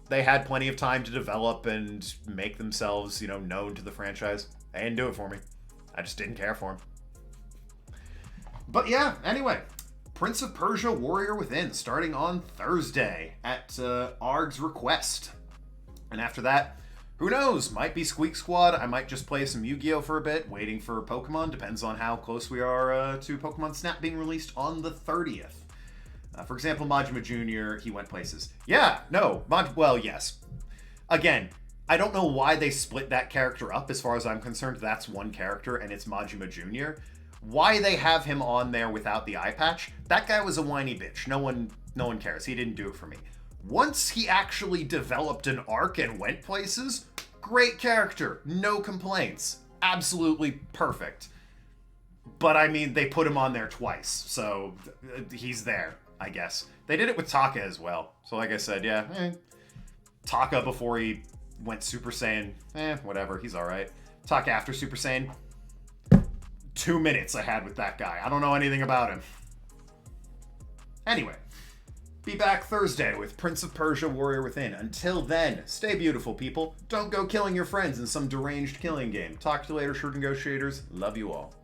[SPEAKER 1] They had plenty of time to develop and make themselves, known to the franchise. They didn't do it for me. I just didn't care for him. But yeah, anyway, Prince of Persia Warrior Within, starting on Thursday at ARG's request. And after that, who knows? Might be Squeak Squad. I might just play some Yu-Gi-Oh! For a bit, waiting for Pokemon. Depends on how close we are to Pokemon Snap being released on the 30th. For example, Majima Jr., he went places. Yeah, no, well, yes. Again, I don't know why they split that character up. As far as I'm concerned, that's one character, and it's Majima Jr. Why they have him on there without the eye patch? That guy was a whiny bitch. No one cares. He didn't do it for me. Once he actually developed an arc and went places, great character. No complaints. Absolutely perfect. But, I mean, they put him on there twice, so he's there, I guess. They did it with Taka as well. So, like I said, yeah, Taka before he went Super Saiyan, whatever, he's alright. Taka after Super Saiyan, 2 minutes I had with that guy. I don't know anything about him. Anyway, be back Thursday with Prince of Persia Warrior Within. Until then, stay beautiful, people. Don't go killing your friends in some deranged killing game. Talk to you later, Shirt Negotiators. Love you all.